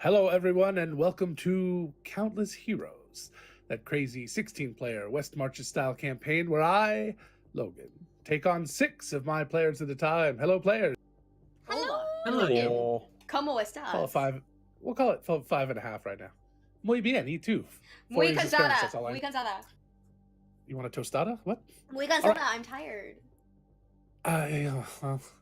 Hello, everyone, and welcome to Countless Heroes, that crazy 16-player West Marches style campaign where I, Logan, take on 6 of my players at a time. Hello, players. Hola. Hello, Logan. Logan. ¿Cómo Call it estás? 5. We'll call it 5.5 right now. Muy bien, y tú? 4 Muy years of Spanish, cansada. that's all I... Muy cansada. You want a tostada? What? Muy cansada. Alright. I'm tired.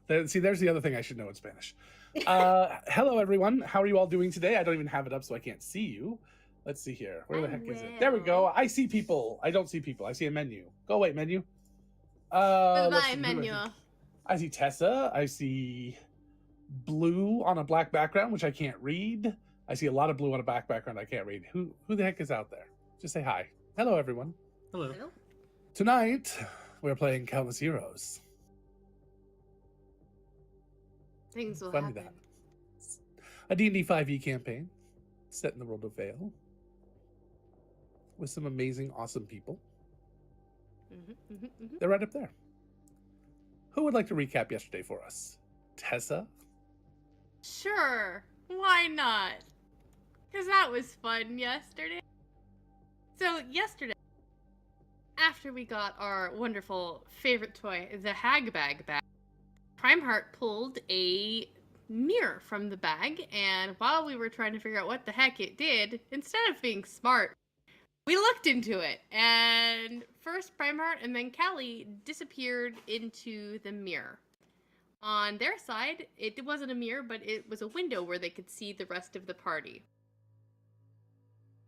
There's the other thing I should know in Spanish. Hello, everyone. How are you all doing today? I don't even have it up, so I can't see you. Let's see here. Where the heck is it? There we go. I see people. I don't see people. I see a menu. Go away, menu. Let's Goodbye, see, who do menu. I see Tessa. I see blue on a black background, which I can't read. I see a lot of blue on a black background I can't read. Who the heck is out there? Just say hi. Hello, everyone. Hello. Tonight, we're playing Countless Heroes. Things will Funny happen. that. A D&D 5e campaign set in the world of Vale with some amazing, awesome people. They're right up there. Who would like to recap yesterday for us? Tessa? Sure. Why not? Because that was fun yesterday. So, yesterday, after we got our wonderful favorite toy, the Hag Bag bag, Primeheart pulled a mirror from the bag, and while we were trying to figure out what the heck it did, instead of being smart, we looked into it, and first Primeheart and then Callie disappeared into the mirror. On their side, it wasn't a mirror, but it was a window where they could see the rest of the party.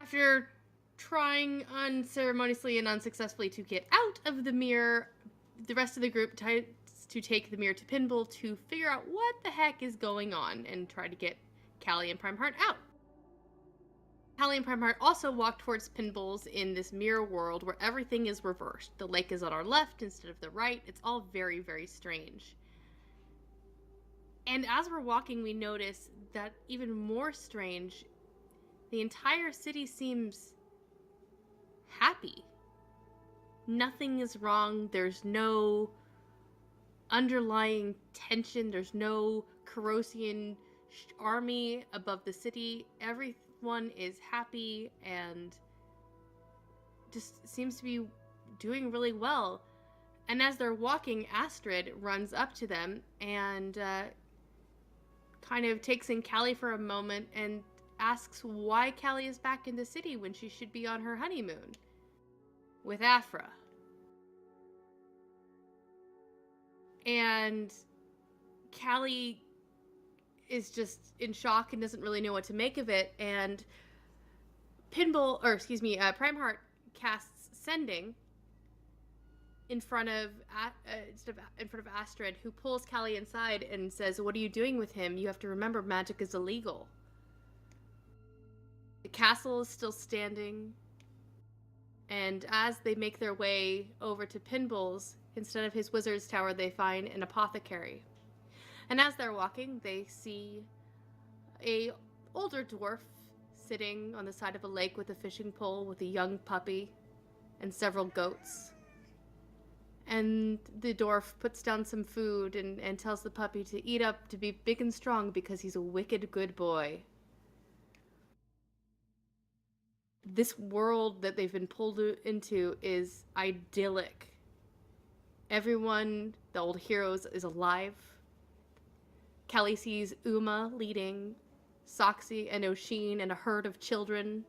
After trying unceremoniously and unsuccessfully to get out of the mirror, the rest of the group tried to take the mirror to Pinball to figure out what the heck is going on and try to get Callie and Primeheart out. Callie and Primeheart also walk towards Pinballs in this mirror world where everything is reversed. The lake is on our left instead of the right. It's all very, very strange. And as we're walking, we notice that even more strange, the entire city seems happy. Nothing is wrong. There's no underlying tension. There's no Corrosian army above the city. Everyone is happy and just seems to be doing really well. And as they're walking, Astrid runs up to them and kind of takes in Callie for a moment and asks why Callie is back in the city when she should be on her honeymoon with Afra. And Callie is just in shock and doesn't really know what to make of it. And Primeheart casts Sending in front of Astrid, who pulls Callie inside and says, "What are you doing with him? You have to remember magic is illegal." The castle is still standing, and as they make their way over to Pinballs, instead of his wizard's tower, they find an apothecary. And as they're walking, they see a older dwarf sitting on the side of a lake with a fishing pole with a young puppy and several goats. And the dwarf puts down some food and tells the puppy to eat up, to be big and strong, because he's a wicked good boy. This world that they've been pulled into is idyllic. Everyone, the old heroes, is alive. Callie sees Uma leading Soxy and Oshin and a herd of children,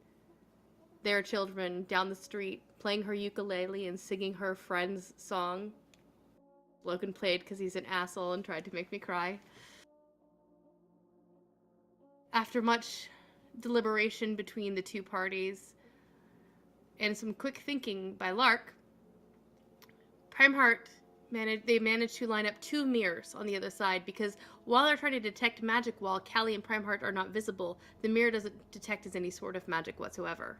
their children, down the street, playing her ukulele and singing her friend's song. Logan played because he's an asshole and tried to make me cry. After much deliberation between the two parties and some quick thinking by Lark, Primeheart managed to line up 2 mirrors on the other side, because while they're trying to detect magic while Callie and Primeheart are not visible, the mirror doesn't detect as any sort of magic whatsoever.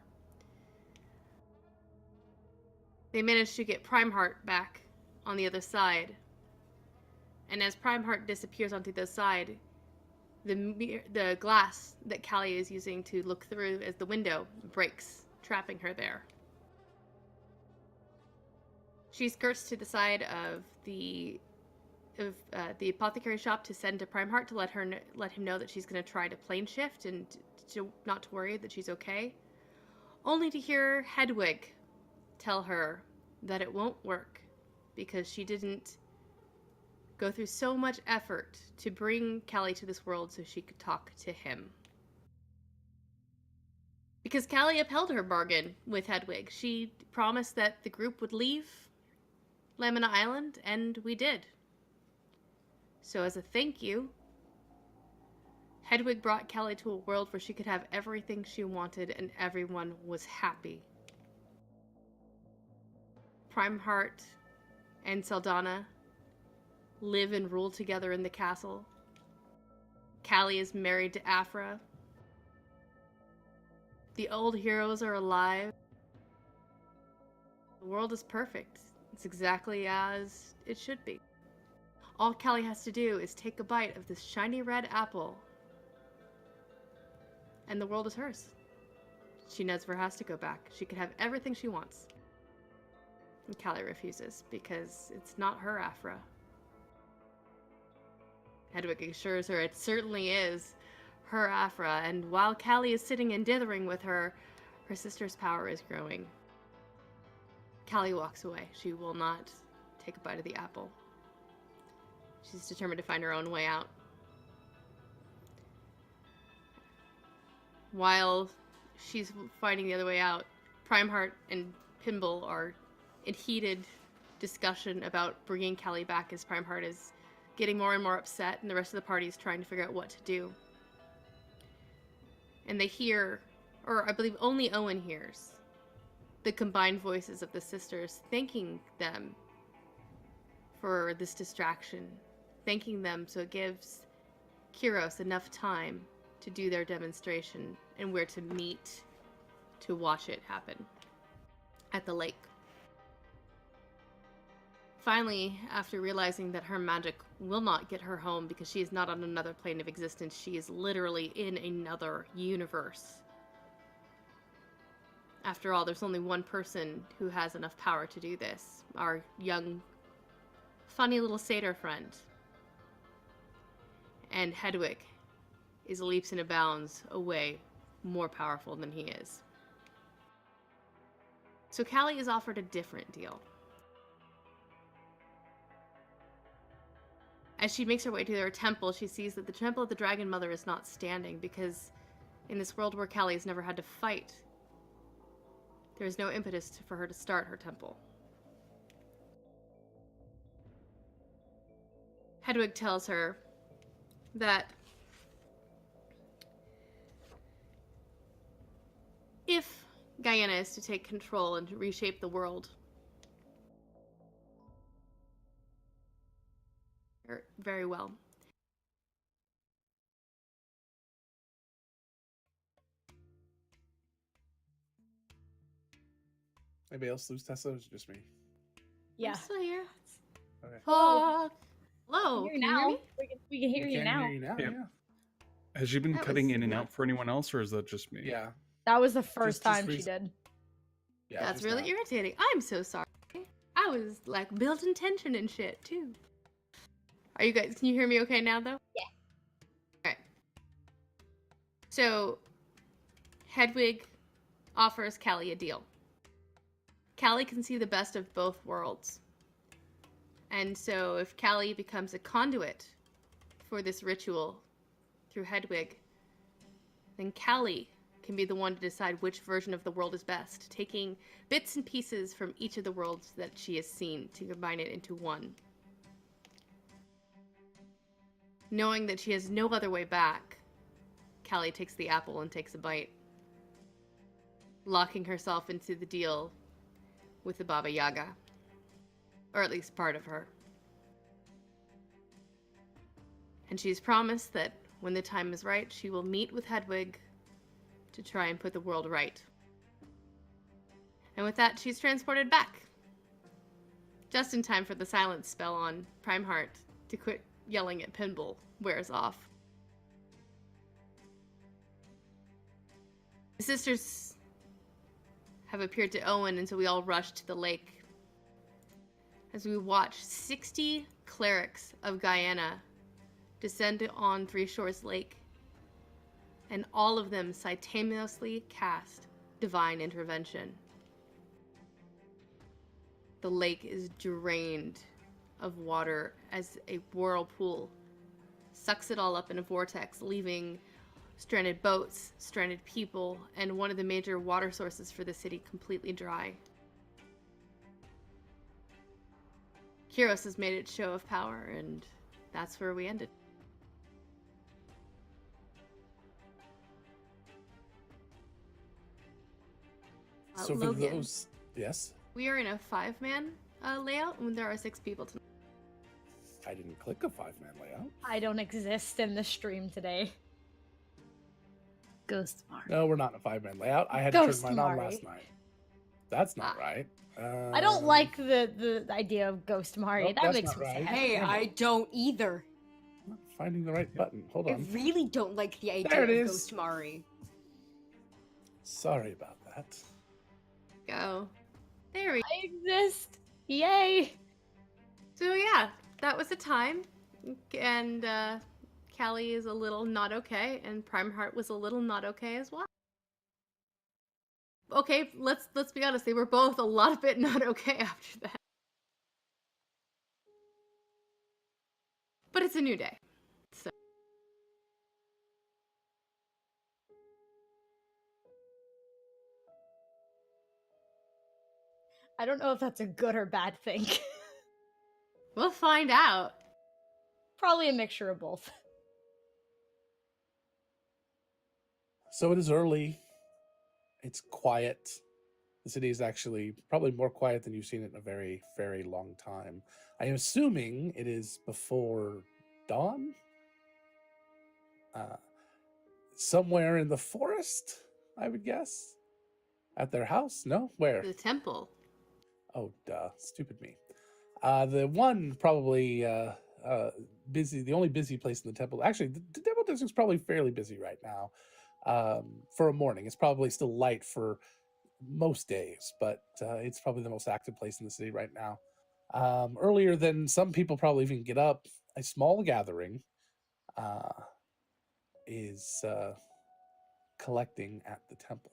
They managed to get Primeheart back on the other side, and as Primeheart disappears onto the side, the glass that Callie is using to look through as the window breaks, trapping her there. She skirts to the side of the apothecary shop to send to Primeheart to let him know that she's going to try to plane shift and not to worry, that she's okay, only to hear Hedwig tell her that it won't work because she didn't go through so much effort to bring Callie to this world so she could talk to him. Because Callie upheld her bargain with Hedwig. She promised that the group would leave Lamina Island, and we did. So as a thank you, Hedwig brought Callie to a world where she could have everything she wanted and everyone was happy. Primeheart and Saldana live and rule together in the castle. Callie is married to Afra. The old heroes are alive. The world is perfect. It's exactly as it should be. All Callie has to do is take a bite of this shiny red apple, and the world is hers. She never has to go back. She could have everything she wants. And Callie refuses, because it's not her Afra. Hedwig assures her it certainly is her Afra, and while Callie is sitting and dithering with her, her sister's power is growing. Callie walks away. She will not take a bite of the apple. She's determined to find her own way out. While she's finding the other way out, Primeheart and Pinball are in heated discussion about bringing Callie back, as Primeheart is getting more and more upset and the rest of the party is trying to figure out what to do. And they hear, or I believe only Owen hears, the combined voices of the sisters thanking them for this distraction, thanking them so it gives Kyros enough time to do their demonstration and where to meet to watch it happen at the lake. Finally, after realizing that her magic will not get her home because she is not on another plane of existence, she is literally in another universe. After all, there's only one person who has enough power to do this. Our young, funny little satyr friend. And Hedwig is leaps and bounds away more powerful than he is. So Callie is offered a different deal. As she makes her way to their temple, she sees that the Temple of the Dragon Mother is not standing because in this world where Callie has never had to fight, there is no impetus for her to start her temple. Hedwig tells her that if Guyana is to take control and to reshape the world very well, Anybody else lose Tessa, or is it just me? Yeah. I'm still here. Okay. Oh, hello. Can Can you you hear me? We can hear We you can now. hear you now, Yeah. yeah. Has she been That cutting was in and rough. out for anyone else, or is that just me? Yeah. That was the first just time she recent- did. Yeah, That's just really now. irritating. I'm so sorry. I was like building tension and shit too. Are you guys? Can you hear me okay now though? Yeah. Alright. So Hedwig offers Callie a deal. Callie can see the best of both worlds. And so if Callie becomes a conduit for this ritual through Hedwig, then Callie can be the one to decide which version of the world is best, taking bits and pieces from each of the worlds that she has seen to combine it into one. Knowing that she has no other way back, Callie takes the apple and takes a bite, locking herself into the deal with the Baba Yaga, or at least part of her. And she's promised that when the time is right, she will meet with Hedwig to try and put the world right. And with that, she's transported back. Just in time for the silence spell on Primeheart to quit yelling at Pinball wears off. The sisters have appeared to Owen, and so we all rush to the lake as we watch 60 clerics of Guyana descend on Three Shores Lake and all of them simultaneously cast divine intervention. The lake is drained of water as a whirlpool sucks it all up in a vortex, leaving stranded boats, stranded people, and one of the major water sources for the city completely dry. Kyros has made its show of power, and that's where we ended. So for Logan, those, yes, we are in a 5-man layout, and there are 6 people tonight. I didn't click a 5-man layout. I don't exist in the stream today. Ghost Mari. No, we're not in a 5-man layout. I had to turn Ghost mine on Mari. last night. That's not right. I don't like the idea of Ghost Mari. Nope, that that's makes not me right. sad. Hey, I don't either. I'm not finding the right button. Hold I on. really don't like the There idea it of is. Ghost Mari. Sorry about that. Go. There we go. I exist. Yay. So yeah, that was the time. And Callie is a little not okay, and Primeheart was a little not okay as well. Okay, let's be honest, they were both a lot bit not okay after that. But it's a new day. So I don't know if that's a good or bad thing. we'll find out. Probably a mixture of both. So it is early. It's quiet. The city is actually probably more quiet than you've seen it in a very, very long time. I am assuming it is before dawn. Somewhere in the forest, I would guess. At their house? No? Where? The temple. Oh, duh. Stupid me. The one probably busy, the only busy place in the temple. Actually, the temple district's probably fairly busy right now. For a morning. It's probably still light for most days, but it's probably the most active place in the city right now. Earlier than some people probably even get up, a small gathering is collecting at the temple.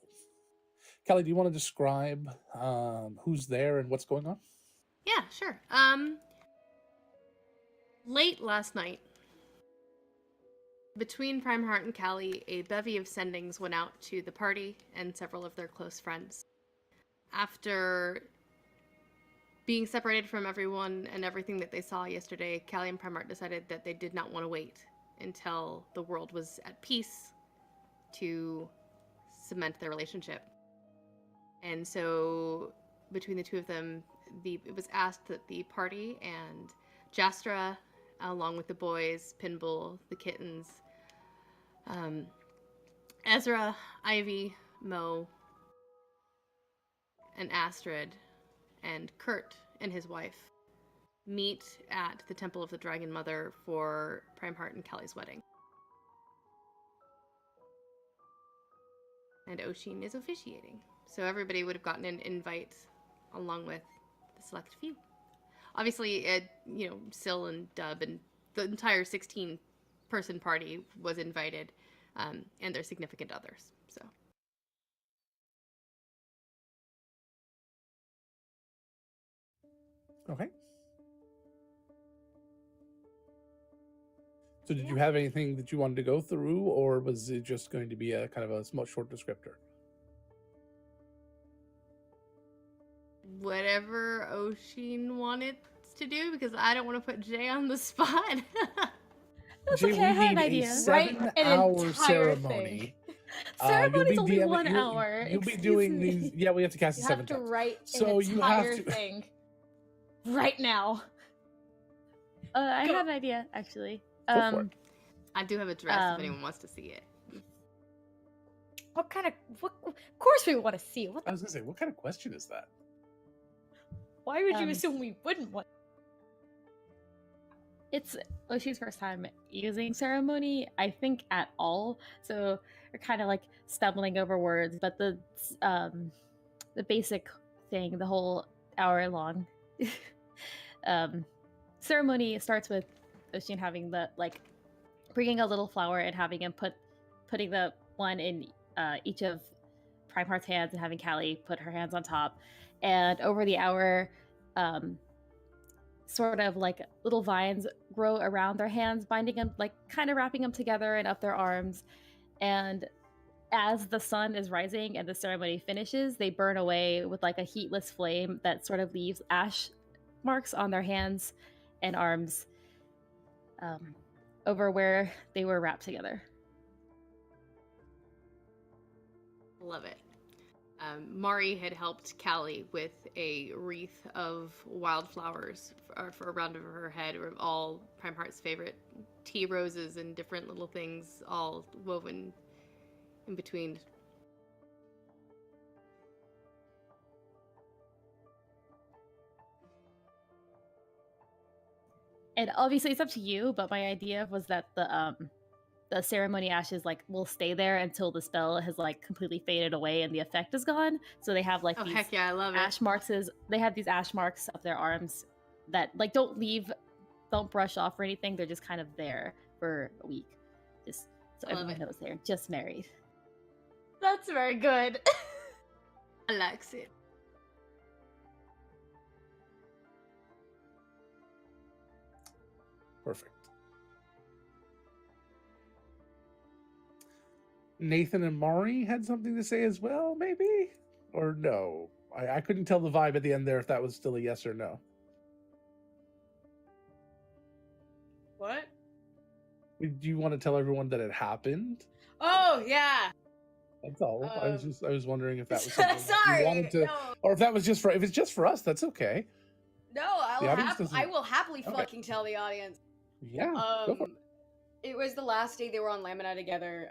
Kelly, do you want to describe who's there and what's going on? Yeah, sure. Late last night, between Primeheart and Callie, a bevy of sendings went out to the party and several of their close friends. After being separated from everyone and everything that they saw yesterday, Callie and Primeheart decided that they did not want to wait until the world was at peace to cement their relationship. And so, between the two of them, it was asked that the party and Jastra, along with the boys, Pinball, the kittens, Ezra, Ivy, Mo, and Astrid, and Kurt and his wife meet at the Temple of the Dragon Mother for Primeheart and Kelly's wedding. And Oshin is officiating. So everybody would have gotten an invite along with the select few. Obviously, Syl and Dub and the entire 16-person party was invited, and their significant others. So. Okay. So did you have anything that you wanted to go through, or was it just going to be a kind of a small short descriptor? Whatever Oshin wanted to do, because I don't want to put Jay on the spot. That's Jay, okay, I we had an need idea. a Right? An 7-hour entire ceremony. thing. You'll Ceremony's be only DMing 1 you'll- hour. You'll be Excuse doing me. these. Yeah, we have to cast You it 7 have to times. write So an you have entire to- thing right now. I Go. have an idea, actually. Go for it. I do have a dress if anyone wants to see it. What kind of? Of course, we want to see. What? I was gonna say, what kind of question is that? Why would you Um, assume we wouldn't want? It's Oshi's first time using ceremony, I think, at all. So we're kind of like stumbling over words, but the basic thing, the whole hour-long ceremony starts with Oshin having the bringing a little flower and having him putting the one in each of Primeheart's hands and having Callie put her hands on top. And over the hour, sort of like little vines grow around their hands, binding them, like kind of wrapping them together and up their arms. And as the sun is rising and the ceremony finishes, they burn away with like a heatless flame that sort of leaves ash marks on their hands and arms over where they were wrapped together. Love it. Mari had helped Callie with a wreath of wildflowers for around over her head, of all Primeheart's favorite tea roses and different little things, all woven in between. And obviously it's up to you, but my idea was that the ceremony ashes like will stay there until the spell has like completely faded away and the effect is gone. So they have like Oh, these heck yeah, I love ash it. marks. They have these ash marks up their arms that like don't brush off or anything. They're just kind of there for a week, just so Love everyone it. knows they're just married. That's very good. I likes it. Perfect. Nathan and Mari had something to say as well, maybe? Or no? I couldn't tell the vibe at the end there if that was still a yes or no. What? Do you want to tell everyone that it happened? Oh yeah. That's all. I was wondering if that was something that you Sorry. wanted to, No, or if that was just for, if it's just for us, that's okay. no. The audience doesn't- I will happily Okay. fucking tell the audience. Yeah, go for it. It was the last day they were on Lamina together.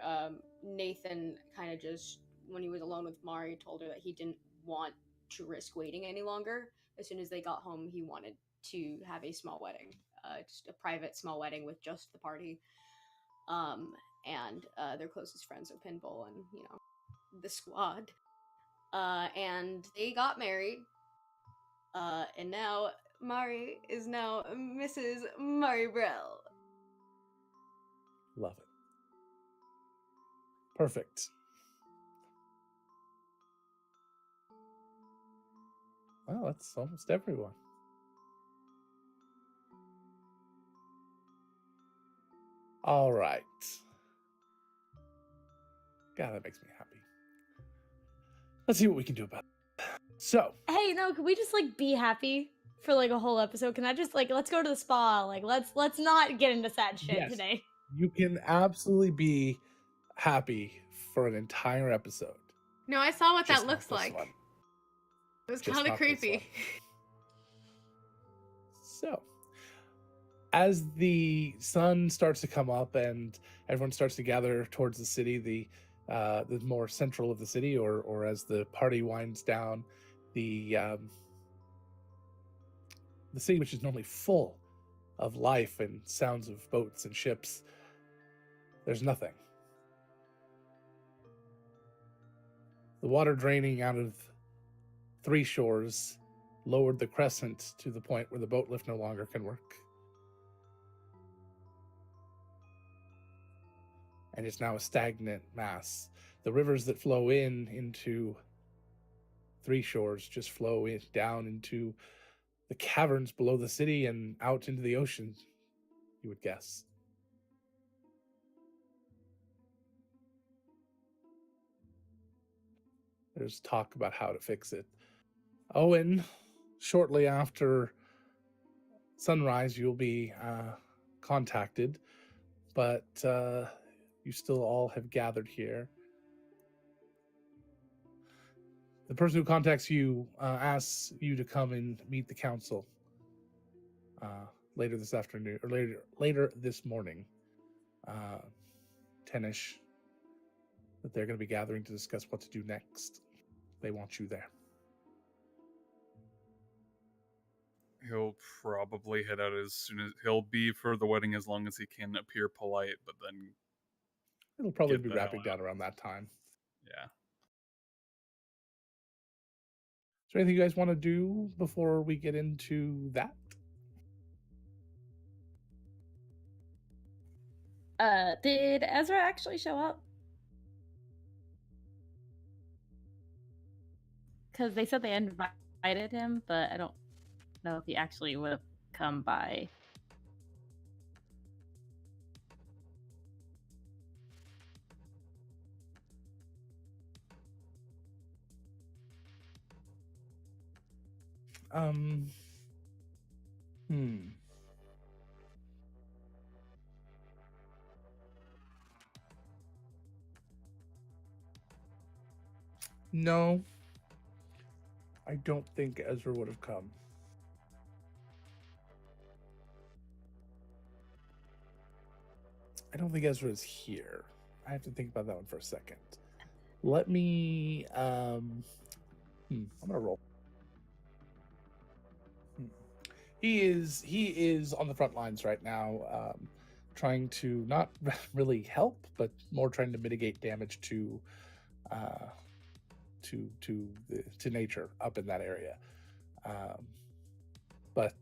Nathan kind of just, when he was alone with Mari, told her that he didn't want to risk waiting any longer. As soon as they got home, he wanted to have a small wedding, just a private small wedding with just the party, and their closest friends, so Pinball and the squad. And they got married. And now Mari is now Mrs. Mari Brell. Love it. Perfect. Well, that's almost everyone. All right. God, that makes me happy. Let's see what we can do about it. So, Hey, no, can we just like be happy for like a whole episode? Can I just like let's go to the spa? Like let's not get into sad shit Yes. today. you can absolutely be happy for an entire episode. No, I saw what Just that not looks this like. one. It was Just kind of not this one. creepy. So, as the sun starts to come up and everyone starts to gather towards the city, the more central of the city, or as the party winds down, the city, which is normally full of life and sounds of boats and ships, there's nothing. The water draining out of Three Shores lowered the crescent to the point where the boat lift no longer can work. And it's now a stagnant mass. The rivers that flow into Three Shores just flow down into the caverns below the city and out into the ocean, you would guess. There's talk about how to fix it. Owen, shortly after sunrise, you'll be contacted, but you still all have gathered here. The person who contacts you asks you to come and meet the council later this afternoon, or later this morning, 10ish, that they're going to be gathering to discuss what to do next. They want you there. He'll probably head out as soon as he'll be for the wedding, as long as he can appear polite, but then It'll probably Get be the hell wrapping out. down around that time. yeah. Is there anything you guys want to do before we get into that? Did Ezra actually show up? because they said they invited him, but I don't know if he actually would have come by. Hmm. No, I don't think Ezra would have come. I don't think Ezra is here. I have to think about that one for a second. Let me. I'm gonna roll. He is on the front lines right now, trying to not really help, but more trying to mitigate damage to nature up in that area. But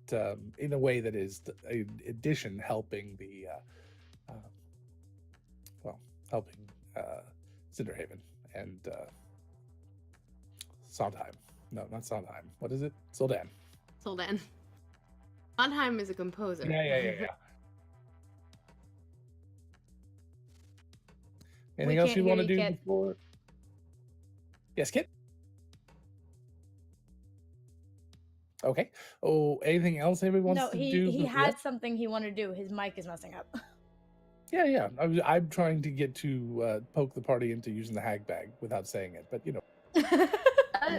in a way that is, in addition, helping the helping Cinderhaven and Sondheim. No, not Sondheim. What is it? Soldan. Soldan. Sondheim is a composer. Yeah. We Anything else can't you hear want to you, do Kit. before? Yes, Kit. Okay. Oh, anything else anybody wants No, to he do? he before- had something he wanted to do. His mic is messing up. Yeah. I'm trying to get to poke the party into using the hag bag without saying it, but you know.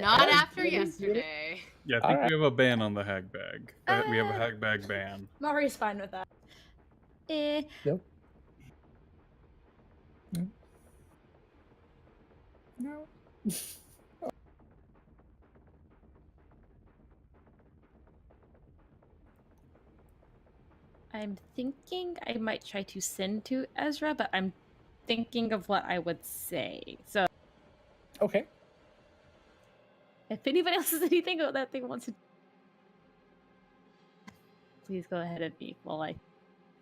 Not Alright, after let me do it. yesterday. Yeah, I think Alright. we have a ban on the hag bag. We have a hag bag ban. Mari's fine with that. Nope. No. I'm thinking I might try to send to Ezra, but I'm thinking of what I would say. So Okay. if anybody else has anything that they want to, please go ahead of me while I.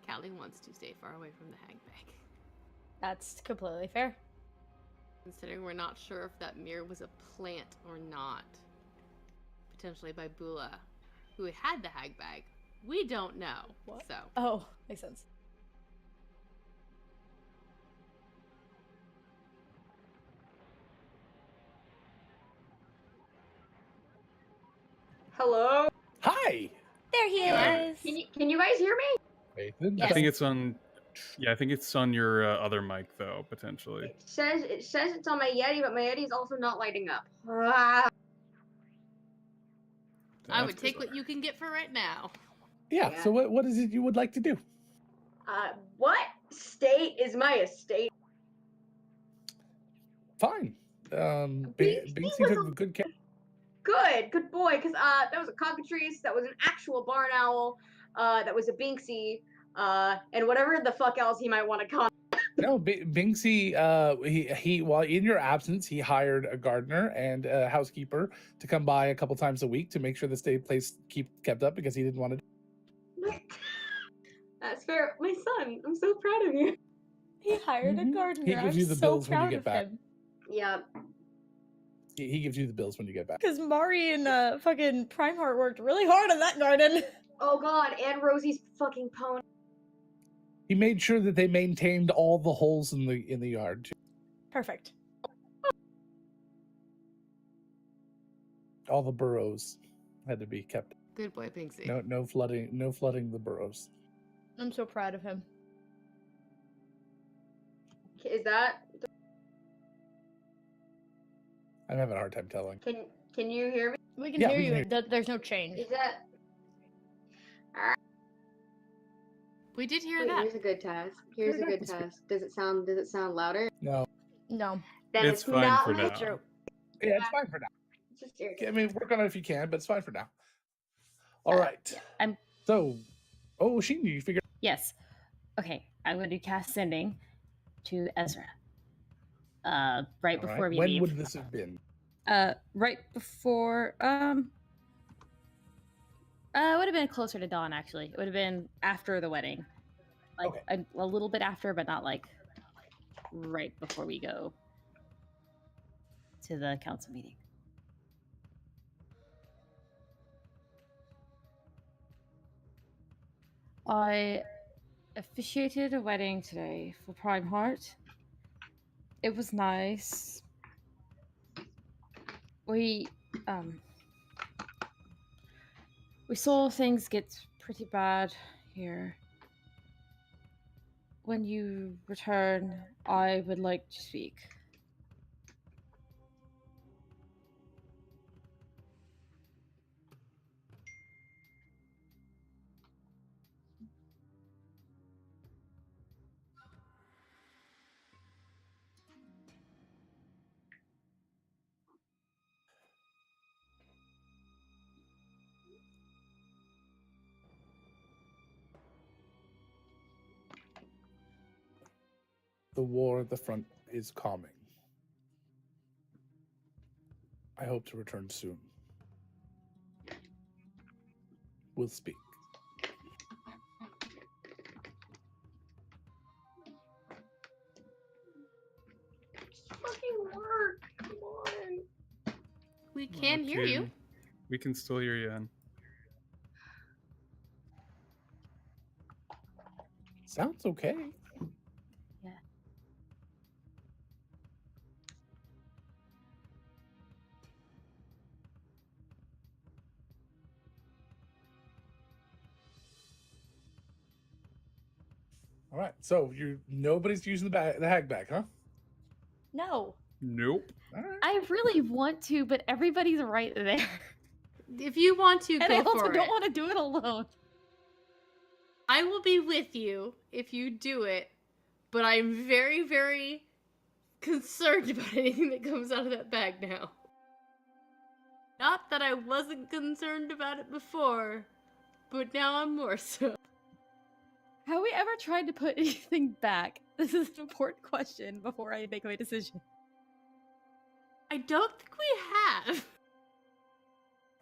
Callie wants to stay far away from the hag bag. That's completely fair. Considering we're not sure if that mirror was a plant or not. Potentially by Bula, who had the hag bag. We don't know. What? So Oh, makes sense. Hello? Hi, There he Hey, is. Can you guys hear me? Nathan. Yes. I think it's on. Yeah, I think it's on your other mic though, potentially. It says it's on my Yeti, but my Yeti is also not lighting up. Ah. I would That's take bizarre. what you can get for right now. Yeah. Yeah. So what is it you would like to do? What state is my estate? Fine. Binksy Binksy was took good care. Good boy, because that was a cockatrice, that was an actual barn owl, that was a Binksy, and whatever the fuck else he might want to call. No, Binksy. He while in your absence, he hired a gardener and a housekeeper to come by a couple times a week to make sure the place kept up because he didn't want to. That's fair. My son, I'm so proud of you. He hired a Mhm. gardener. He gives I'm you the so bills when you proud get of back. him. Yeah. He gives you the bills when you get back. Because Mari and fucking Primeheart worked really hard on that garden. Oh god, and Rosie's fucking pony. He made sure that they maintained all the holes in the yard too. Perfect. All the burrows had to be kept. Good boy, Pinksy. No flooding the burrows. I'm so proud of him. Is that? I'm having a hard time telling. Can you hear me? We can Yeah, hear we you. can hear There's no change. Is that? We did hear Wait, that. here's a good test. Here's a Turn it good up. test. Does it sound louder? No. No. Then It's fine not for my now. joke. Yeah, it's fine for now. It's just irritating. I mean, work on it if you can, but it's fine for now. All right. I'm So, Sheen, you figure. yes. Okay, I'm going to cast sending to Ezra. Right All right. before we When leave. would this have been? Right before it would have been closer to dawn actually. It would have been after the wedding. Like Okay. a little bit after, but not like right before we go to the council meeting. I officiated a wedding today for Prime Heart. It was nice. We saw things get pretty bad here. When you return, I would like to speak. The war at the front is calming. I hope to return soon. We'll speak. Fucking work. Come on. We can hear you. We can still hear you, Anne. Sounds okay. All right, so nobody's using the hag bag, huh? No. Nope. All right. I really want to, but everybody's right there. If you want to, And go I also for don't it. want to do it alone. I will be with you if you do it, but I'm very, very concerned about anything that comes out of that bag now. Not that I wasn't concerned about it before, but now I'm more so. Have we ever tried to put anything back? This is an important question before I make my decision. I don't think we have.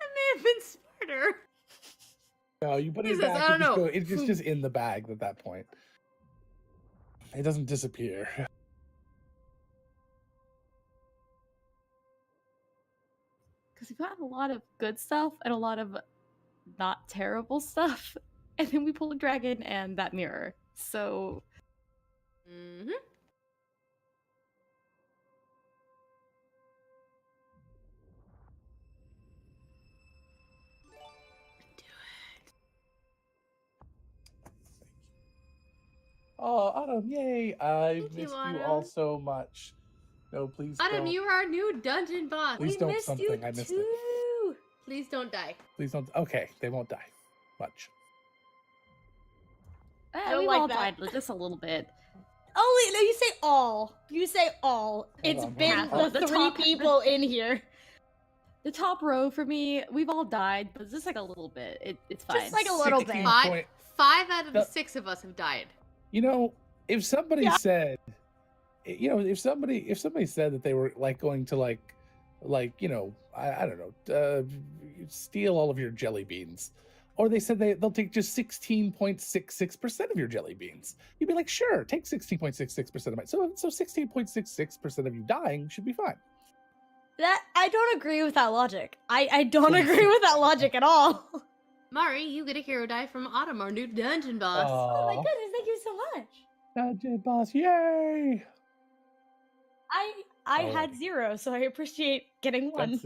I may have been smarter. No, you put it Jesus, back. I don't know. It's just in the bag at that point. It doesn't disappear. Because we've gotten a lot of good stuff and a lot of not terrible stuff. And then we pull a dragon and that mirror. So Mm-hmm. Oh, Autumn, yay! I Thank you, missed you Autumn. all so much. No, please Autumn, don't. you are our new dungeon boss. Please We don't missed something, you I missed it. too. Please don't die. Please don't. Okay, they won't die. Much. don't we've like all that. died just a little bit. Oh wait, no, you say all. You say all. It's on, been hold on. the The three top- people in here. The top row for me, we've all died, but just like a little bit. It's fine. Just like a little 16 bit. point- Five out of the The- 6 of us have died. You know, if somebody Yeah. said, if somebody said that they were like going to like I don't know, steal all of your jelly beans, or they said they'll take just 16.66% of your jelly beans, you'd be like, sure, take 16.66% of mine. So 16.66% of you dying should be fine. That I don't agree with that logic. I don't agree with that logic at all. Mari, you get a hero die from Autumn, our new dungeon boss. Oh my Aw. goodness, thank you so much. Dungeon boss, yay! I Alrighty. had 0, so I appreciate getting 1.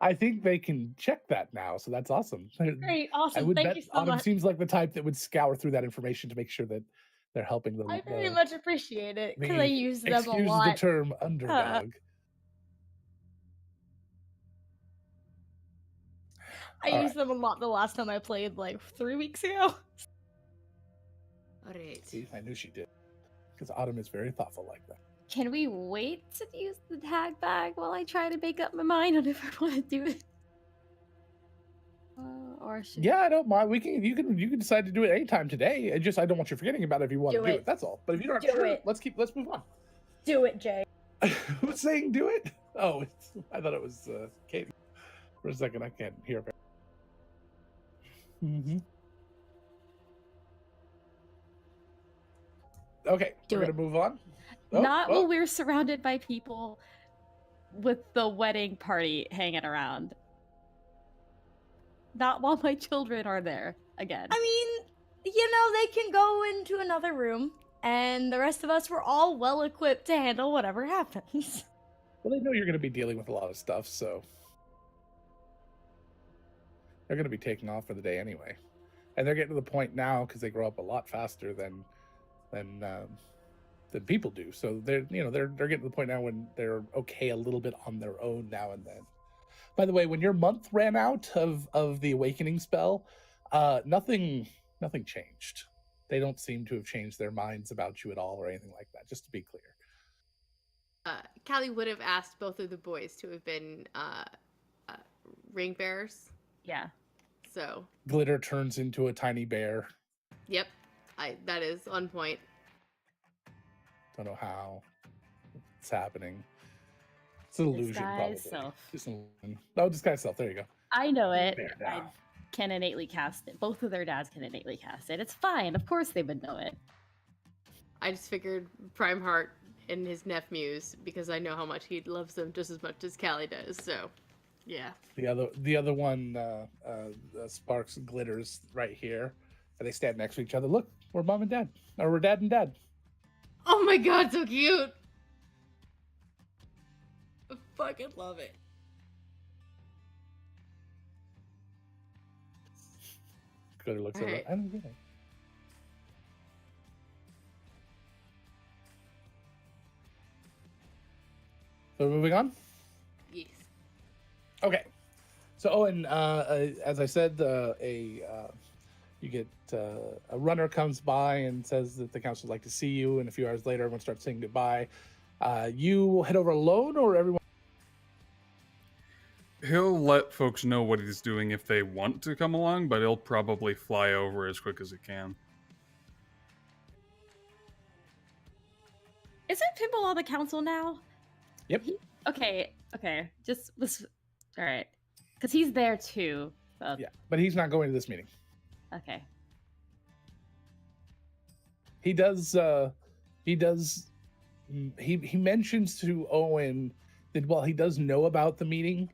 I think they can check that now, so that's awesome. Great, I awesome. would Thank bet you so Autumn much. seems like the type that would scour through that information to make sure that they're helping them. I very much appreciate it because I use them a excuse the lot. term underdog. I All used them a lot the last time I played, like 3 weeks ago. Alright. See, I knew she did. Because Autumn is very thoughtful like that. Can we wait to use the tag bag while I try to make up my mind on if I want to do it? Or should Yeah, I don't mind. You can decide to do it anytime today. I don't want you forgetting about it if you want Do to do it. it. That's all. But if you don't have Do sure, it. let's move on. Do it, Jay. Who's saying do it? Oh, I thought it was Katie. For a second, I can't hear her. Mm-hmm. Okay, Do we're it. gonna move on. Oh, Not oh, while we're surrounded by people with the wedding party hanging around. Not while my children are there again. I mean, they can go into another room, and the rest of us were all well equipped to handle whatever happens. Well, they know you're going to be dealing with a lot of stuff, so they're going to be taking off for the day anyway. And they're getting to the point now because they grow up a lot faster than people do. So they're getting to the point now when they're okay a little bit on their own now and then. By the way, when your month ran out of the awakening spell, nothing changed. They don't seem to have changed their minds about you at all or anything like that, just to be clear. Callie would have asked both of the boys to have been ring bearers. Yeah. So Glitter turns into a tiny bear. yep, that is on point. Don't know how it's happening. It's an illusion, probably. Disguise self. Just an illusion. Oh, disguise self. There you go. I know it. There I now. can innately cast it. Both of their dads can innately cast it. It's fine. Of course they would know it. I just figured Prime Heart and his nephews, because I know how much he loves them just as much as Callie does. So, yeah. The other one, Sparks glitters right here, and they stand next to each other. Look, we're mom and dad, or we're dad and dad. Oh my god, so cute! I fucking love it. Glitter looks All over. right. I don't get it. So moving on. Yes. Okay. So Owen, as I said, you get a runner comes by and says that the council would like to see you, and a few hours later, everyone starts saying goodbye. You will head over alone, or everyone? He'll let folks know what he's doing if they want to come along, but he'll probably fly over as quick as he can. Isn't Pimple on the council now? Yep. Okay. Just this. All right. Because he's there too. So, Yeah, but he's not going to this meeting. Okay. He does. He mentions to Owen that while he does know about the meeting,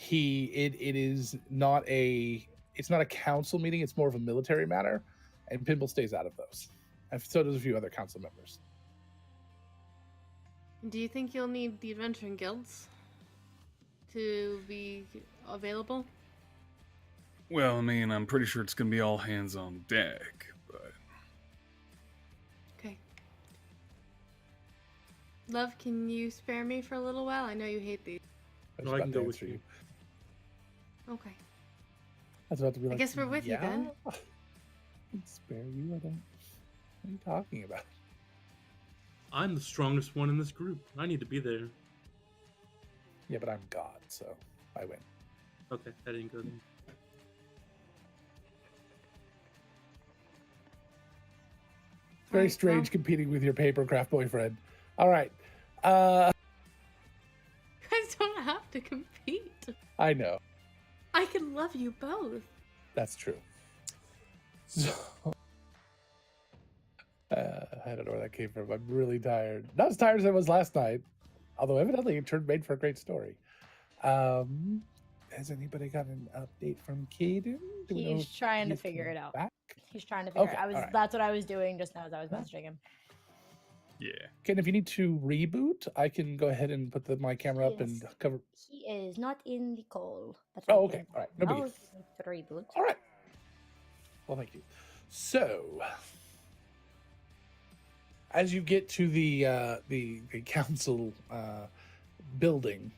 it is not a council meeting. It's more of a military matter, and Pimple stays out of those. And so does a few other council members. Do you think you'll need the adventuring guilds to be available? Well, I mean, I'm pretty sure it's gonna be all hands on deck, but Okay. Love, can you spare me for a little while? I know you hate these. I was No, I about can to go with answer you. Okay. I was about to be like, guess we're with you then. I can spare you. I don't. What are you talking about? I'm the strongest one in this group. I need to be there. Yeah, but I'm God, so I win. Okay, I didn't go then. Very Alright, strange well. competing with your papercraft boyfriend. All right. You guys don't have to compete. I know. I can love you both. That's true. So, I don't know where that came from. I'm really tired. Not as tired as I was last night, although evidently it made for a great story. Has anybody got an update from Caden? Do we know He's if trying to he's figure coming it out. back? He's trying to figure Okay, it out. alright. That's what I was doing just now as I was messaging him. yeah. Ken, if you need to reboot, I can go ahead and put my camera up and Yes. cover. He is not in the call. That's Oh, why I okay. didn't All right. No know biggie. if you need to reboot. All right. Well, thank you. So, as you get to the council building,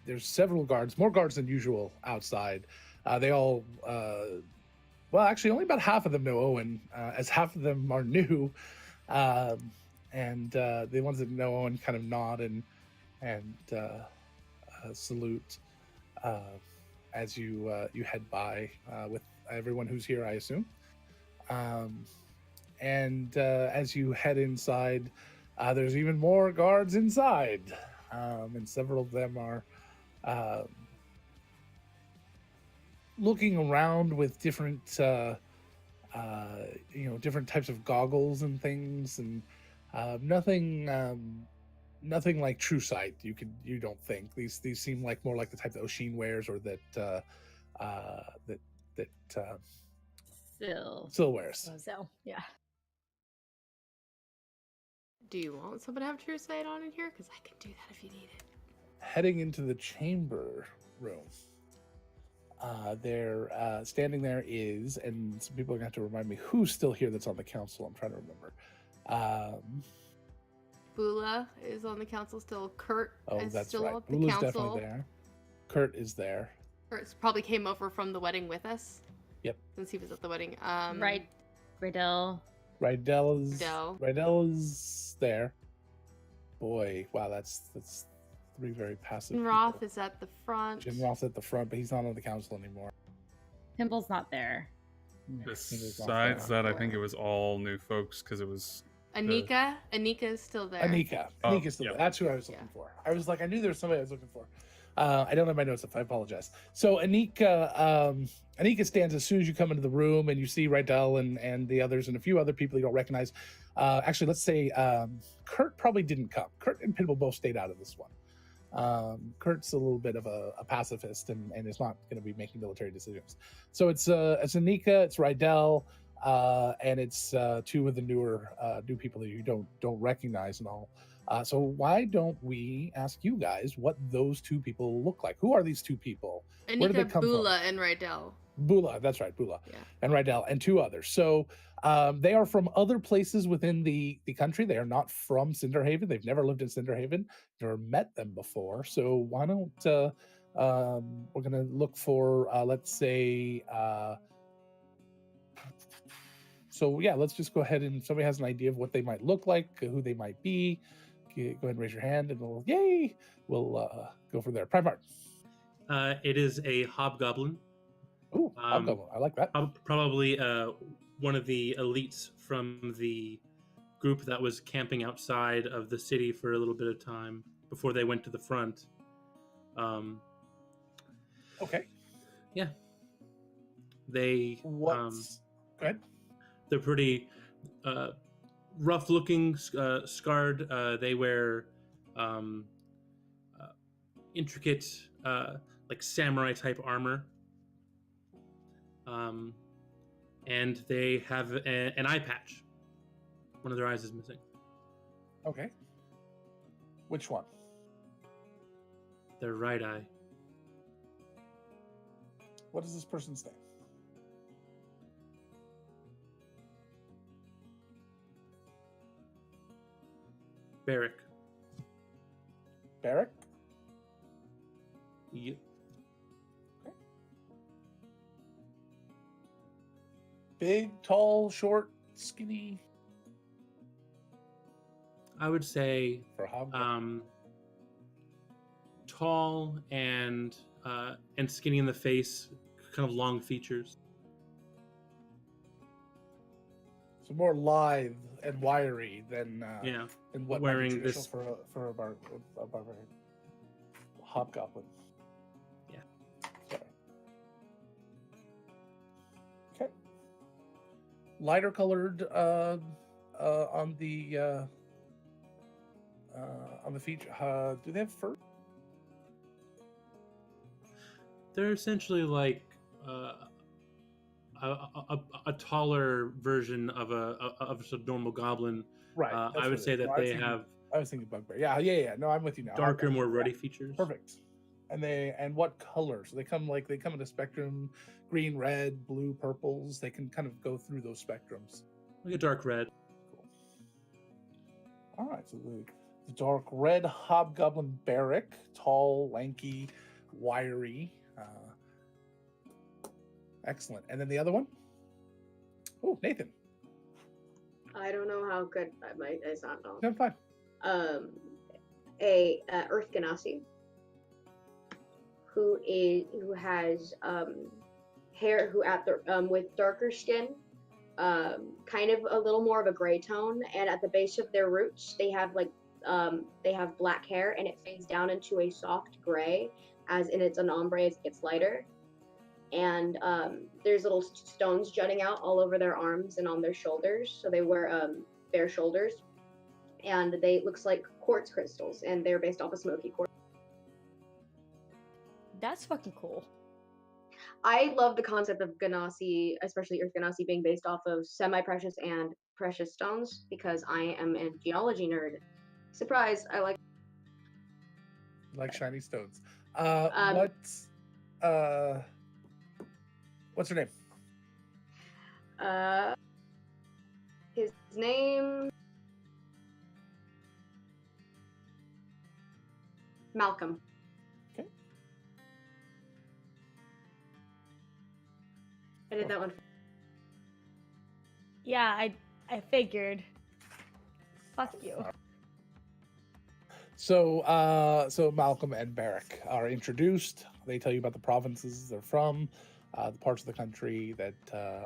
there's several guards, more guards than usual outside. They all, well, actually, only about half of them know Owen, as half of them are new, and the ones that know Owen kind of nod and salute as you head by with everyone who's here, I assume. And as you head inside, there's even more guards inside, and several of them are looking around with different, different types of goggles and things, and nothing like True Sight. You don't think these seem like more like the type that Oshin wears, or that Still wears. So yeah. Do you want someone to have true sight on in here? Because I can do that if you need it. Heading into the chamber room. There, standing there is, and some people are going to have to remind me who's still here that's on the council. I'm trying to remember. Bula is on the council still. Kurt is That's still right. on the Bula's council. definitely there. Kurt is there. Kurt probably came over from the wedding with us. Yep. Since he was at the wedding. Right. Rydell. Rydell is there. Boy, wow, that's three very passive. Jim Roth people. is at the front. Jim Roth's at the front, but he's not on the council anymore. Pimple's not there. Besides that, I think it was all new folks because it was Anika. Anika is still there. Anika's still yeah. there. That's who I was looking for. I was like, I knew there was somebody I was looking for. I don't have my notes up. I apologize. So Anika stands as soon as you come into the room and you see Rydell and the others and a few other people you don't recognize. Actually, let's say Kurt probably didn't come. Kurt and Pimple both stayed out of this one. Kurt's a little bit of a pacifist and is not going to be making military decisions. So it's Anika, it's Rydell, and it's two of the new people that you don't recognize and all. So why don't we ask you guys what those two people look like? Who are these two people? Where did they Anika, come Bula, from? and Rydell. Bula, that's right, Bula, Yeah. and Rydell, and two others. So they are from other places within the country. They are not from Cinderhaven. They've never lived in Cinderhaven, never met them before. So why don't we're gonna look for let's say so yeah, let's just go ahead and if somebody has an idea of what they might look like, who they might be. Go ahead and raise your hand, and we'll go from there. Primart. It is a hobgoblin. Ooh, hobgoblin. I like that. Probably one of the elites from the group that was camping outside of the city for a little bit of time before they went to the front. Okay. Yeah. They. Go ahead. They're pretty rough-looking, scarred. They wear intricate, like samurai-type armor. And they have an eye patch. One of their eyes is missing. Okay. Which one? Their right eye. What is this person's name? Barrick. Barrick? Yep. Okay. Big, tall, short, skinny. I would say For hobgoblin. tall and skinny in the face, kind of long features. So more lithe and wiry than Yeah. than what Wearing might be this- traditional for a barbarian. Hobgoblin. Yeah. Sorry. Okay. Lighter colored on the feature. Do they have fur? They're essentially like a taller version of a sort of normal goblin. Right. I that's would what say it is. that No, I was they thinking- have I was thinking bugbear. Yeah. No, I'm with you now. darker, Hobgoblin. more Yeah. ruddy features. Perfect. And what colors? They come in a spectrum: green, red, blue, purples. They can kind of go through those spectrums. Like a dark red. Cool. All right, so the dark red hobgoblin Barrick, tall, lanky, wiry. Excellent. And then the other one? Oh, Nathan. I don't know how good my sound on. Yeah, fine. A Earth Ganassi, who has hair, with darker skin, kind of a little more of a gray tone, and at the base of their roots they have black hair, and it fades down into a soft gray as in it's an ombre as it gets lighter. And there's little stones jutting out all over their arms and on their shoulders, so they wear bare shoulders, and they looks like quartz crystals, and they're based off of smoky quartz. That's fucking cool. I love the concept of Ganassi, especially Earth Ganassi, being based off of semi-precious and precious stones because I am a geology nerd. Surprise! I Like shiny stones. Um, What's her name? his name Malcolm. Okay. I did that one. Yeah, I figured. Fuck you. So Malcolm and Barrick are introduced. They tell you about the provinces they're from, the parts of the country that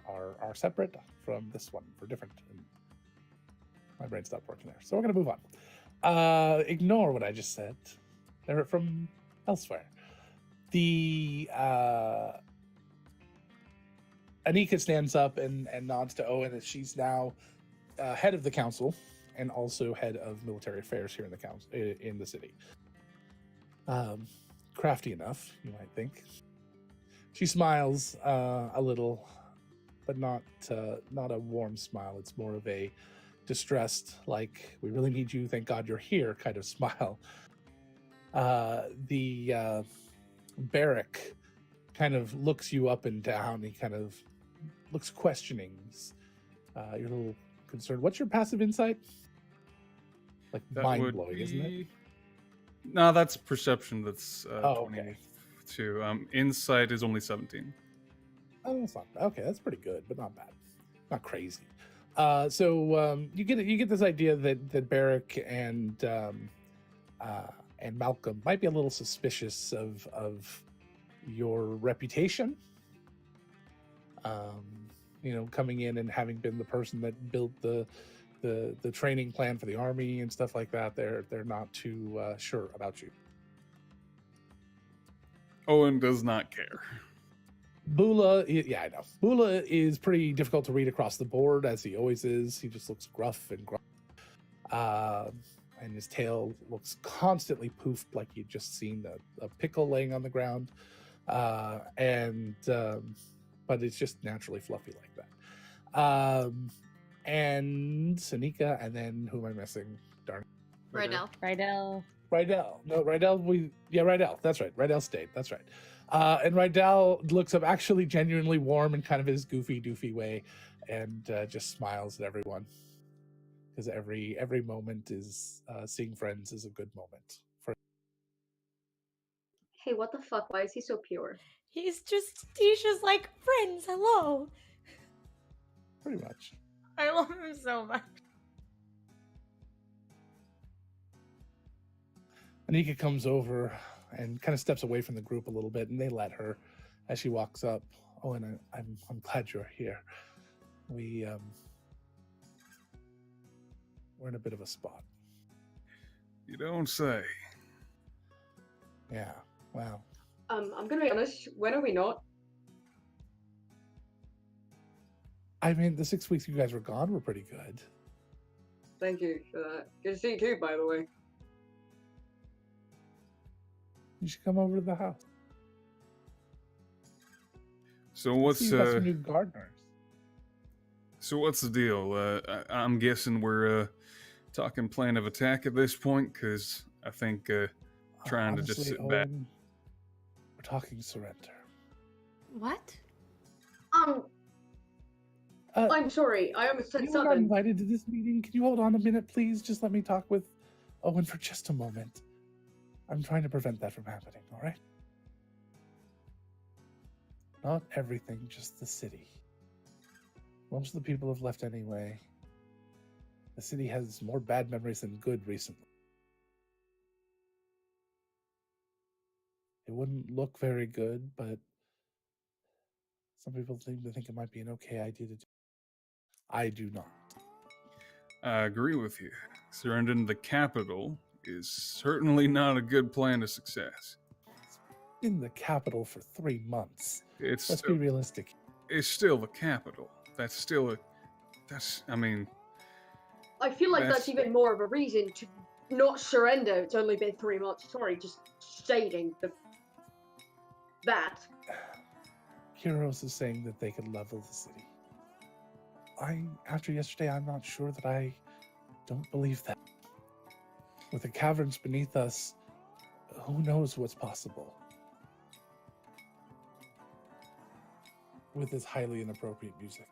are separate from this one, for different. My brain stopped working there, so we're gonna move on. Ignore what I just said. They're from elsewhere. The Anika stands up and nods to Owen as she's now head of the council and also head of military affairs here in the council in the city. Crafty enough, you might think. She smiles a little, but not a warm smile. It's more of a distressed, like, we really need you, thank God you're here kind of smile. The Barrick kind of looks you up and down. He kind of looks questioning. You're a little concerned. What's your passive insight? Like That mind would blowing, isn't it? No, that's perception. That's Oh, okay. 22. Insight is only 17. Oh, that's not okay. That's pretty good, but not bad, not crazy. So you get this idea that Barrick and Malcolm might be a little suspicious of your reputation. Coming in and having been the person that built the training plan for the army and stuff like that. They're not too sure about you. Owen does not care. Bula, yeah, I know. Bula is pretty difficult to read across the board, as he always is. He just looks gruff and and his tail looks constantly poofed, like you'd just seen a pickle laying on the ground. But it's just naturally fluffy like that. And Anika, and then who am I missing? Darn it. Rydell. Rydell. No, Rydell. Rydell. That's right. Rydell stayed. That's right. And Rydell looks up actually genuinely warm in kind of his goofy, doofy way, and just smiles at everyone. Because every moment is seeing friends is a good moment. Hey, what the fuck? Why is he so pure? He's just like, friends, hello. Pretty much. I love him so much. Anika comes over and kind of steps away from the group a little bit, and they let her as she walks up. Oh, and I'm glad you're here. We're in a bit of a spot. You don't say. Yeah. Wow. I'm gonna be honest. When are we not? I mean, the 6 weeks you guys were gone were pretty good. Thank you for that. Good to see you too, by the way. You should come over to the house. So what's See, you got some new gardeners. So what's the deal? I'm guessing we're talking plan of attack at this point, because I think trying to just Honestly, sit back. Owen, we're talking surrender. What? I'm sorry. I almost said You were not something. invited to this meeting. Can you hold on a minute, please? Just let me talk with Owen for just a moment. I'm trying to prevent that from happening, all right? Not everything, just the city. Most of the people have left anyway. The city has more bad memories than good recently. It wouldn't look very good, but some people seem to think it might be an okay idea to do. I do not. I agree with you. Surrendering the capital is certainly not a good plan to success. In the capital for 3 months. It's Let's be still, realistic. it's still the capital. That's still a. I mean, I feel like that's That's- even more of a reason to not surrender. It's only been 3 months. Sorry, just stating that. heroes is saying that they could level the city. After yesterday, I'm not sure that I don't believe that. With the caverns beneath us, who knows what's possible? With this highly inappropriate music.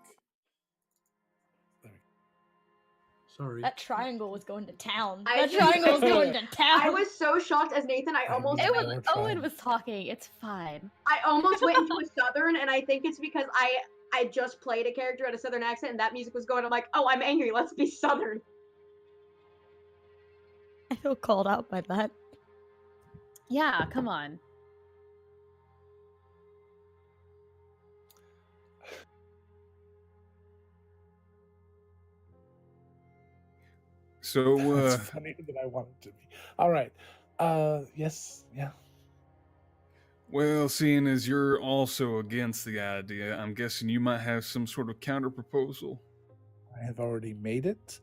There we go. Sorry. That triangle was going to town. I That think- triangle was going to town. I was so shocked as Nathan. I almost It It was- was More Owen fun. was talking. It's fine. went into a southern, and I think it's because I just played a character at a southern accent, and that music was going. I'm like, oh, I'm angry. Let's be southern. I feel called out by that. Yeah, come on. So, That's funnier than I wanted to be. All right. Yes. Yeah. well, seeing as you're also against the idea, I'm guessing you might have some sort of counter proposal. I have already made it,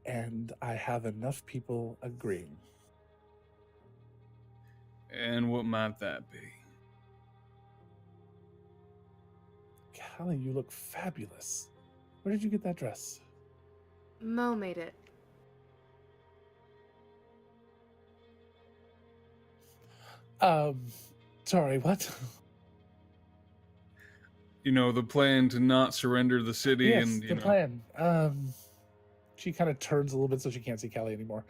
and I have enough people agreeing. And what might that be? Callie, you look fabulous. Where did you get that dress? Mo made it. Sorry, what? You know, the plan to not surrender the city Yes, and, the plan. She kind of turns a little bit so she can't see Callie anymore.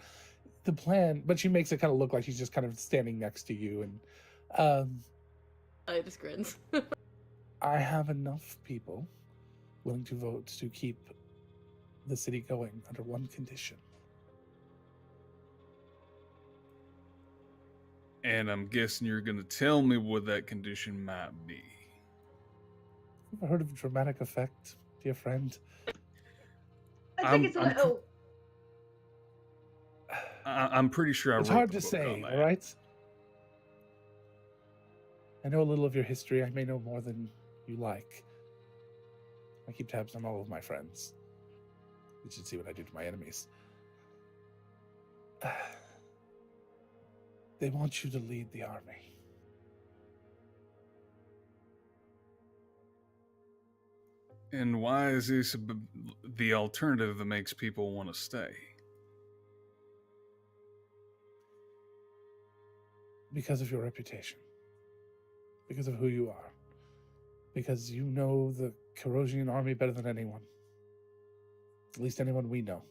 The plan, but she makes it kind of look like she's just kind of standing next to you, and I just grins. I have enough people willing to vote to keep the city going under one condition. And I'm guessing you're going to tell me what that condition might be. Ever heard of dramatic effect, dear friend? I think it's a I'm little. I'm pretty sure I It's wrote hard the to book say, on that. all right? I know a little of your history. I may know more than you like. I keep tabs on all of my friends. You should see what I do to my enemies. They want you to lead the army. And why is this the alternative that makes people want to stay? Because of your reputation. Because of who you are. Because you know the Corrosian army better than anyone. At least anyone we know.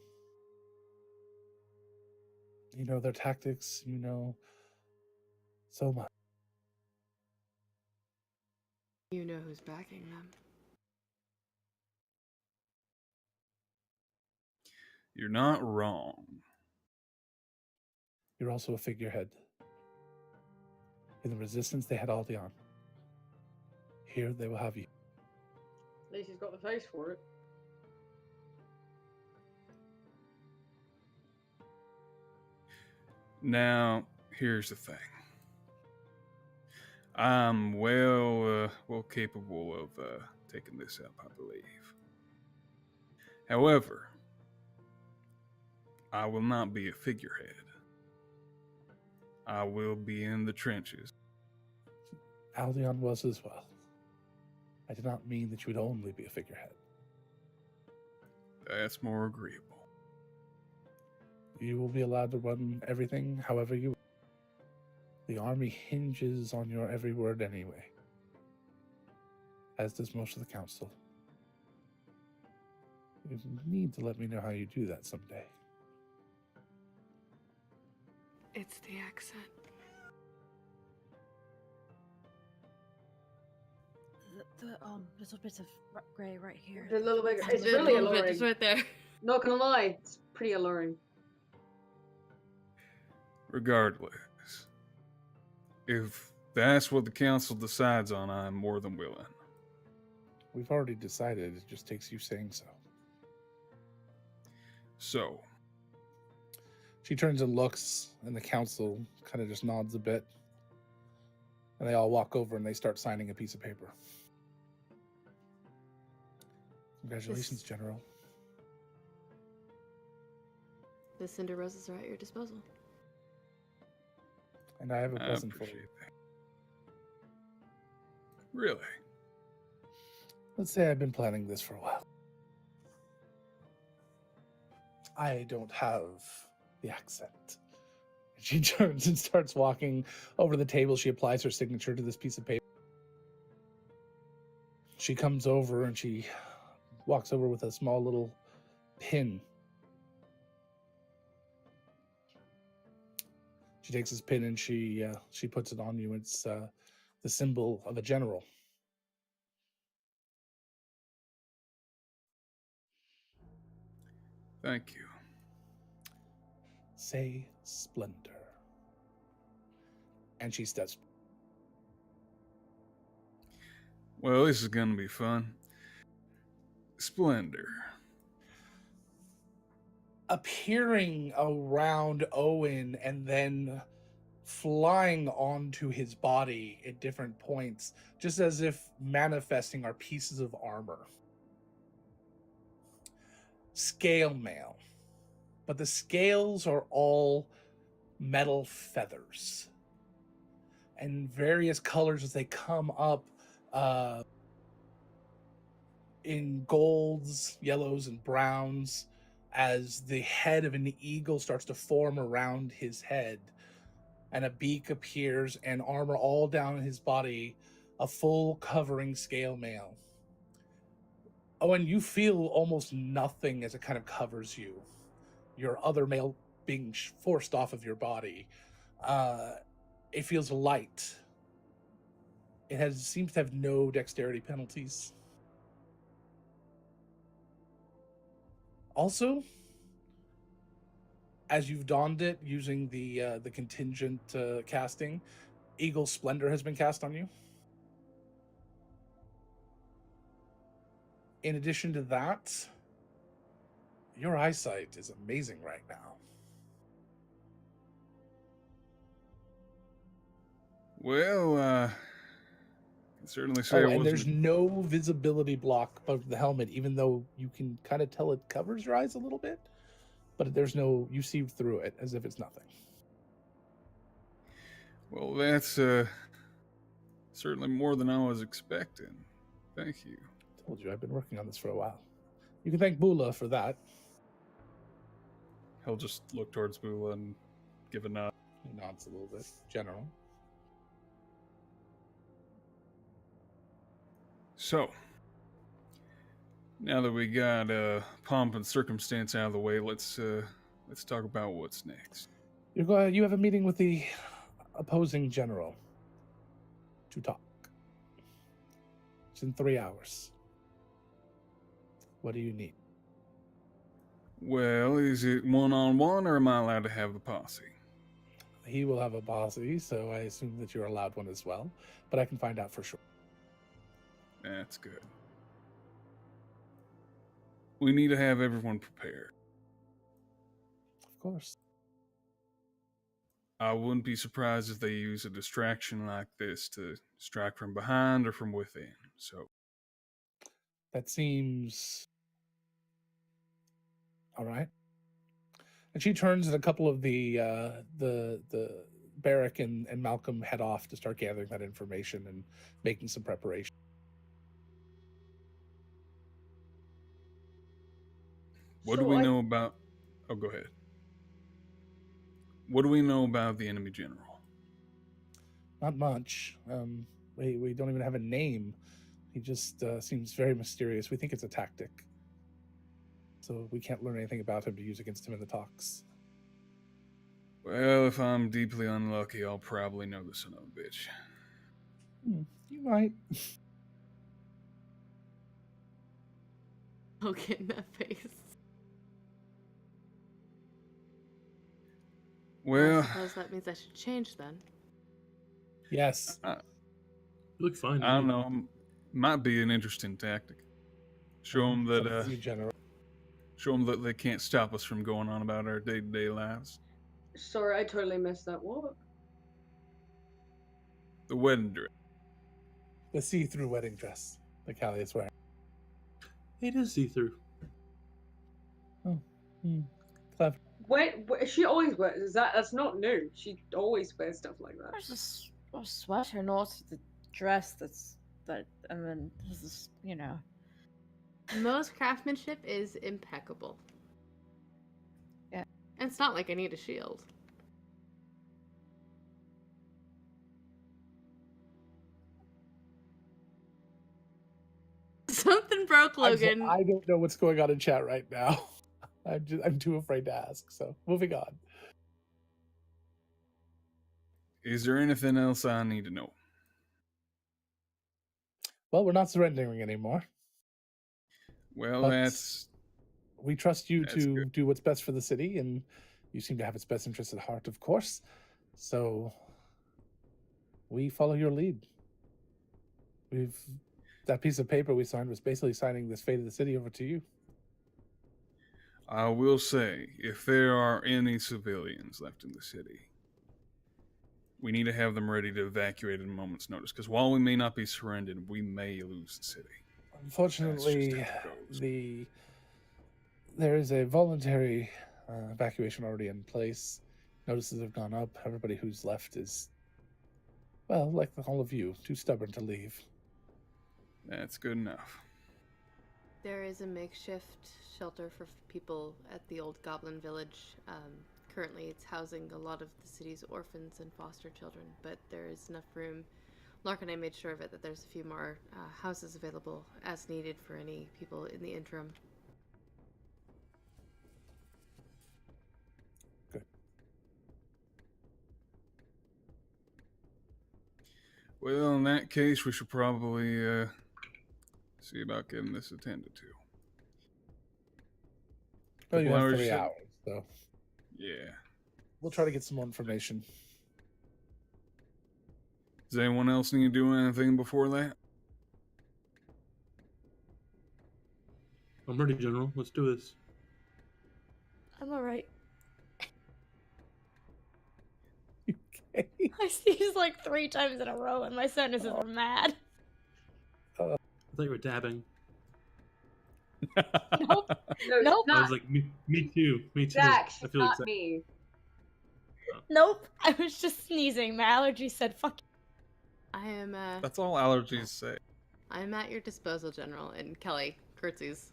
You know their tactics, you know so much. You know who's backing them. You're not wrong. You're also a figurehead. In the resistance, they had Aldeon. Here, they will have you. At least he's got the face for it. Now, here's the thing. I'm well capable of taking this up, I believe. However, I will not be a figurehead. I will be in the trenches. Aldeon was as well. I did not mean that you would only be a figurehead. That's more agreeable. You will be allowed to run everything however you will. The army hinges on your every word anyway. As does most of the council. You need to let me know how you do that someday. It's the accent. The little bit of gray right here. A little bit. It's Just a really little bit, alluring. just right there. Not gonna lie, it's pretty alluring. Regardless, if that's what the council decides on, I'm more than willing. We've already decided, it just takes you saying so. So, She turns and looks, and the council kind of just nods a bit. And they all walk over and they start signing a piece of paper. Congratulations, General. The Cinder Roses are at your disposal. And I have a I present for you. appreciate that. Really? Let's say I've been planning this for a while. I don't have the accent. She turns and starts walking over to the table. She applies her signature to this piece of paper. She comes over and she walks over with a small little pin. She takes this pin and she puts it on you. It's the symbol of a general. Thank you. Say splendor. And she steps. Well, this is gonna be fun. Splendor. Appearing around Owen and then flying onto his body at different points, just as if manifesting are pieces of armor. Scale mail. But the scales are all metal feathers. And various colors as they come up in golds, yellows, and browns, as the head of an eagle starts to form around his head, and a beak appears, and armor all down his body, a full covering scale mail. Oh, and you feel almost nothing as it kind of covers you. Your other mail being forced off of your body. It feels light. It seems to have no dexterity penalties. Also, as you've donned it using the contingent casting, Eagle Splendor has been cast on you. In addition to that, your eyesight is amazing right now. Well, I can certainly say Oh, it and there's wasn't. no visibility block above the helmet, even though you can kind of tell it covers your eyes a little bit. But there's no, you see through it as if it's nothing. Well, that's certainly more than I was expecting. Thank you. Told you, I've been working on this for a while. You can thank Bula for that. He'll just look towards Bula and give a nod. He nods a little bit. General. So, now that we got pomp and circumstance out of the way, let's talk about what's next. You have a meeting with the opposing general to talk. It's in 3 hours. What do you need? Well, is it one-on-one, or am I allowed to have the posse? He will have a posse, so I assume that you're allowed one as well. But I can find out for sure. That's good. We need to have everyone prepared. Of course. I wouldn't be surprised if they use a distraction like this to strike from behind or from within. So That seems all right. And she turns, and a couple of the Barrick and Malcolm head off to start gathering that information and making some preparation. what do we know about... Oh, go ahead. What do we know about the enemy general? Not much. We don't even have a name. He just seems very mysterious. We think it's a tactic. So we can't learn anything about him to use against him in the talks. Well, if I'm deeply unlucky, I'll probably know the son of a bitch. You might. Okay, in that face. Well, I suppose that means I should change then. Yes. You look fine. I don't know. Might be an interesting tactic. Show them that You general. show them that they can't stop us from going on about our day-to-day lives. Sorry, I totally missed that. What? The wedding dress. The see-through wedding dress that Callie is wearing. It is see-through. Clever. Wait, she always wears that's not new. She always wears stuff like that. There's a sweater, not the dress that's but I mean, this is, you know. Most craftsmanship is impeccable. Yeah. And it's not like I need a shield. Something broke, Logan. I don't know what's going on in chat right now. I'm too afraid to ask. So moving on. Is there anything else I need to know? Well, we're not surrendering anymore. Well, But we trust you that's to good. do what's best for the city, and you seem to have its best interests at heart, of course. So we follow your lead. That piece of paper we signed was basically signing this fate of the city over to you. I will say, if there are any civilians left in the city, we need to have them ready to evacuate at a moment's notice, because while we may not be surrendered, we may lose the city. Unfortunately, That's just how it goes. there is a voluntary evacuation already in place. Notices have gone up. Everybody who's left is, well, like all of you, too stubborn to leave. That's good enough. There is a makeshift shelter for people at the old Goblin Village. Currently, it's housing a lot of the city's orphans and foster children, but there is enough room. Lark and I made sure of it that there's a few more houses available as needed for any people in the interim. Good. Well, in that case, we should probably see about getting this attended to. Well, you Couple have hours 3 yet? hours, so Yeah. we'll try to get some more information. Does anyone else need to do anything before that? I'm ready, General. Let's do this. I'm alright. Okay. I sneezed like 3 times in a row, and my sinuses are mad. I thought you were dabbing. Nope. No, Nope. I Not, was like, me too. Me too. Dax, I feel not exactly. me. Nope. I was just sneezing. My allergy said fuck. I am That's all allergies say. I'm at your disposal, General. And Kelly, curtsies.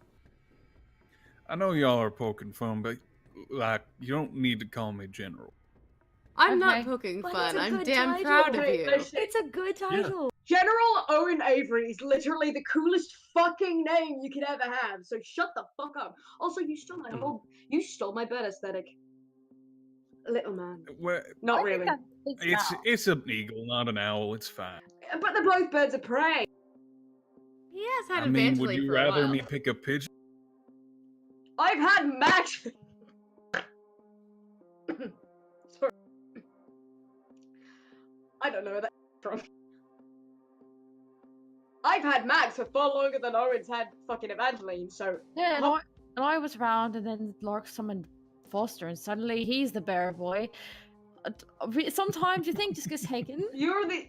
I know y'all are poking fun, but like, you don't need to call me General. I'm Okay. not poking But fun. it's a I'm good damn title. proud of Hey, you. listen. It's a good title. General Owen Avery is literally the coolest fucking name you could ever have. So shut the fuck up. Also, you stole my you stole my bird aesthetic. Little man. Well, Not I think really. that fits now. it's an eagle, not an owl. It's fine. But they're both birds of prey. He has had I mean, would Evangeline you for a rather while. me pick a pigeon? I've had Max. Sorry. I don't know where that's from. I've had Max for far longer than Owen's had fucking Evangeline, so Yeah, and I was around, and then Lark summoned Foster, and suddenly he's the bear boy. Sometimes you think just gets taken. you're the.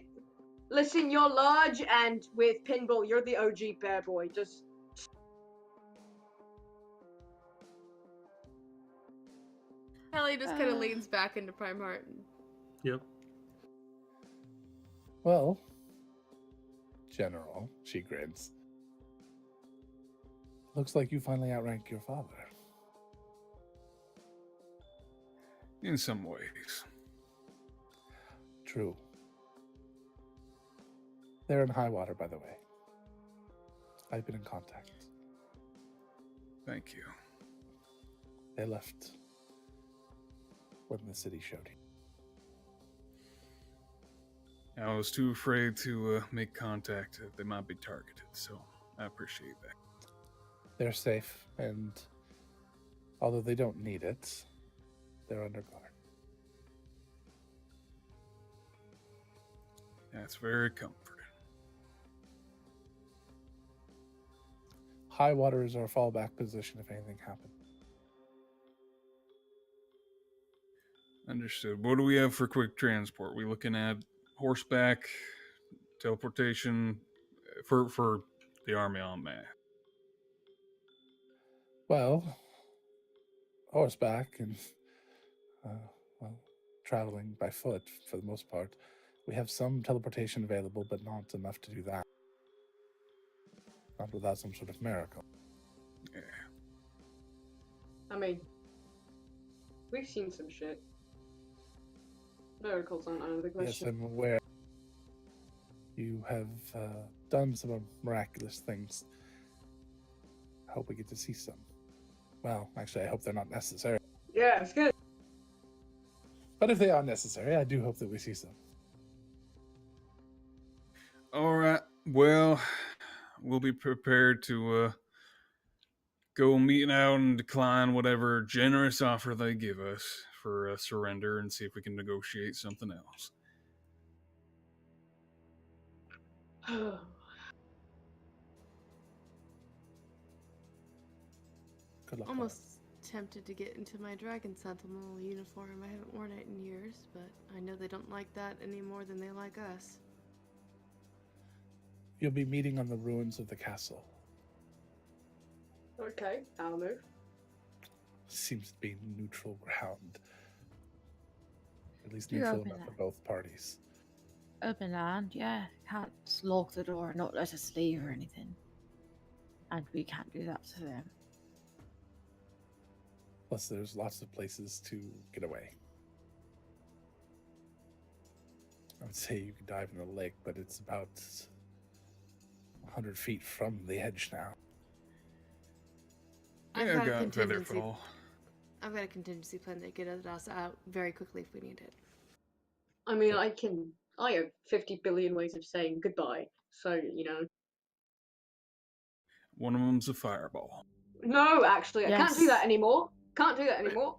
Listen, you're large, and with Pinball, you're the OG bear boy. Just. Kelly just kind of leans back into Prime Heart. Yep. Well, General, she grins. Looks like you finally outrank your father. In some ways. True. They're in high water, by the way. I've been in contact. Thank you. They left when the city showed you. I was too afraid to make contact. They might be targeted, so I appreciate that. They're safe, and although they don't need it, they're under guard. That's very comforting. High water is our fallback position if anything happens. Understood. What do we have for quick transport? We looking at horseback, teleportation for the army en masse? Well, horseback and, traveling by foot for the most part. We have some teleportation available, but not enough to do that. Not without some sort of miracle. Yeah. I mean, we've seen some shit. Miracles aren't out of the Yes, question. I'm aware. You have done some miraculous things. I hope we get to see some. Well, actually, I hope they're not necessary. Yeah, it's good. But if they are necessary, I do hope that we see some. All right. Well, we'll be prepared to go meet out and decline whatever generous offer they give us for surrender and see if we can negotiate something else. Good luck. Almost tempted to get into my Dragon Sentinel uniform. I haven't worn it in years, but I know they don't like that any more than they like us. You'll be meeting on the ruins of the castle. Okay, I'll move. Seems to be neutral ground. At least You're neutral open enough for there. both parties. Open land, yeah. Can't just lock the door, not let us leave or anything. And we can't do that to them. Plus, there's lots of places to get away. I would say you could dive in the lake, but it's about 100 feet from the edge now. I've Yeah, got a got contingency. Featherfall. I've got a contingency plan that get us out very quickly if we need it. I mean, I have 50 billion ways of saying goodbye, so, you know. One of them's a fireball. No, actually, I can't do Yes. that anymore. Can't do that anymore.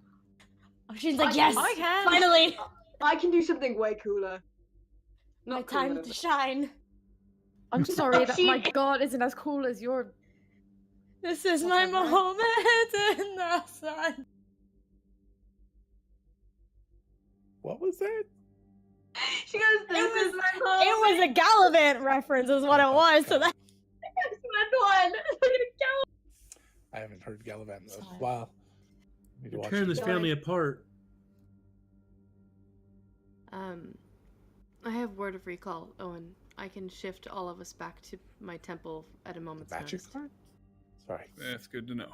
Oh, she's like, I- yes, I can. finally, I can do something way cooler. my Not time cooler, to but- shine. I'm sorry that my She- god isn't as cool as your. This is my Whatever. moment in the sun. What was that? She goes, this was- is my moment. It was a Gallivant reference, is what it was. So that It's my one. Look at it go. I haven't heard Gallivant in a Sorry. while. Need to You're watch tearing it this again. family apart. I have word of recall, Owen. I can shift all of us back to my temple at a moment's Magic notice. card? Sorry. That's good to know.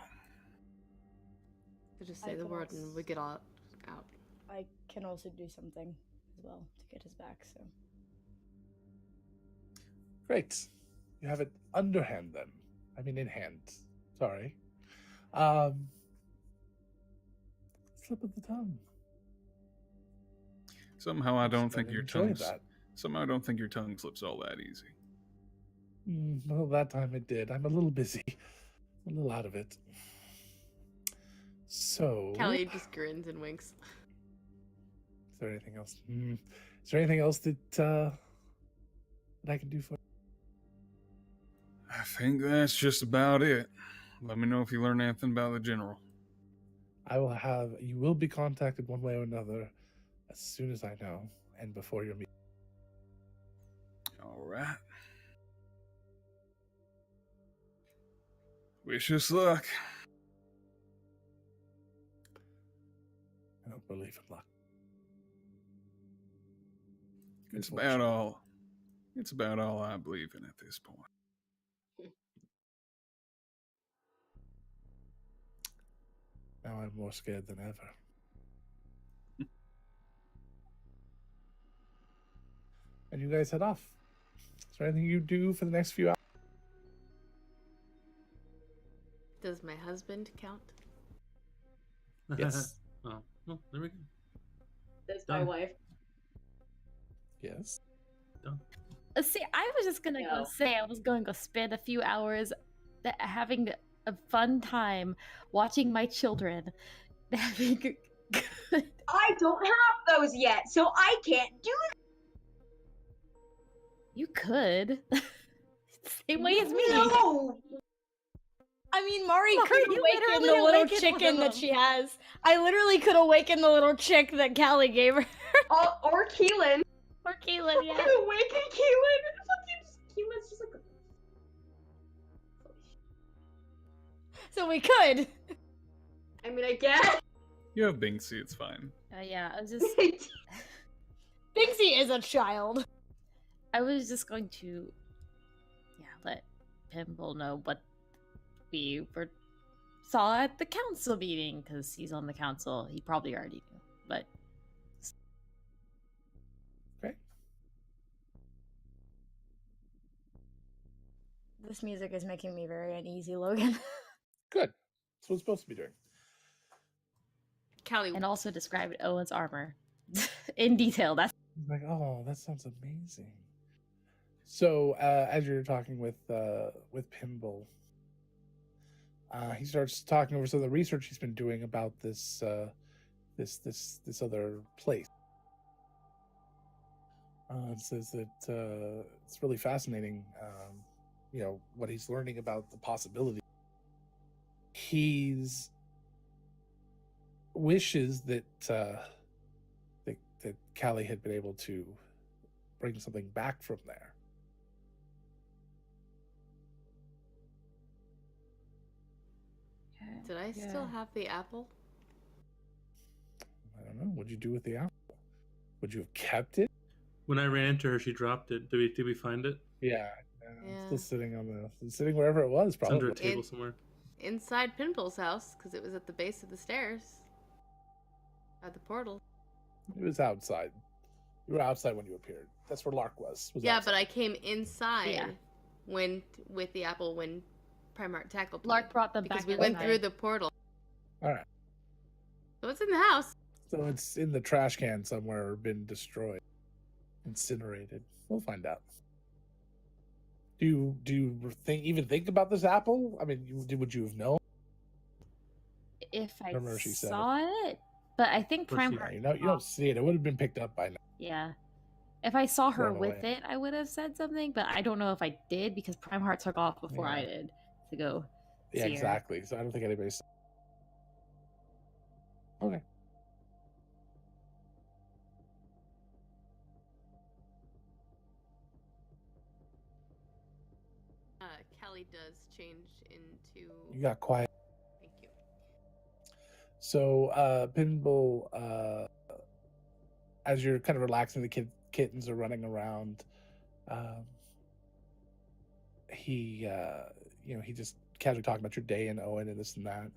So just I say the can word and also- we get all out. I can also do something as well to get us back. So Great. You have it underhand then. I mean in hand. Sorry. Slip of the tongue. Somehow I don't Should think your enjoy tongue. Somehow I don't think your tongue slips all that easy. Well, that time it did. I'm a little busy. A little out of it. So, Callie just grins and winks. is there anything else? Is there anything else that I can do for? I think that's just about it. Let me know if you learn anything about the general. I will have. You will be contacted one way or another as soon as I know, and before your meeting. All right. Wish us luck. I don't believe in luck. Good It's fortune. about all. It's about all I believe in at this point. Now I'm more scared than ever. And you guys head off. Is there anything you do for the next few hours? Does my husband count? Yes. Oh, well, there we go. There's my Done. wife. Yes. See, I was just gonna No. go say I was going to go spend a few hours having a fun time watching my children having a good. I don't have those yet, so I can't do it. You could. Same way as me. No. I mean, Mari Well, could you awaken literally the little awakened chicken one that of she has. I literally could awaken the little chick that Callie gave her. Or Keelan. Or Keelan, yeah. Awaken Keelan. Keelan's just like. So we could. I mean, I guess. You have Binksy, it's fine. Yeah, I was just Binksy is a child. I was just going to let Pimble know what we saw at the council meeting, because he's on the council. He probably already knew, but Okay. This music is making me very uneasy, Logan. Good. That's what it's supposed to be doing. Callie, and also described Owen's armor in detail. That's He's like, oh, that sounds amazing. So as you're talking with Pimble, he starts talking over some of the research he's been doing about this this other place. It says that it's really fascinating. What he's learning about the possibility. He's wishes that that Callie had been able to bring something back from there. did I still have the apple? I don't know. What'd you do with the apple? Would you have kept it? When I ran into her, she dropped it. Did we find it? Yeah. Yeah. Still sitting wherever it was, It's probably. under a table somewhere. Inside Pinball's house, because it was at the base of the stairs. At the portal. It was outside. You were outside when you appeared. That's where Lark was Yeah, outside. but I came inside Yeah. with the apple when Primarch tackled me. Lark brought them because back. we went outside. through the portal. All right. So it's in the house. So it's in the trash can somewhere or been destroyed, incinerated. We'll find out. Do you even think about this apple? I mean, would you have known? If I Remember she said saw it, but I think Of course Prime you- Heart. You don't see it. It would have been picked up by now. Yeah. If I saw her Thrown with away. it, I would have said something, but I don't know if I did because Prime Heart took off before I Yeah. did to go. Yeah, see her. exactly. So I don't think anybody's. Okay. Callie does change into. You got quiet. Thank you. So, Pinball, as you're kind of relaxing, the kittens are running around. He just casually talking about your day and Owen and this and that.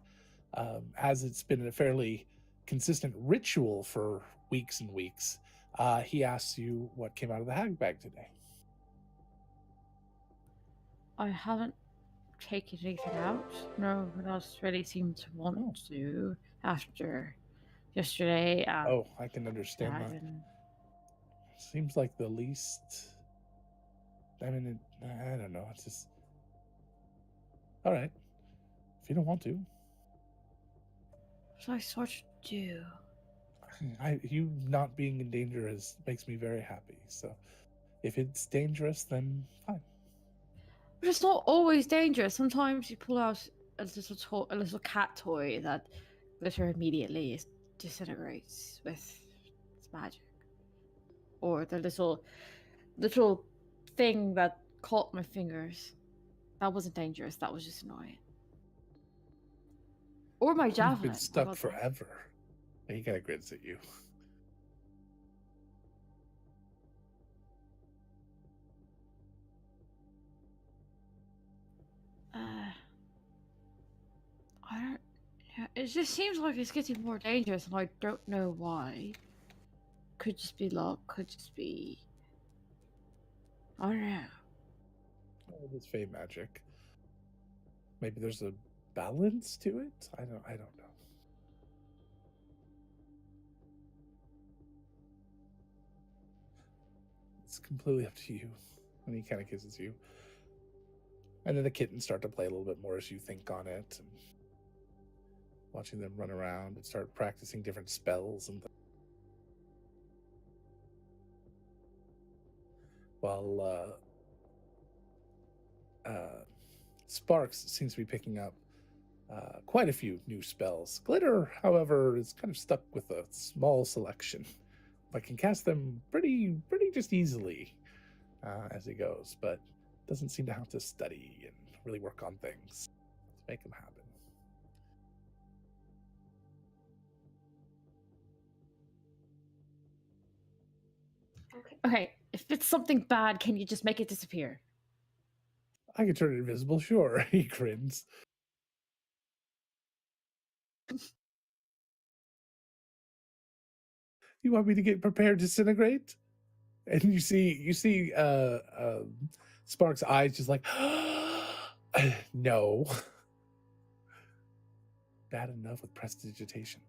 As it's been a fairly consistent ritual for weeks and weeks, he asks you what came out of the hag bag today. I haven't taken anything out. No one else really seemed to want to after yesterday. Oh, I can understand that. and Seems like the least. I mean, I don't know. It's just. All right. If you don't want to. what I sort of do. You not being in danger makes me very happy. So, if it's dangerous, then fine. But it's not always dangerous. Sometimes you pull out a little cat toy that glitter immediately disintegrates with its magic, or the little thing that caught my fingers. That wasn't dangerous. That was just annoying. Or my You've javelin. been How stuck about that? forever. He kind of grins at you. I don't. Yeah, it just seems like it's getting more dangerous, and I don't know why. Could just be luck. Could just be. I don't know. Oh, it's fey magic. Maybe there's a balance to it. I don't know. It's completely up to you. And he kind of kisses you. And then the kittens start to play a little bit more as you think on it, and watching them run around and start practicing different spells and while Sparks seems to be picking up quite a few new spells. Glitter, however, is kind of stuck with a small selection, but can cast them pretty just easily as he goes, but doesn't seem to have to study and really work on things to make them happen. Okay. Okay, if it's something bad, can you just make it disappear? I can turn invisible, sure. He grins. You want me to get prepared to disintegrate? And you see Spark's eyes just like no. Bad enough with prestidigitation.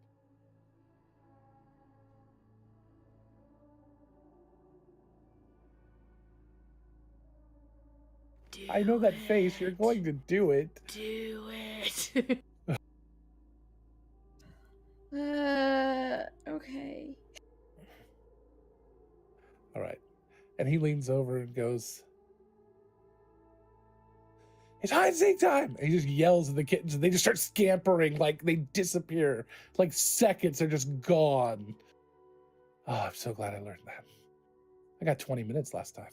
I know that face. You're going to do it. Do it. Okay. All right. And he leans over and goes, "It's hide and seek time!" And he just yells at the kittens and they just start scampering like they disappear. Like seconds, they're just gone. Oh, I'm so glad I learned that. I got 20 minutes last time.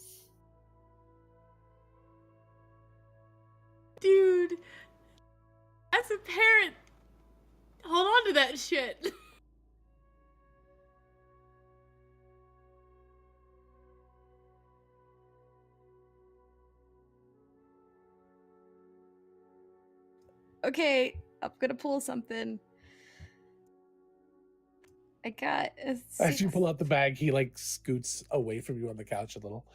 Dude, as a parent, hold on to that shit. Okay, I'm gonna pull something. I got a As you pull out the bag, he like scoots away from you on the couch a little.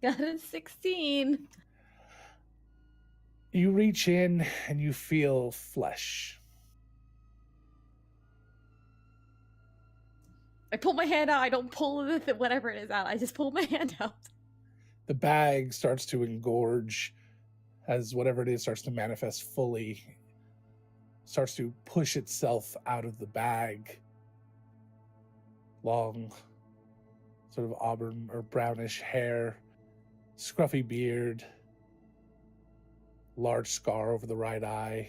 got a 16. You reach in and you feel flesh. I pull my hand out. I don't pull whatever it is out. I just pull my hand out. The bag starts to engorge as whatever it is starts to manifest fully, starts to push itself out of the bag. Long, sort of auburn or brownish hair, scruffy beard, large scar over the right eye.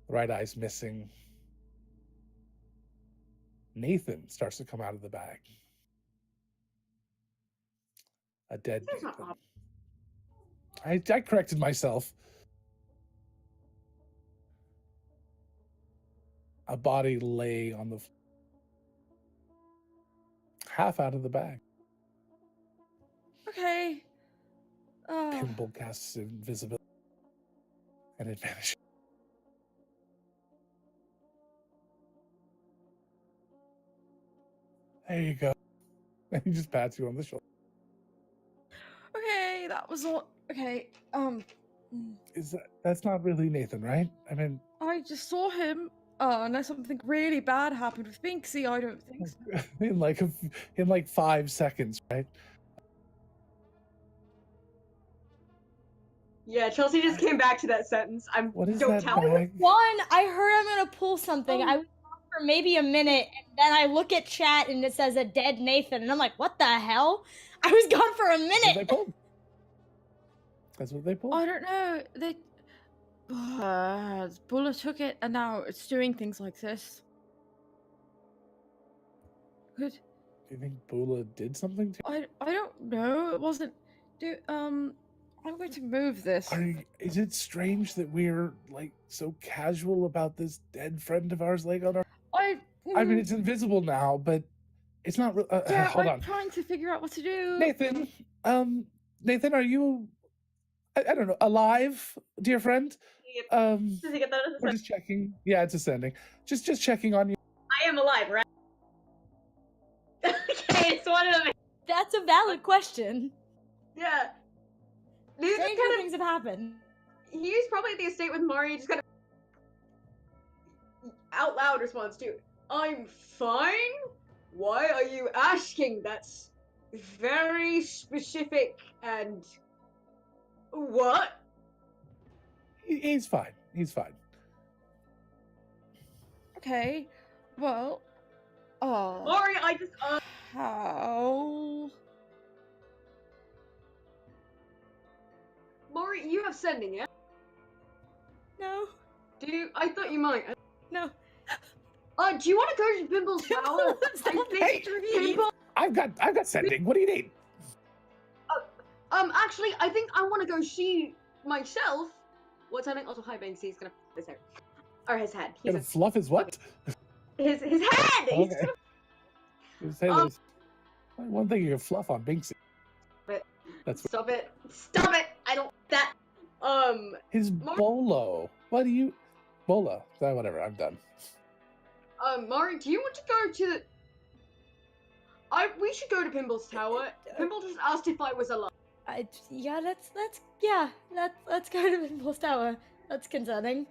The right eye's missing. Nathan starts to come out of the bag. A dead That's not Nathan. I corrected myself. A body lay on the half out of the bag. Okay. Pinball casts invisibility, and it vanishes. There you go. And he just pats you on the shoulder. Okay, that was all. Okay, That's not really Nathan, right? I mean, I just saw him. Unless something really bad happened with Binksy, I don't think so. in like 5 seconds, right? Yeah, Chelsea just came back to that sentence. What is don't that tell me. bag? One, I heard I'm gonna pull something. I was gone for maybe a minute, and then I look at chat and it says a dead Nathan, and I'm like, what the hell? I was gone for a That's what they minute. pulled. That's what they pulled. I don't know. They. Bulla took it, and now it's doing things like this. Good. Do you think Bula did something to I don't know. It wasn't. I'm going to move this. Is it strange that we're like so casual about this dead friend of ours laying on our? I mean, it's invisible now, but it's not. yeah, Hold I'm on, trying to figure out what to do. Nathan. Nathan, are you? I don't know. Alive, dear friend. Does he get that as a We're sentence? just checking. Yeah, it's ascending. Just checking on you. I am alive, right? Okay, it's one of them. That's a valid question. Yeah. These are Stranger kind of, things have happened. he's probably at the estate with Mari, just kind of out loud response to, "I'm fine? Why are you asking? That's very specific and... What? He's fine. He's fine. Okay. Well. Mari, I just, How? Mari, you have sending, yeah? No, Do you? I thought you might. no. Do you want to go to Pimple's tower? I think Pimple... I've got sending. What do you need? Actually, I think I want to go see myself. What's happening? Also, hi, Banksy. He's gonna his hair. Or his head. He's Gonna fluff his what? his head! He's Okay. gonna... You say there's one thing you can fluff on Binksy. But- That's Stop it. Stop it! I don't that. His bolo. What do you? Bola. Whatever. I'm done. Mari, do you want to go to the? We should go to Pimble's tower. Pimble just asked if I was alive. Yeah, let's go to Pimble's tower. That's concerning.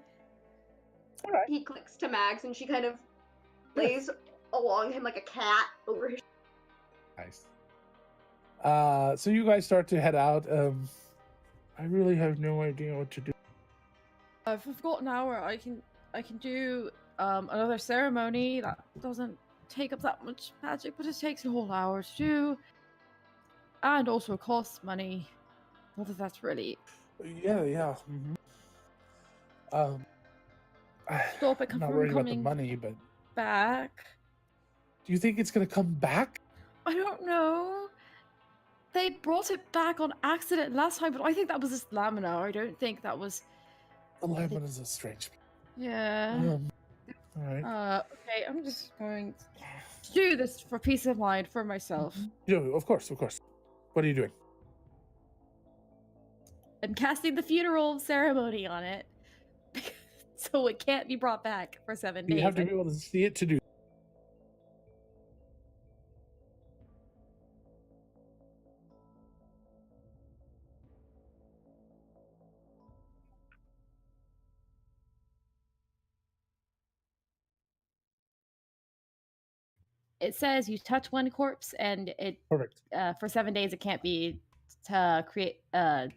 He clicks to Mags, and she kind of lays along him like a cat over his. Nice. So you guys start to head out. I really have no idea what to do. If we've got an hour, I can do another ceremony that doesn't take up that much magic, but it takes a whole hour to do, and also costs money. Not that that's really Yeah. stop it I'm not from worried about the coming money, but back. do you think it's gonna come back? I don't know. They brought it back on accident last time, but I think that was just Lamina. I don't think that was. The lemon is a strange. Yeah. All right. Okay, I'm just going to do this for peace of mind for myself. Yeah, of course. What are you doing? I'm casting the funeral ceremony on it, so it can't be brought back for 7 days. You have to be able to see it to do. It says you touch one corpse, and it Perfect. For 7 days it can't be to create can't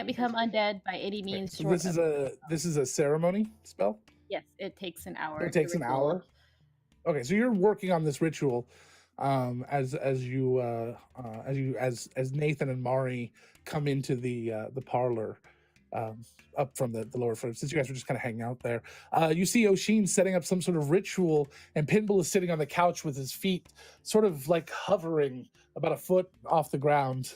become undead by any means. So this is a ceremony spell. Yes, it takes an hour. It takes an hour. Okay, so you're working on this ritual, as Nathan and Mari come into the parlor, up from the lower floor. Since you guys were just kind of hanging out there, you see Oshin setting up some sort of ritual, and Pinball is sitting on the couch with his feet sort of like hovering about a foot off the ground.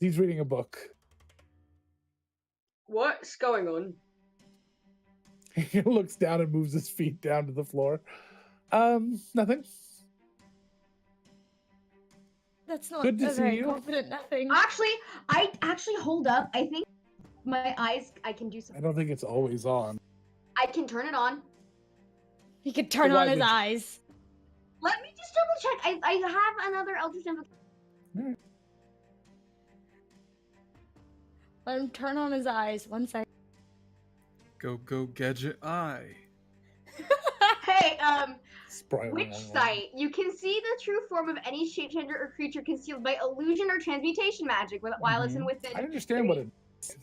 He's reading a book. What's going on? He looks down and moves his feet down to the floor. Nothing. That's not Good to a see very you. confident nothing. I actually hold up. I think my eyes. I can do I something. don't think it's always on. I can turn it on. He could turn why on his would you? eyes. Let me just double check. I have another Eldritch Invocation. Let him turn on his eyes. 1 second. Go, Gadget Eye. Hey, Spry- Witch Sight. You can see the true form of any shapeshifter or creature concealed by illusion or transmutation magic while it's within. I understand what it is,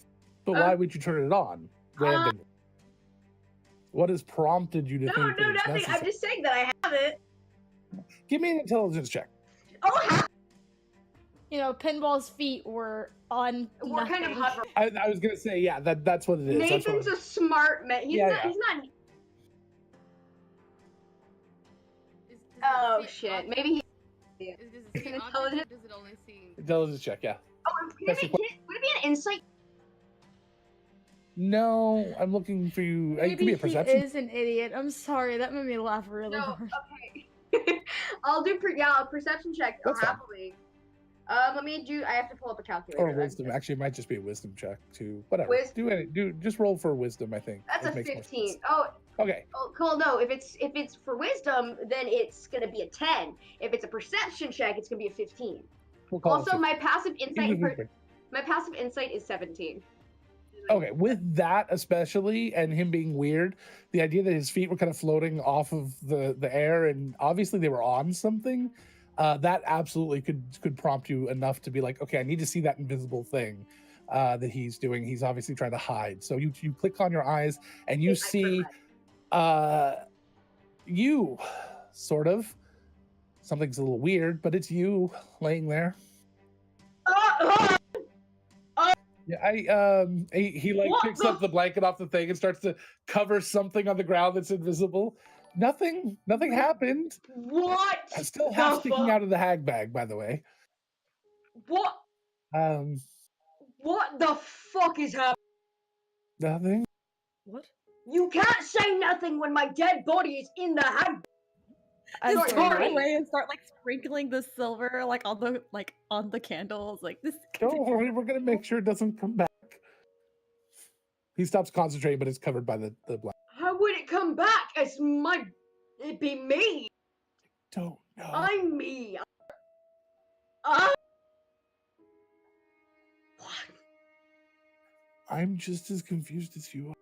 but why would you turn it on randomly? What has prompted you to No, think that it's nothing. necessary? I'm just saying that I have it. Give me an intelligence check. Oh, You know, Pinball's feet were on. we're kind of nothing. hovering. I was gonna say, yeah, that's what it is. That's what Nathan's a smart man. He's Yeah, not. yeah. He's not. Does it Oh see shit. object- Maybe he. Does it It's see an object, intelligence- or does it only see? intelligence check. Yeah. Oh, That's would it be an insight? No, I'm looking for you. It Maybe could be a perception. he is an idiot. I'm sorry. That made me laugh really No. hard. Okay. I'll do a perception check That's fine. happily. Let me do. I have to pull up a calculator. Or wisdom. Actually, it might just be a wisdom check too. Whatever. Wisdom. Just roll for wisdom. I think That's It a makes more 15. sense. Oh, Okay. cool. No, if it's for wisdom, then it's gonna be a 10. If it's a perception check, it's gonna be a 15. We'll call it Also, 15. my passive insight. Easy. My passive insight is 17. Okay, with that especially, and him being weird, the idea that his feet were kind of floating off of the air, and obviously they were on something, that absolutely could prompt you enough to be like, okay, I need to see that invisible thing that he's doing. He's obviously trying to hide. So you click on your eyes, and you see you, sort of. Something's a little weird, but it's you laying there. Yeah, he like What picks the up the blanket off the thing and starts to cover something on the ground that's invisible. Nothing happened. What? I'm still half the sticking fuck? out of the hag bag, by the way. What? Um, What the fuck is happening? nothing. What? You can't say nothing when my dead body is in the hag. I Sorry, turn Mari. away and start like sprinkling the silver on the candles. Like this. Don't worry, we're gonna make sure it doesn't come back. He stops concentrating, but it's covered by the black. How would it come back? It'd be me. Don't know. I'm me. What? I'm just as confused as you are.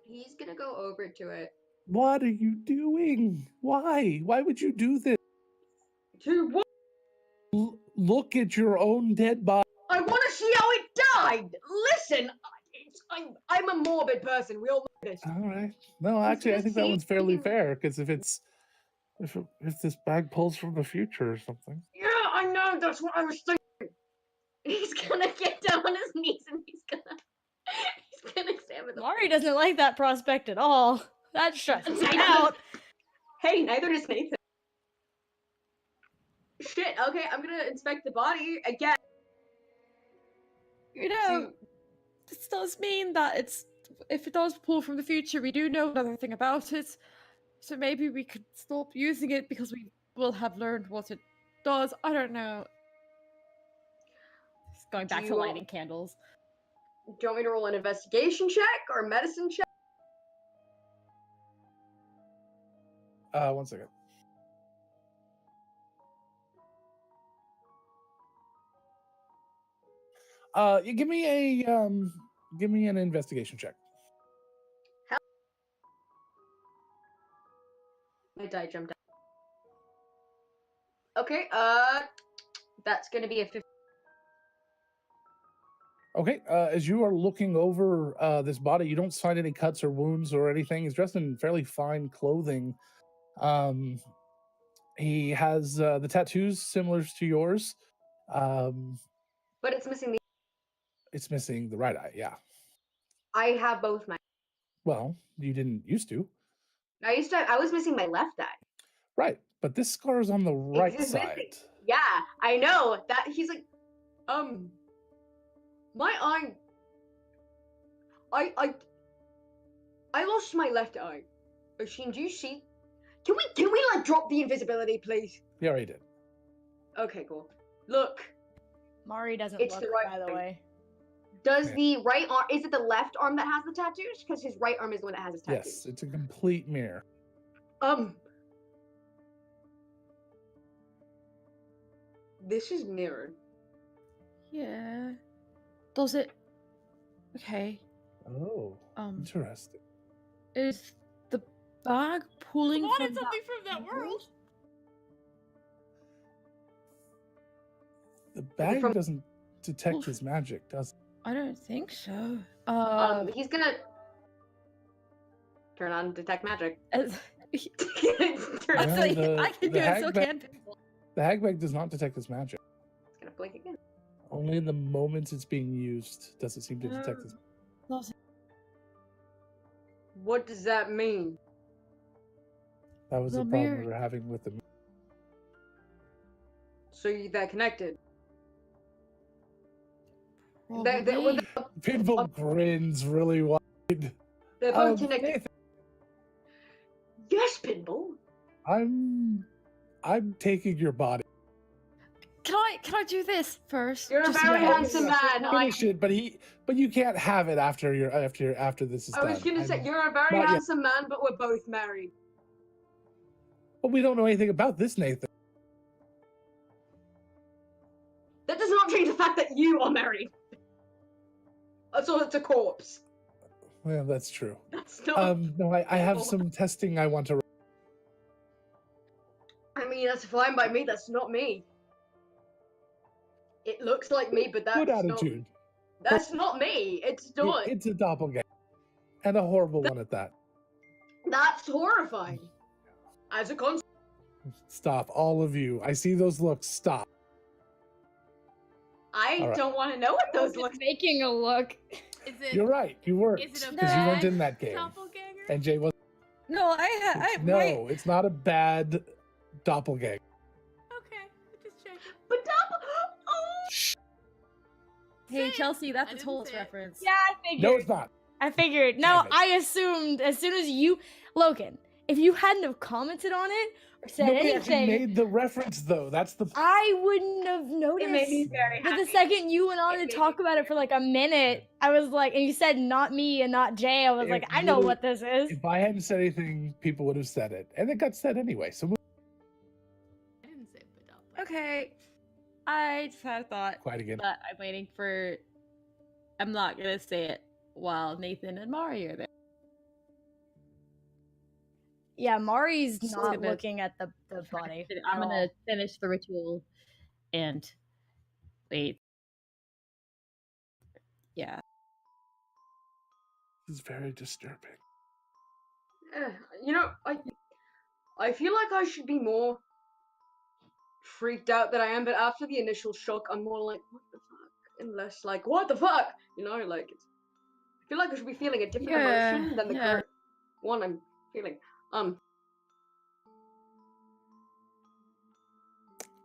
He's gonna go over to it. What are you doing? Why? Why would you do this? To what? Look at your own dead body. I want to see how it died. Listen, I'm a morbid person. We all know this. All right. No, actually, I gonna think that see one's fairly if- fair because if this bag pulls from the future or something. Yeah, I know. That's what I was thinking. He's gonna get down on his knees and he's gonna examine the. Mari doesn't like that prospect at all. That stresses me out. Hey, neither does Nathan. Shit. Okay, I'm gonna inspect the body again. You know, this does mean that if it does pull from the future, we do know another thing about it. So maybe we could stop using it because we will have learned what it does. I don't know. Just going back Do to you- lighting candles. Do you want me to roll an investigation check or a medicine check? 1 second. You give me an investigation check. My die jumped out. Okay, that's gonna be a 50. Okay, as you are looking over this body, you don't find any cuts or wounds or anything. He's dressed in fairly fine clothing. He has the tattoos similar to yours. But it's missing the. It's missing the right eye. Yeah. I have both my. Well, you didn't used to. I was missing my left eye. Right, but this scar is on the right It's side. missing. Yeah, I know that. He's like, my eye. I lost my left eye. Oshin, do you see? Can we like drop the invisibility, please? You already did. Okay, cool. Look, Mari doesn't It's look, the right by the thing. way. does Yeah. the right arm? Is it the left arm that has the tattoos? Because his right arm is the one that has his tattoos. Yes, it's a complete mirror. This is mirrored. Yeah. Does it? Okay. Oh, interesting. Is the bag pulling Wanted from that something from that world. The bag from- doesn't detect Oof. his magic, does it? I don't think so. He's gonna turn on detect magic. As- Turn on- Yeah, Actually, the- I can the do it. So hag can bag- people. The hag bag does not detect his magic. It's gonna blink again. Only in the moments it's being used does it seem to detect his. Does it? What does that mean? That was the The problem mirror- we were having with the. So they're connected. Probably. Pinball grins really wide. They're both Um, connected. Nathan, Yes, Pinball. I'm taking your body. Can I do this first? You're a Just very now? handsome man. Finish it, but you can't have it after this is I done. was gonna say I'm- you're a very not yet. handsome man, but we're both married. But we don't know anything about this, Nathan. That does not change the fact that you are married. So it's a corpse. Well, that's true. That's not. No, I have some testing I want to. I mean, that's fine by me. That's not me. It looks like me, but that's Good not. attitude. That's not me. It's not. It's a doppelganger, and a horrible one at that. That's horrifying. As a consequence. Stop, all of you. I see those looks. Stop. I All right. don't want to know what those Just look. making a look. Is it? You're right. You weren't Is it a because you weren't bad in that game, doppelganger? and Jay was. No, No, it's not a bad doppelganger. Okay, just checking. But oh, Hey Say it. Chelsea, that's I a didn't Tolls say it. No, Yeah, I figured. No, it's not. I figured. No, Damn it. I assumed as soon as you, Logan, if you hadn't have commented on it or said Nobody actually anything, made the reference though. That's the I wouldn't have noticed. It made me very But happy. the second you went on It to made talk me about it for like a minute, I was like, and you said not me and not Jay, I was It like, I know would've- what this is. If I hadn't said anything, people would have said it, and it got said anyway. So I didn't say Padapa. Okay. I just had a thought, quiet again. but I'm waiting for. I'm not gonna say it while Nathan and Mari are there. Yeah, Mari's So not gonna- looking at the body. I'm at gonna all. finish the ritual and wait. Yeah. This is very disturbing. You know, I feel like I should be more freaked out than I am, but after the initial shock, I'm more like, what the fuck? And less like, what the fuck? You know, like, I feel like I should be feeling a different Yeah, emotion than the yeah. current one I'm feeling.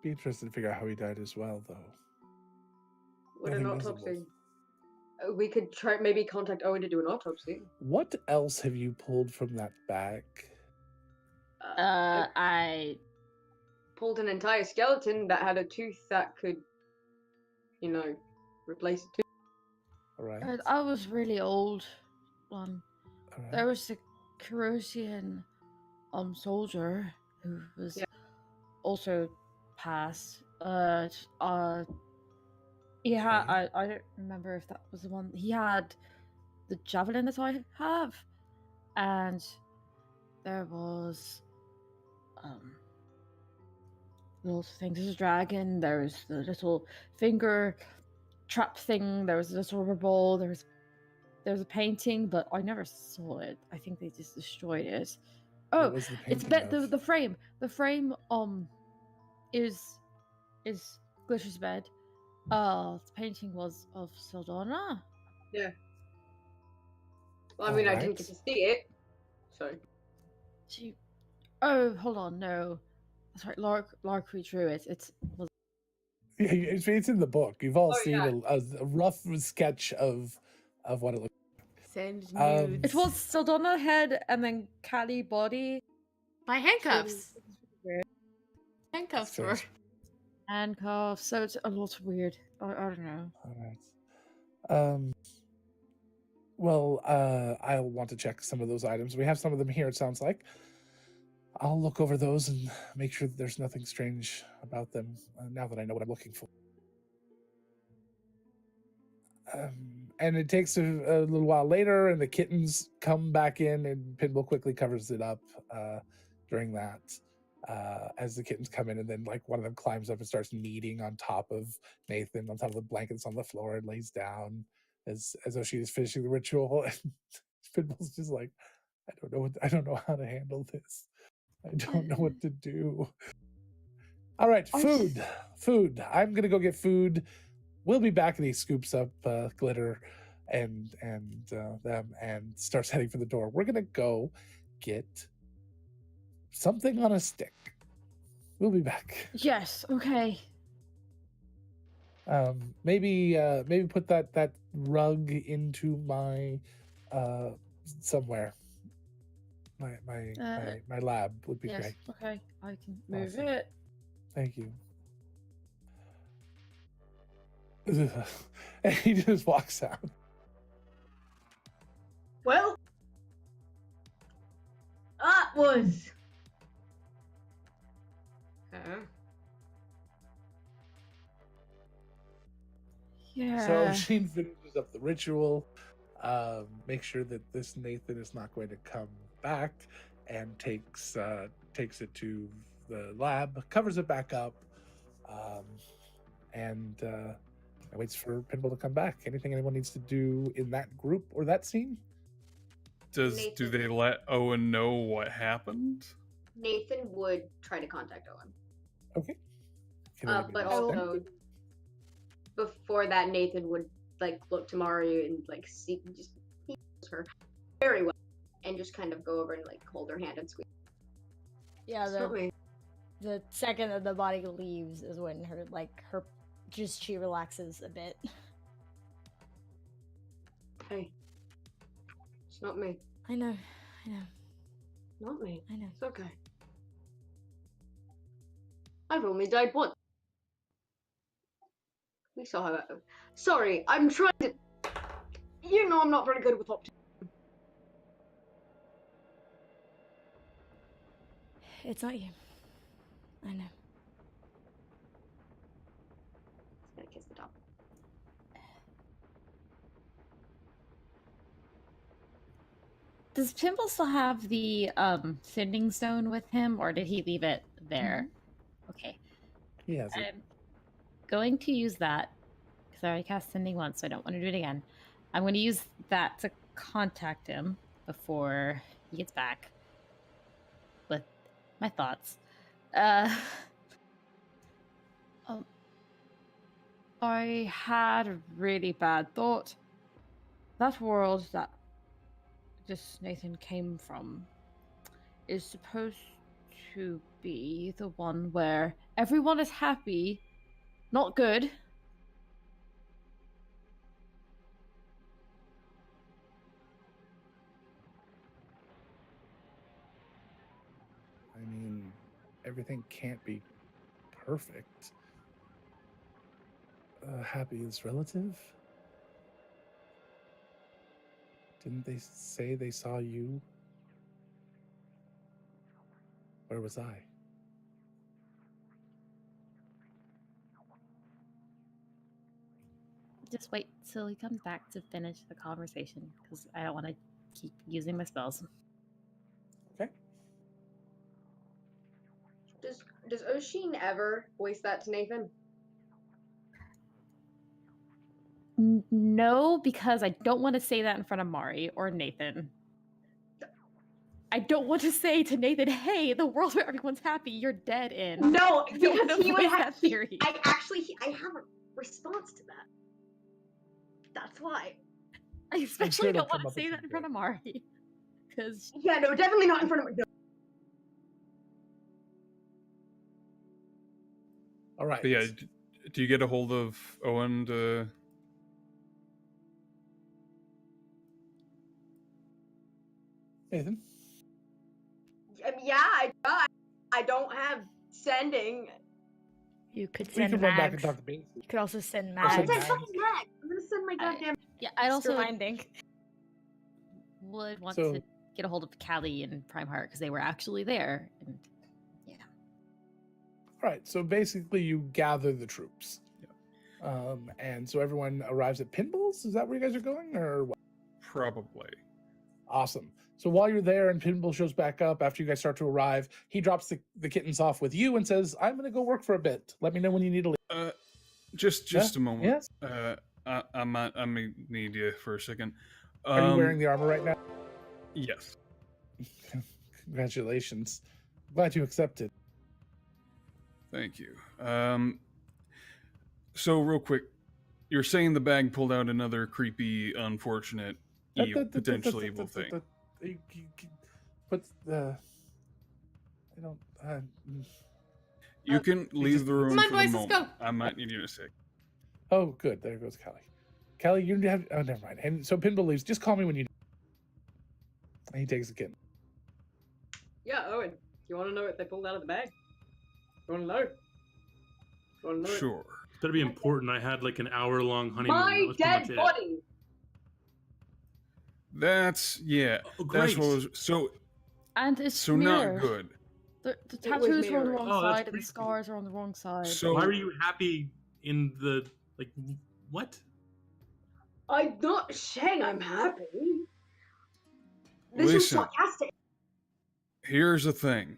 Be interested to figure out how he died as well, though. Would an Nothing autopsy? visible. We could try maybe contact Owen to do an autopsy. What else have you pulled from that bag? I Pulled an entire skeleton that had a tooth that could, you know, replace a tooth. All right. I was really old. All right. There was a Corosian soldier who was Yeah. also passed. Yeah, Okay. I don't remember if that was the one. He had the javelin that I have, and there was lots of things. There's a dragon. There was the little finger trap thing. There was a little rubber ball. There was a painting, but I never saw it. I think they just destroyed it. What Oh, was the it's painting the of? the frame. The frame is Glitter's bed. The painting was of Saldana. Well, I mean, I didn't Alright. get to see it, so. She. Oh, hold on, no. That's right. Lark redrew it. It was. Yeah, it's in the book. You've all Oh, seen yeah. a rough sketch of what it looks. Send Um, nudes. It was Saldana head and then Callie body. My handcuffs. Weird. Handcuffs Fair. were. Handcuffs. So it's a lot weird. I don't know. All right. Well, I'll want to check some of those items. We have some of them here. It sounds like. I'll look over those and make sure that there's nothing strange about them. Now that I know what I'm looking for. And it takes a little while later, and the kittens come back in, and Pinball quickly covers it up during that. As the kittens come in, and then like one of them climbs up and starts kneading on top of Nathan, on top of the blankets on the floor, and lays down as though she is finishing the ritual. And Pinball's just like, I don't know how to handle this. I don't know what to do. All right, food. I'm gonna go get food. We'll be back, and he scoops up Glitter and them and starts heading for the door. We're gonna go get something on a stick. We'll be back. Yes. Okay. Maybe put that rug into my somewhere. My lab would be Yes. great. Okay. I can move Awesome. it. Thank you. And he just walks out. Well, that was. Yeah. So Sheen finishes up the ritual, makes sure that this Nathan is not going to come back, and takes it to the lab, covers it back up, and waits for Pinball to come back. Anything anyone needs to do in that group or that scene? Do Nathan. they let Owen know what happened? Nathan would try to contact Owen. Okay. Can anybody But else then? also, before that, Nathan would like look to Mario and like see just he knows her very well, and just kind of go over and like hold her hand and squeeze. Yeah, It's not me. the second that the body leaves is when she relaxes a bit. Hey, it's not me. I know. Not me. I know. It's okay. I've only died once. We saw how that. Sorry, I'm trying to. You know I'm not very good with optics. It's not you. I know. Just gonna kiss the top. Does Pimple still have the sending stone with him, or did he leave it there? Okay. He has it. I'm going to use that because I already cast sending once, so I don't want to do it again. I'm going to use that to contact him before he gets back with my thoughts. I had a really bad thought. That world that this Nathan came from is supposed to be the one where everyone is happy, not good. I mean, everything can't be perfect. Happy is relative. Didn't they say they saw you? Where was I? Just wait till he comes back to finish the conversation because I don't want to keep using my spells. Okay. Does Oshin ever voice that to Nathan? No, because I don't want to say that in front of Mari or Nathan. I don't want to say to Nathan, "Hey, the world where everyone's happy, you're dead in." No, I don't because wanna he would voice have. that theory. I have a response to that. That's why. I especially it'll don't want come to up at say that some in front of Mari. Because Yeah, no, definitely not in front of me. No. All right. But yeah, do you get a hold of Owen to? Nathan. Yeah, I don't have sending. You could We send can run back and Mags. talk to Baines. You could also send Or send I'm Mags. Mags. fucking mad. I'm gonna send my goddamn. yeah, I also Reminding. would want So- to get a hold of Callie and Primeheart because they were actually there. And All right. So basically, you gather the troops. And so everyone arrives at Pinballs. Is that where you guys are going, or what? Probably. Awesome. So while you're there and Pinball shows back up after you guys start to arrive, he drops the kittens off with you and says, "I'm going to go work for a bit. Let me know when you need to leave." Just Yeah? a moment. Yes. I may need you for a second. Are you wearing the armor right now? Yes. Congratulations. Glad you accepted. Thank you. So real quick, you're saying the bag pulled out another creepy, unfortunate, potentially evil thing. But I don't. You can leave the room Come on, for boys, the let's moment. go. I might need you in a sec. Oh, good. There goes Callie. Callie, you have. Oh, never mind. And so Pinball leaves. Just call me when you. And he takes the kitten. Yeah, Owen. You want to know what they pulled out of the bag? You want to know? You want to know? Sure. It's better be important. I had like an hour-long honeymoon. That My was pretty dead much it. body. That's Oh, That's great. what was so and it's so mirrored. not good. The was tattoos were on the mirrored. wrong Oh, that's side, and the creepy. scars are on the wrong side. So Why were you happy in the like what? I'm not saying I'm happy. This was Listen. sarcastic. here's the thing.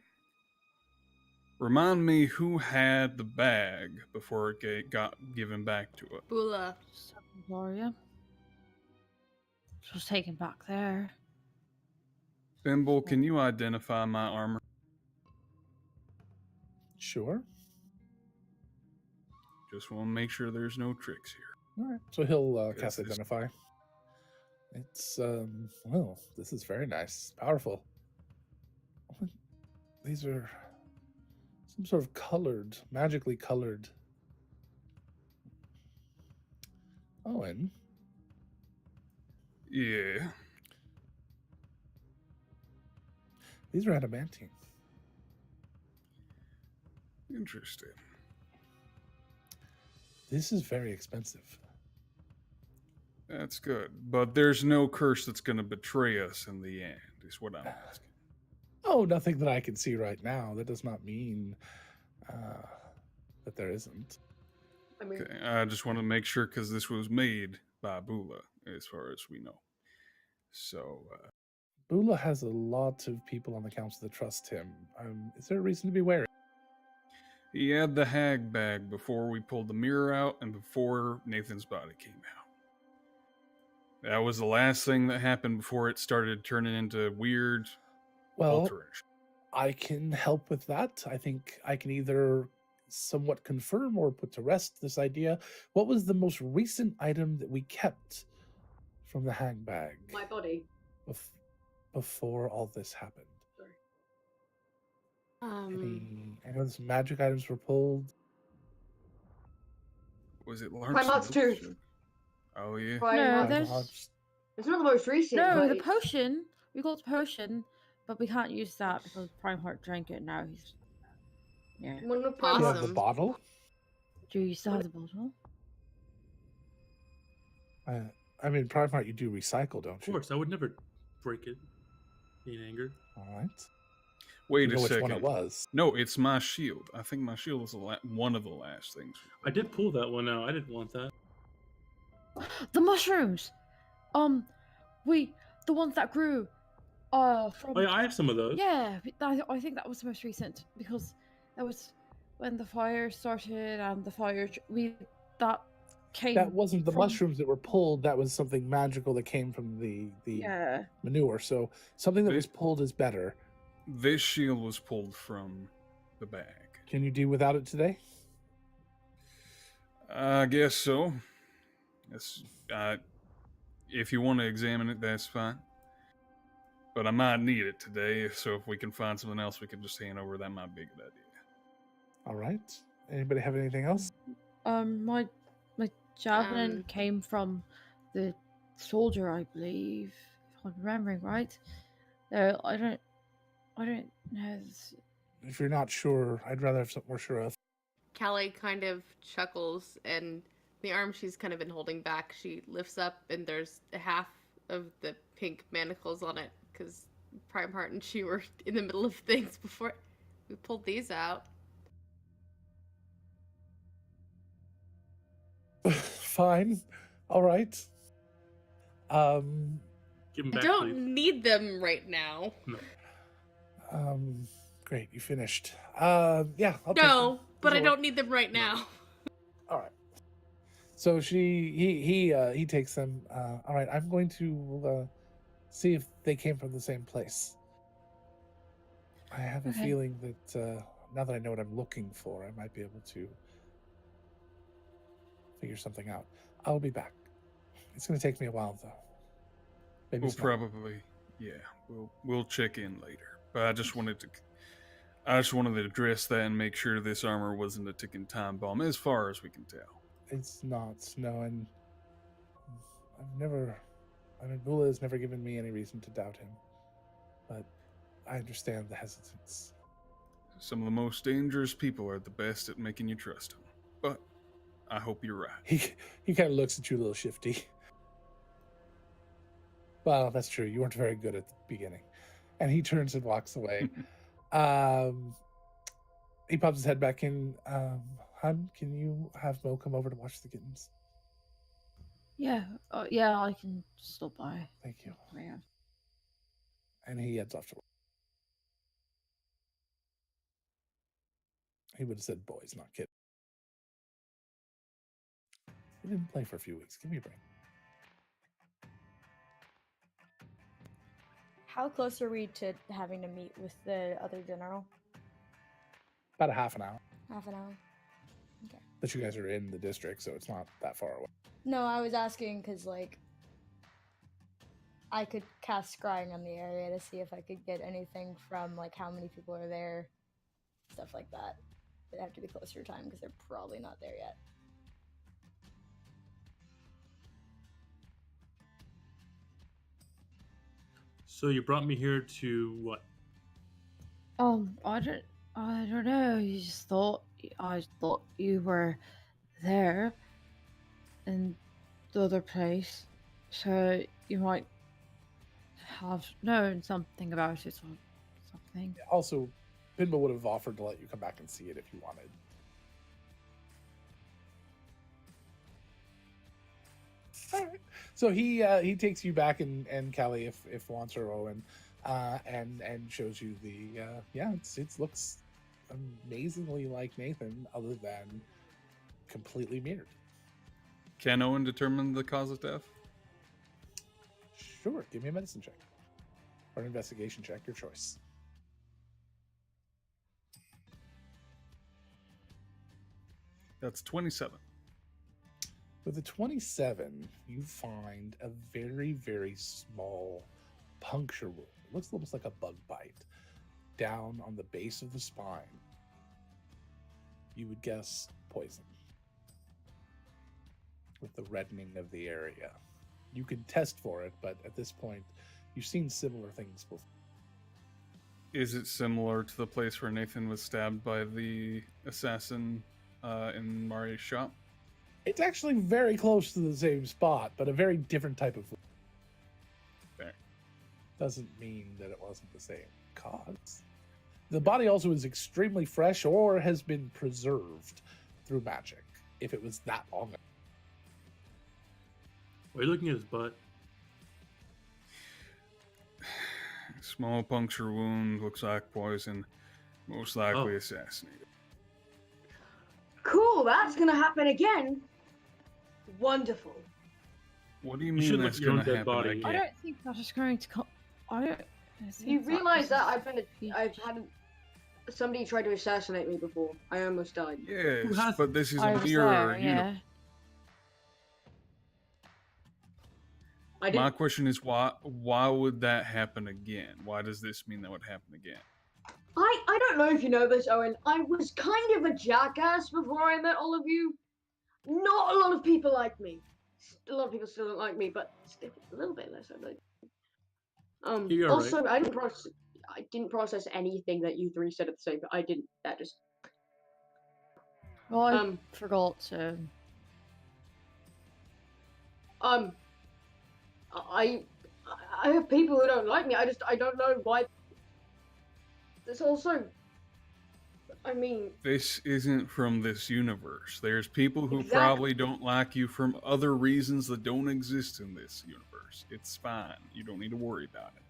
Remind me who had the bag before it got given back to it. Bula. Gloria. It was taken back there. Thimble, can you identify my armor? Sure. Just want to make sure there's no tricks here. All right. So he'll Yes, cast this- Identify. It's well, this is very nice, powerful. These are some sort of colored, magically colored. Owen, Yeah. These are adamantine. Interesting. This is very expensive. That's good. But there's no curse that's going to betray us in the end, is what I'm asking. Oh, nothing that I can see right now. That does not mean that there isn't. I mean, Okay, I just want to make sure because this was made by Bula, as far as we know. So, Bula has a lot of people on the council that trust him. Is there a reason to be wary? he had the hag bag before we pulled the mirror out and before Nathan's body came out. That was the last thing that happened before it started turning into weird Well, alteration. I can help with that. I think I can either somewhat confirm or put to rest this idea. What was the most recent item that we kept from the hag bag my body. before all this happened? Um, I know some magic items were pulled. Was it Primarch's Lark's tooth. tooth? Oh, yeah. Right, No, now. there's- It's not the most recent. No, but the it's- potion. We got the potion, but we can't use that because Primeheart drank it. Now he's. Yeah. One of Do you have the Awesome. bottle? Do you still have the bottle? I mean, Primarch, you do recycle, don't Of you? course, I would never break it in anger. All right. Wait you a know which second. one it was. No, it's my shield. I think my shield was one of the last things. I did pull that one out. I didn't want that. The mushrooms. The ones that grew. From. Oh yeah, I have some of those. Yeah, I think that was the most recent because that was when the fire started and the fire that came. That wasn't the from- mushrooms that were pulled. That was something magical that came from the Yeah. manure. So something that They- was pulled is better. This shield was pulled from the bag. Can you do without it today? I guess so. That's, if you want to examine it, that's fine. But I might need it today, so if we can find something else we can just hand over, that might be a good idea. All right. Anybody have anything else? My javelin Um, came from the soldier, I believe, if I'm remembering right. I don't know. If you're not sure, I'd rather have something we're sure of. Callie kind of chuckles, and the arm she's kind of been holding back, she lifts up, and there's half of the pink manacles on it, because Primeheart and she were in the middle of things before we pulled these out. Fine. All right. Give them I back, don't please. need them right now. Great. You finished. Yeah. I'll take No, them. but I Sure. don't need them right now. All right. So he takes them. All right. I'm going to see if they came from the same place. I have a Okay. feeling that now that I know what I'm looking for, I might be able to figure something out. I'll be back. It's going to take me a while, though. Maybe We'll it's not. probably, yeah, we'll check in later. But I just wanted to address that and make sure this armor wasn't a ticking time bomb, as far as we can tell. It's not. No, and Bula has never given me any reason to doubt him. But I understand the hesitance. Some of the most dangerous people are the best at making you trust them. But I hope you're right. He kind of looks at you a little shifty. Well, that's true. You weren't very good at the beginning. And he turns and walks away. He pops his head back in. Hun, can you have Mo come over to watch the kittens? Yeah, yeah, I can stop by. Thank you. Yeah. And he heads off to work. He would have said boys, not kids. He didn't play for a few weeks. Give me a break. How close are we to having to meet with the other general? About a half an hour. Half an hour. But you guys are in the district, so it's not that far away. No, I was asking because, like, I could cast scrying on the area to see if I could get anything from, like, how many people are there, stuff like that. It'd have to be closer time because they're probably not there yet. So you brought me here to what? I don't know. I thought you were there in the other place, so you might have known something about it or something. Also, Pinball would have offered to let you come back and see it if you wanted. All right. So he takes you back and Kelly, if wants or Owen, and shows you the it looks amazingly like Nathan, other than completely mirrored. Can Owen determine the cause of death? Sure, give me a medicine check or an investigation check, your choice. That's 27. With a 27, you find a very, very small puncture wound. It looks almost like a bug bite down on the base of the spine. You would guess poison, with the reddening of the area. You can test for it, but at this point, you've seen similar things before. Is it similar to the place where Nathan was stabbed by the assassin in Mari's shop? It's actually very close to the same spot, but a very different type of wound. Fair. Doesn't mean that it wasn't the same cause. The body also is extremely fresh or has been preserved through magic, if it was that long ago. Why are you looking at his butt? Small puncture wound, looks like poison, most likely Oh. assassinated. Cool, that's gonna happen again. Wonderful. What do you You mean shouldn't that's look at your going own to dead happen body. again? I don't think that is going to come. I don't. You realize that I've had somebody tried to assassinate me before. I almost died. Yes, has- but this is I a was mirror there, universe. yeah. I My didn't. question is why would that happen again? Why does this mean that would happen again? I don't know if you know this, Owen. I was kind of a jackass before I met all of you. Not a lot of people like me. A lot of people still don't like me, but still a little bit less, I believe. You're Also, I didn't process anything that you three said at the same time. I didn't. That just Well, I um forgot to. I have people who don't like me. I don't know why. There's also, I mean, This isn't from this universe. There's people who Exactly. probably don't like you from other reasons that don't exist in this universe. It's fine. You don't need to worry about it.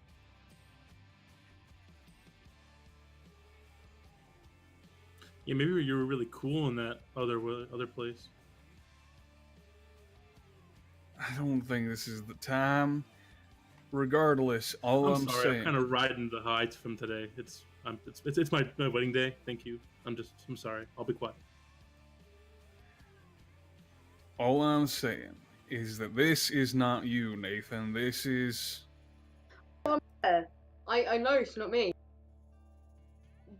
Yeah, maybe you were really cool in that other place. I don't think this is the time. Regardless, all I'm, I'm sorry, saying. I'm kind of riding the highs from today. It's my wedding day. Thank you. I'm sorry. I'll be quiet. All I'm saying is that this is not you, Nathan. This is. I know it's not me.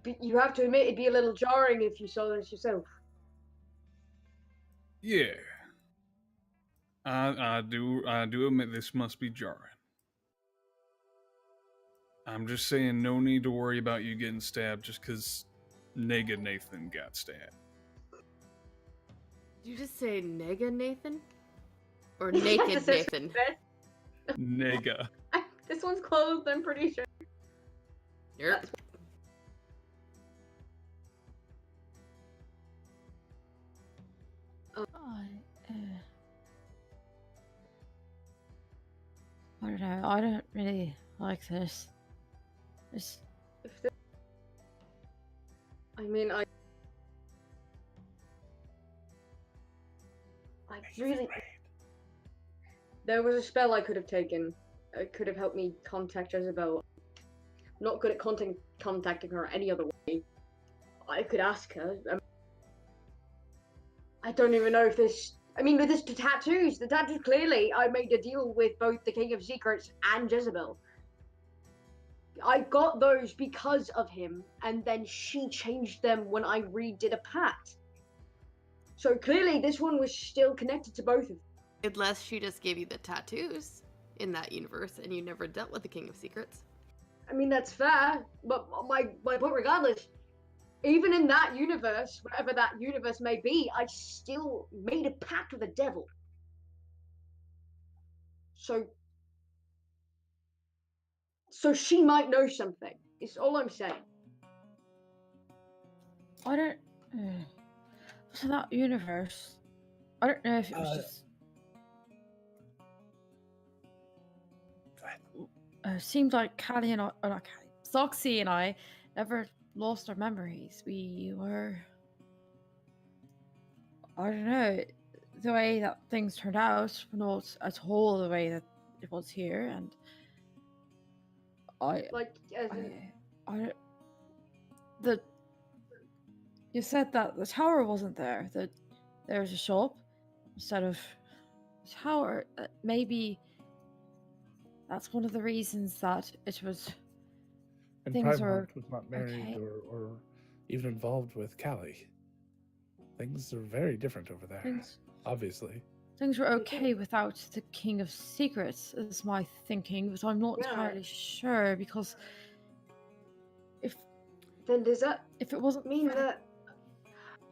But you have to admit it'd be a little jarring if you saw this yourself. Yeah. I do admit this must be jarring. I'm just saying, no need to worry about you getting stabbed just because Nega Nathan got stabbed. Did you just say nega Nathan? Or Yes, naked it's Nathan? Nega. This one's closed, I'm pretty sure. Yep. I don't know. I don't really like this. It's, I mean, I Make you really. afraid. There was a spell I could have taken. It could have helped me contact Jezebel. I'm not good at contacting her any other way. I could ask her. I don't even know if this. I mean, with the tattoos, clearly, I made a deal with both the King of Secrets and Jezebel. I got those because of him, and then she changed them when I redid a pact. So clearly, this one was still connected to both of them. Unless she just gave you the tattoos in that universe and you never dealt with the King of Secrets. I mean, that's fair, but my point regardless, even in that universe, whatever that universe may be, I still made a pact with the devil. So she might know something. Is all I'm saying. I don't. So that universe, I don't know if it was just. Go ahead. Seemed like Callie and I, or not Callie, Soxy and I never lost our memories. We were. I don't know. The way that things turned out were not at all the way that it was here, and I. Like, as in, You said that the tower wasn't there. That there was a shop instead of a tower. Maybe that's one of the reasons that it was. And Things Primarch were was not married okay. or even involved with Callie. Things are very different over there, obviously. Things were okay without the King of Secrets, is my thinking, but I'm not Yeah. entirely sure because then does that if it wasn't mean that?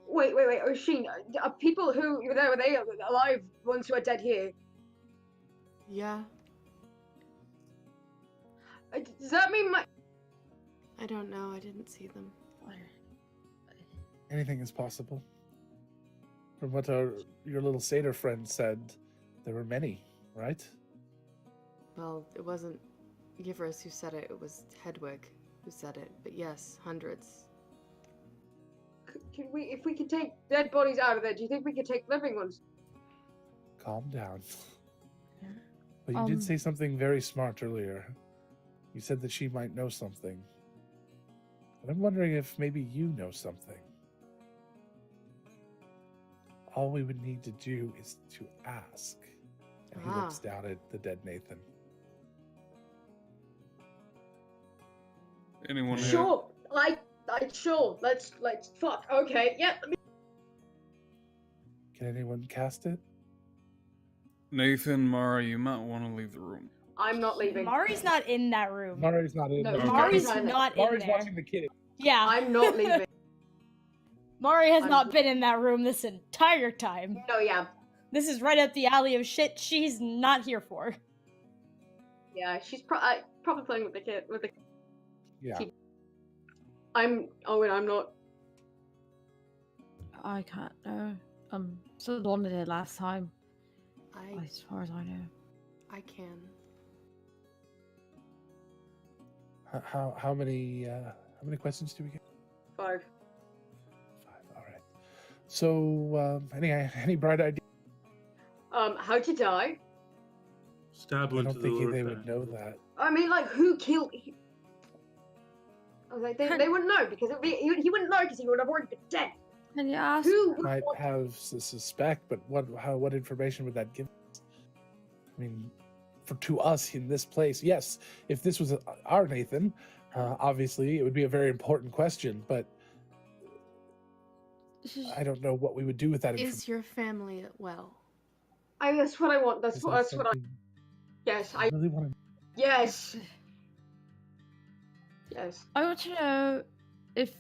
Wait, Oshin, are people who were there, were they alive, ones who are dead here? Yeah. Does that mean my... I don't know. I didn't see them. Anything is possible. From what your little satyr friend said, there were many, right? Well, it wasn't Givers who said it. It was Hedwig who said it. But yes, hundreds. Can we, if we could take dead bodies out of there, do you think we could take living ones? Calm down. But you did say something very smart earlier. You said that she might know something. And I'm wondering if maybe you know something. All we would need to do is to ask. And he looks down at the dead Nathan. Anyone have- Sure, sure. Let's fuck. Okay, yeah. Can anyone cast it? Nathan, Mara, you might want to leave the room. I'm not leaving. Mari's not in that room. Mari's not in No, there. Mari's Okay. not in Mari's there. watching the kid. Yeah, I'm not leaving. Mari has I'm- not been in that room this entire time. No, yeah. This is right up the alley of shit she's not here for. Yeah, she's probably playing with the kid. Yeah. I'm not. I can't know. So Lorna did last time, I as far as I know. can. How many questions do we get? 5. 5. All right. So any bright idea? How'd you die? Stab I wound don't to the think lower they back. would know that. I mean, like, who killed? I was like, they wouldn't know because he wouldn't know because he would have already been dead. And you asked. Who? Might have a suspect, but what information would that give us? I mean, to us in this place, yes. If this was our Nathan, obviously it would be a very important question. But I don't know what we would do with that information. Is your family well? That's what I want. Is That's that what I. something Yes, I really want to. Yes. Yes. I want to know if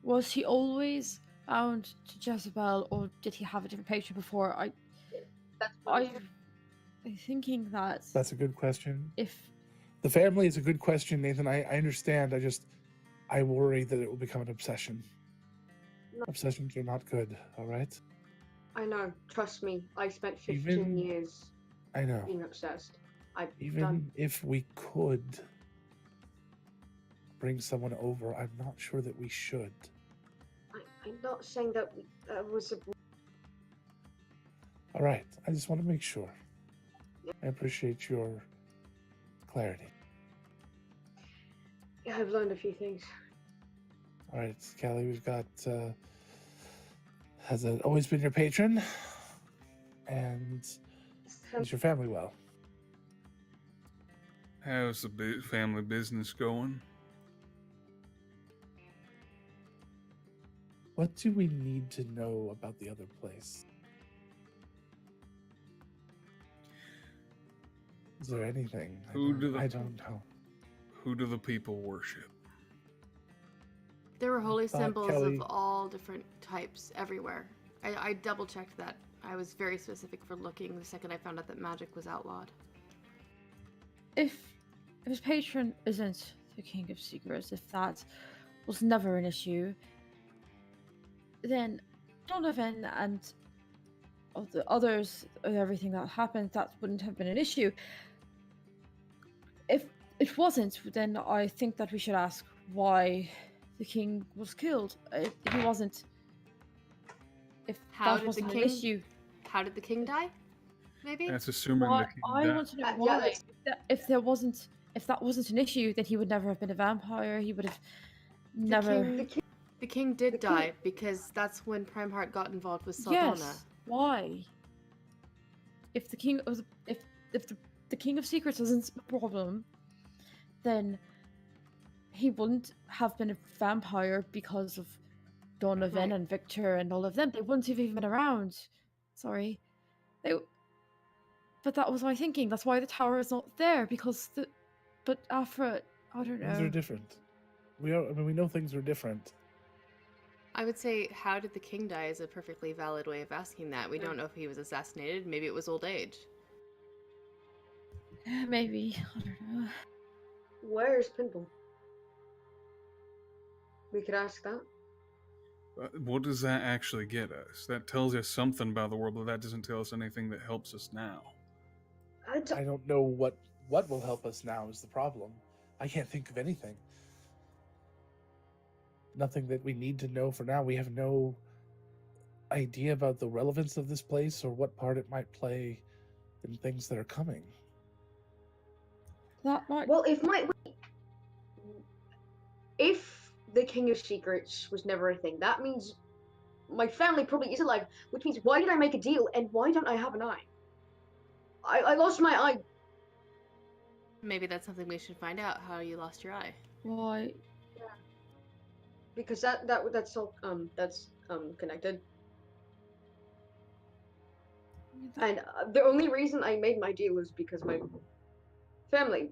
was he always bound to Jezebel, or did he have a different patron before? That's what I'm thinking that That's a good question. if The family is a good question, Nathan. I understand. I worry that it will become an obsession. No. Obsessions are not good. All right. I know. Trust me. I spent 15 Even- years I know. being obsessed. I've Even done. if we could bring someone over, I'm not sure that we should. I'm not saying that was a. All right. I just want to make sure. I appreciate your clarity. Yeah, I've learned a few things. All right, Callie, we've got. Has it always been your patron? And is your family well? How's the family business going? What do we need to know about the other place? Is there anything? I don't know. Who do the people worship? There were holy symbols Kelly. of all different types everywhere. I double checked that. I was very specific for looking the second I found out that magic was outlawed. If his patron isn't the King of Secrets, if that was never an issue, then Donovan and all the others and everything that happened, that wouldn't have been an issue. If it wasn't, then I think that we should ask why the king was killed. If he wasn't. If How that did wasn't the an king? issue, How did the king die? Maybe. That's assuming why, the king I died. want to know Yeah, why. that's- If that wasn't an issue, then he would never have been a vampire. He would have never. The king did the king- die because that's when Primeheart got involved with Saldana. Yes. Why? If the king was, if the King of Secrets wasn't a problem, then he wouldn't have been a vampire because of Donovan Right. and Victor and all of them. They wouldn't have even been around. Sorry, but that was my thinking. That's why the tower is not there because the. But after I don't Things are know. different. We know things are different. I would say, how did the king die is a perfectly valid way of asking that. We don't know if he was assassinated. Maybe it was old age. Maybe I don't know. Where's Pinball? We could ask that. What does that actually get us? That tells us something about the world, but that doesn't tell us anything that helps us now. I don't- I don't know what will help us now is the problem. I can't think of anything. Nothing that we need to know for now. We have no idea about the relevance of this place or what part it might play in things that are coming. That might. Well, if the King of Secrets was never a thing, that means my family probably is alive. Which means, why did I make a deal and why don't I have an eye? I lost my eye. Maybe that's something we should find out. How you lost your eye. Why? Because that's all connected. And the only reason I made my deal was because my family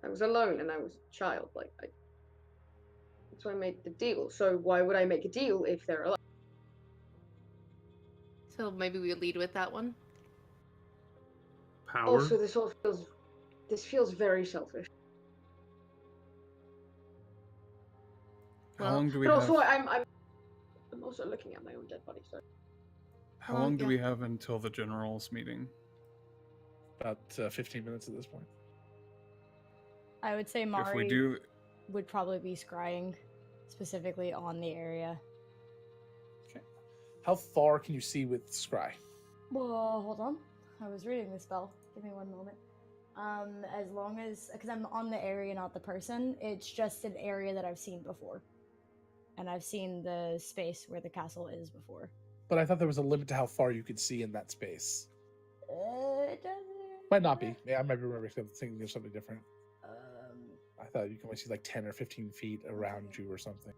I was alone and I was a child. That's why I made the deal. So why would I make a deal if they're alive? So maybe we lead with that one. Power. Also, this feels very selfish. How Well, long do we But have? also, I'm also looking at my own dead body. So How Well, long do yeah. we have until the generals meeting? About 15 minutes at this point. I would say If Mari we do, would probably be scrying specifically on the area. Okay. How far can you see with Scry? Well, hold on. I was reading the spell. Give me one moment. As long as, because I'm on the area, not the person, it's just an area that I've seen before. And I've seen the space where the castle is before. But I thought there was a limit to how far you could see in that space. It doesn't. Might not be. Yeah, I might remember thinking of something different. Um, I thought you can only see like 10 or 15 feet around you or something.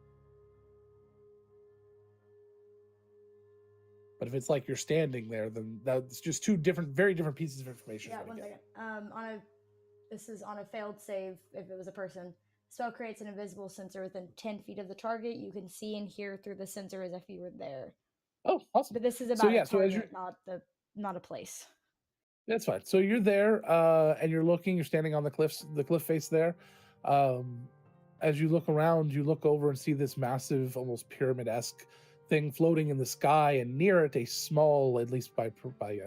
But if it's like you're standing there, then that's just two very different pieces of information. yeah, for me one to get. second. This is on a failed save. If it was a person, spell creates an invisible sensor within 10 feet of the target. You can see and hear through the sensor as if you were there. Oh, awesome. But this is So, about yeah, a so as target, not a place. That's fine. So you're there, and you're looking. You're standing on the cliff face there. As you look around, you look over and see this massive, almost pyramid-esque thing floating in the sky, and near it, a small, at least by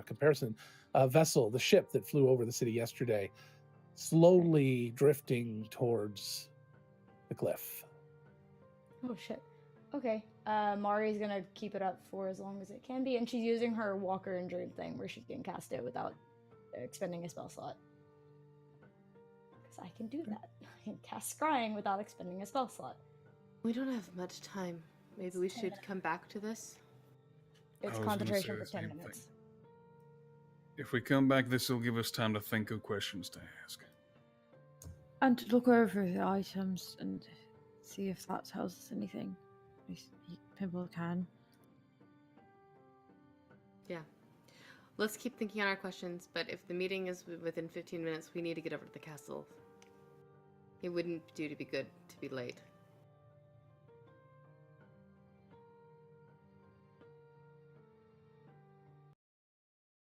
comparison, vessel, the ship that flew over the city yesterday, slowly drifting towards the cliff. Oh shit. Okay. Mari's gonna keep it up for as long as it can be, and she's using her walker and dream thing where she can cast it without expending a spell slot. Because I can do that. I can cast scrying without expending a spell slot. We don't have much time. Maybe we should come back to this. It's I was gonna concentration say for the 10 same minutes. thing. If we come back, this will give us time to think of questions to ask. And look over the items and see if that tells us anything. At least Pimple can. Yeah. Let's keep thinking on our questions, but if the meeting is within 15 minutes, we need to get over to the castle. It wouldn't do to be good to be late.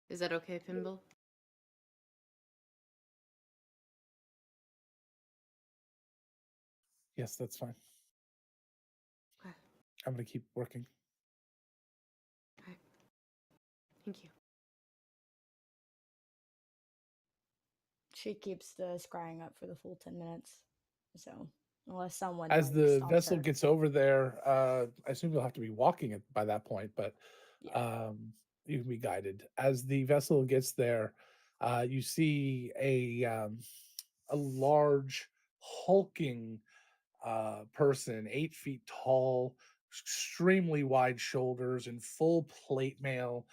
Is that okay, Pimble? Yes, that's fine. Okay. I'm gonna keep working. Okay. Thank you. She keeps the scrying up for the full 10 minutes. So, unless someone As like, the stops vessel her. gets over there, I assume you'll have to be walking it by that point, but Yeah. you can be guided. As the vessel gets there, you see a large, hulking person, 8 feet tall, extremely wide shoulders, in full plate mail,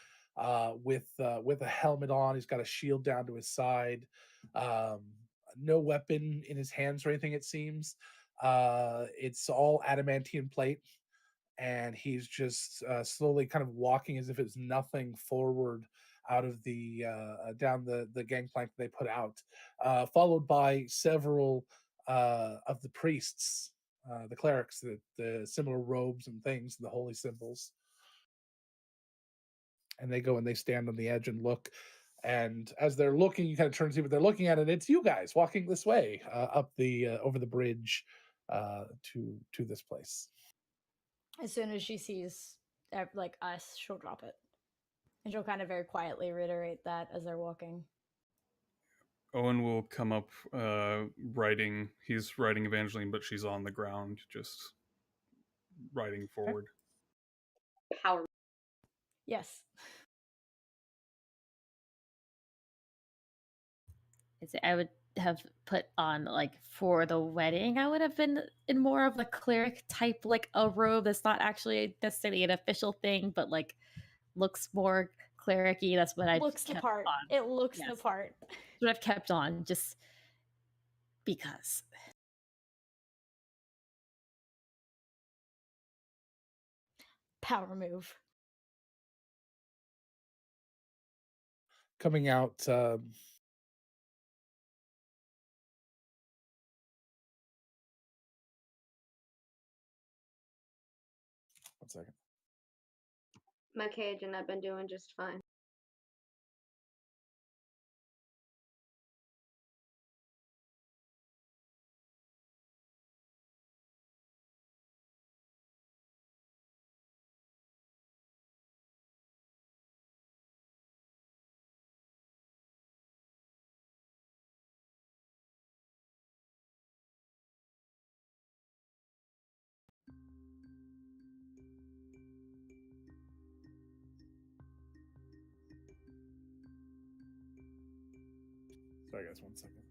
with a helmet on. He's got a shield down to his side. Um, no weapon in his hands or anything. It seems it's all adamantine plate, and he's just slowly kind of walking as if it's nothing forward out of the down the gangplank they put out, followed by several of the priests, the clerics, the similar robes and things, the holy symbols. And they go and they stand on the edge and look. And as they're looking, you kind of turn to see what they're looking at, and it's you guys walking this way up the over the bridge to this place. As soon as she sees like us, she'll drop it. And she'll kind of very quietly reiterate that as they're walking. Owen will come up riding. He's riding Evangeline, but she's on the ground, just riding forward. Power. Yes. I would have put on, like, for the wedding, I would have been in more of a cleric type, like a robe that's not actually necessarily an official thing, but like looks more cleric-y. That's what I've Looks the kept part. on. It looks the Yes. part. That's what I've kept on, just because. Power move. Coming out. 1 second. My cage and I've been doing just fine. Sorry, guys, 1 second.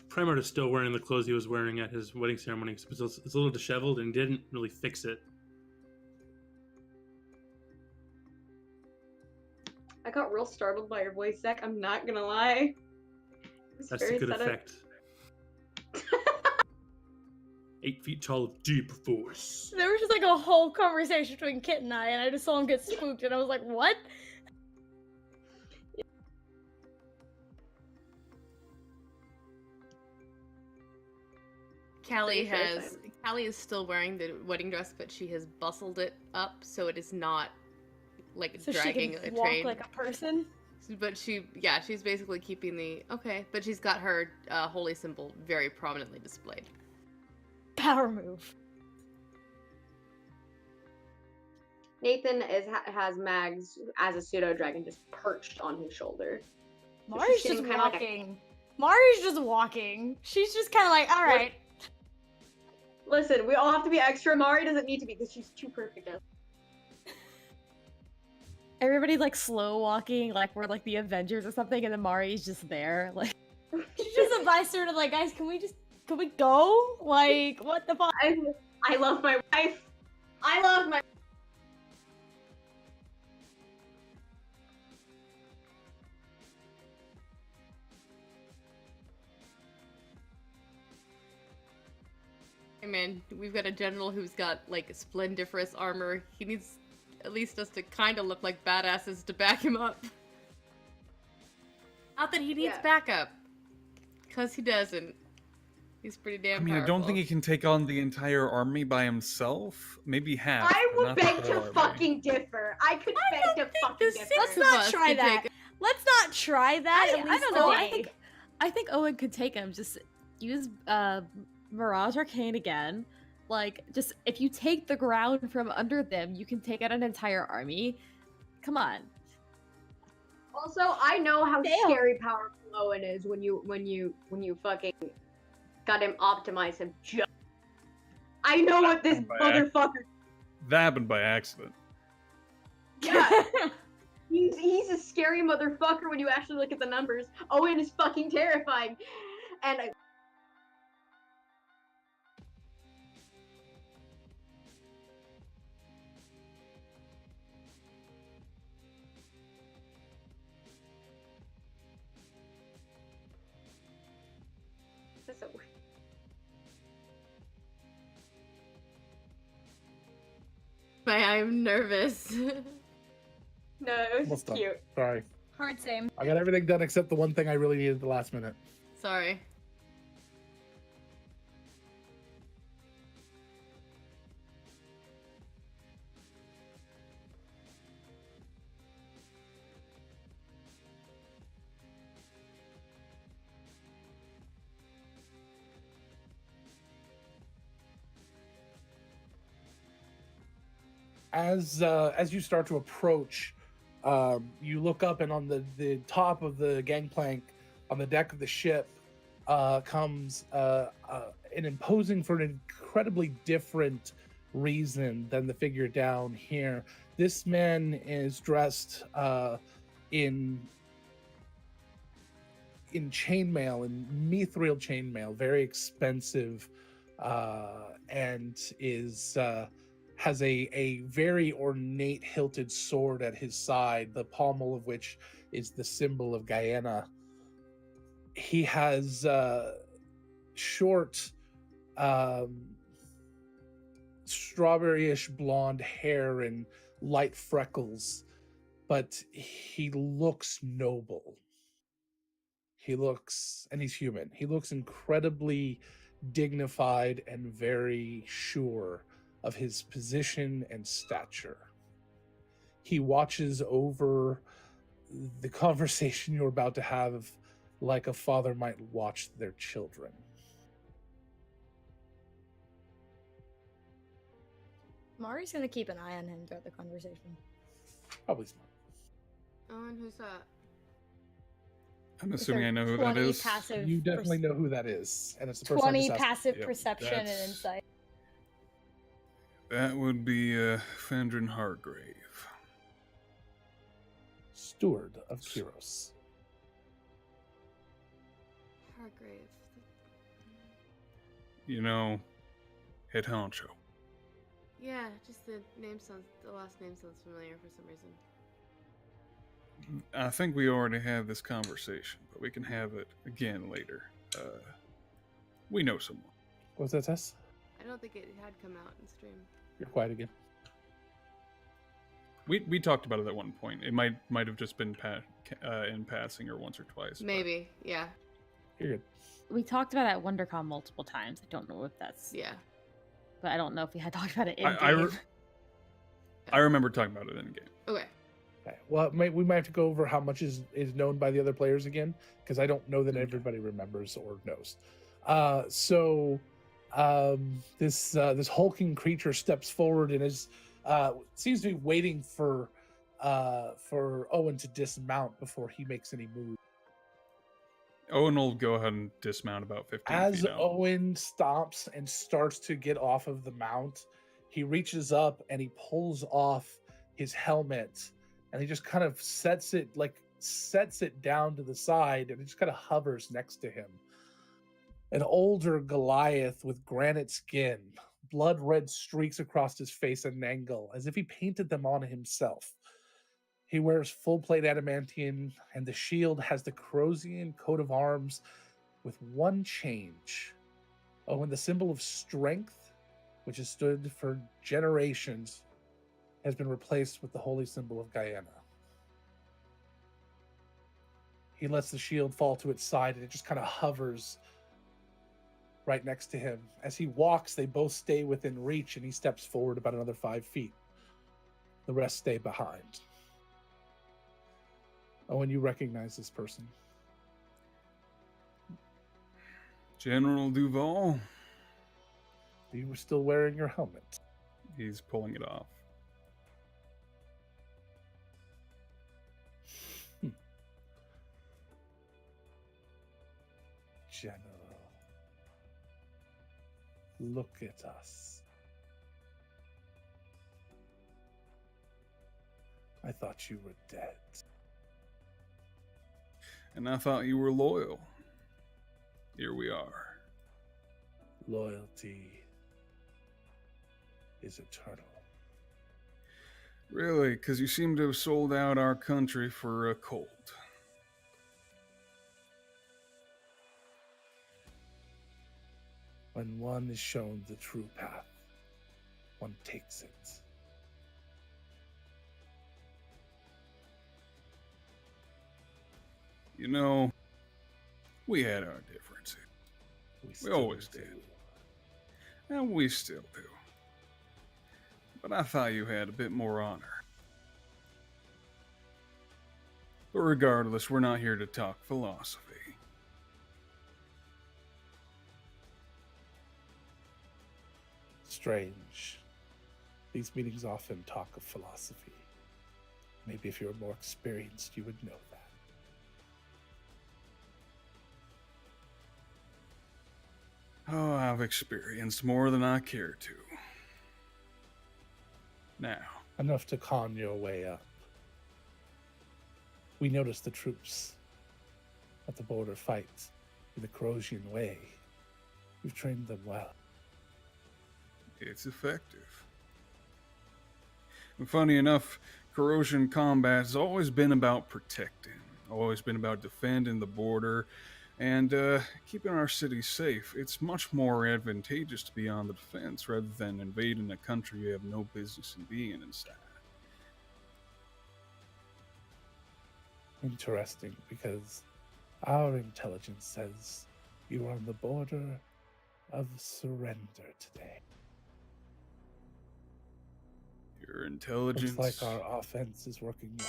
Primart is still wearing the clothes he was wearing at his wedding ceremony. It's a little disheveled and didn't really fix it. I got real startled by your voice, Zach. I'm not gonna lie. It's That's a very good sudden. effect. 8 feet tall of deep force. There was just like a whole conversation between Kit and I just saw him get spooked, and I was like, what? Callie Pretty sure has Callie is still wearing the wedding dress, but she has bustled it up so it is not like So dragging she a can walk train. like a person? But she's basically keeping the but she's got her holy symbol very prominently displayed. Power move. Nathan has Mags as a pseudo dragon just perched on his shoulder. Mari's sitting just kinda like a- walking. Mari's just walking. She's just kind of like, all right. Listen, we all have to be extra. Mari doesn't need to be because she's too perfect. Everybody's like slow walking, like we're like the Avengers or something, and then Mari's just there, like. She's just a bystander, like, guys, can we go? Like, what the fuck? I love my wife. I love my. Hey man, we've got a general who's got like splendiferous armor. He needs at least us to kind of look like badasses to back him up. Not that he needs Yeah. backup, because he doesn't. He's pretty damn I mean, I powerful. don't think he can take on the entire army by himself. Maybe half. I but would not the beg whole to army. fucking differ. I could beg to fucking the differ. six Let's of not us try could that. take- Let's not try that. At I least don't know. today. I think Owen could take him. Just use Mirage Arcane again. Like, just if you take the ground from under them, you can take out an entire army. Come on. Also, I know how Damn. scary powerful Owen is when you fucking got him optimize him. I know what this By motherfucker. That happened by accident. Yeah, he's a scary motherfucker when you actually look at the numbers. Owen is fucking terrifying, and that's so weird. I'm nervous. No, it was Almost done. cute. Sorry. Hard same. I got everything done except the one thing I really needed at the last minute. Sorry. As you start to approach, you look up, and on the top of the gangplank on the deck of the ship comes an imposing, for an incredibly different reason than the figure down here. This man is dressed in chainmail, in mithril chainmail, very expensive, and is has a very ornate hilted sword at his side, the pommel of which is the symbol of Guyana. He has short, strawberryish blonde hair and light freckles, but he looks noble. And he's human. He looks incredibly dignified and very sure of his position and stature. He watches over the conversation you're about to have like a father might watch their children. Mari's gonna keep an eye on him throughout the conversation. Probably smart. Oh, and who's that? I'm With assuming their I know who that 20 is. Passive You definitely know who that is, and it's the person I 20 just asked. passive Yep, perception and that's- insight. That would be Fandrin Hargrave. Steward of Kyros. Hargrave. You know, head honcho. Yeah, just the last name sounds familiar for some reason. I think we already had this conversation, but we can have it again later. We know someone. What's that, Tess? I don't think it had come out in stream. You're quiet again. We talked about it at one point. It might have just been in passing or once or twice. but- Maybe, yeah. You're good. We talked about it at WonderCon multiple times. I don't know if that's, Yeah. but I don't know if we had talked about it in I game. remember talking about it in game. Okay. Okay. Well, we might have to go over how much is known by the other players again, because I don't know that everybody remembers or knows. This hulking creature steps forward and is seems to be waiting for Owen to dismount before he makes any move. Owen will go ahead and dismount about 15 As feet out. Owen stops and starts to get off of the mount, he reaches up and he pulls off his helmet, and he just kind of sets it down to the side, and it just kind of hovers next to him. An older Goliath with granite skin, blood red streaks across his face at an angle, as if he painted them on himself. He wears full plate adamantine, and the shield has the Corrosian coat of arms with one change. Oh, and the symbol of strength, which has stood for generations, has been replaced with the holy symbol of Guyana. He lets the shield fall to its side, and it just kind of hovers right next to him. As he walks, they both stay within reach, and he steps forward about another 5 feet. The rest stay behind. Oh, and you recognize this person. General Duval. You were still wearing your helmet. He's pulling it off. General, look at us. I thought you were dead. And I thought you were loyal. Here we are. Loyalty is eternal. Really? Because you seem to have sold out our country for a colt. When one is shown the true path, one takes it. You know, we had our differences. We always do. did. And we still do. But I thought you had a bit more honor. But regardless, we're not here to talk philosophy. Strange. These meetings often talk of philosophy. Maybe if you were more experienced, you would know that. Oh, I've experienced more than I care to. Now, Enough to con your way up. We noticed the troops at the border fight in the Corrosian way. You've trained them well. it's effective. And funny enough, corrosion combat has always been about protecting, always been about defending the border, and keeping our cities safe. It's much more advantageous to be on the defense rather than invading a country you have no business in being inside. Interesting, because our intelligence says you are on the border of surrender today. Your intelligence... Looks like our offense is working well.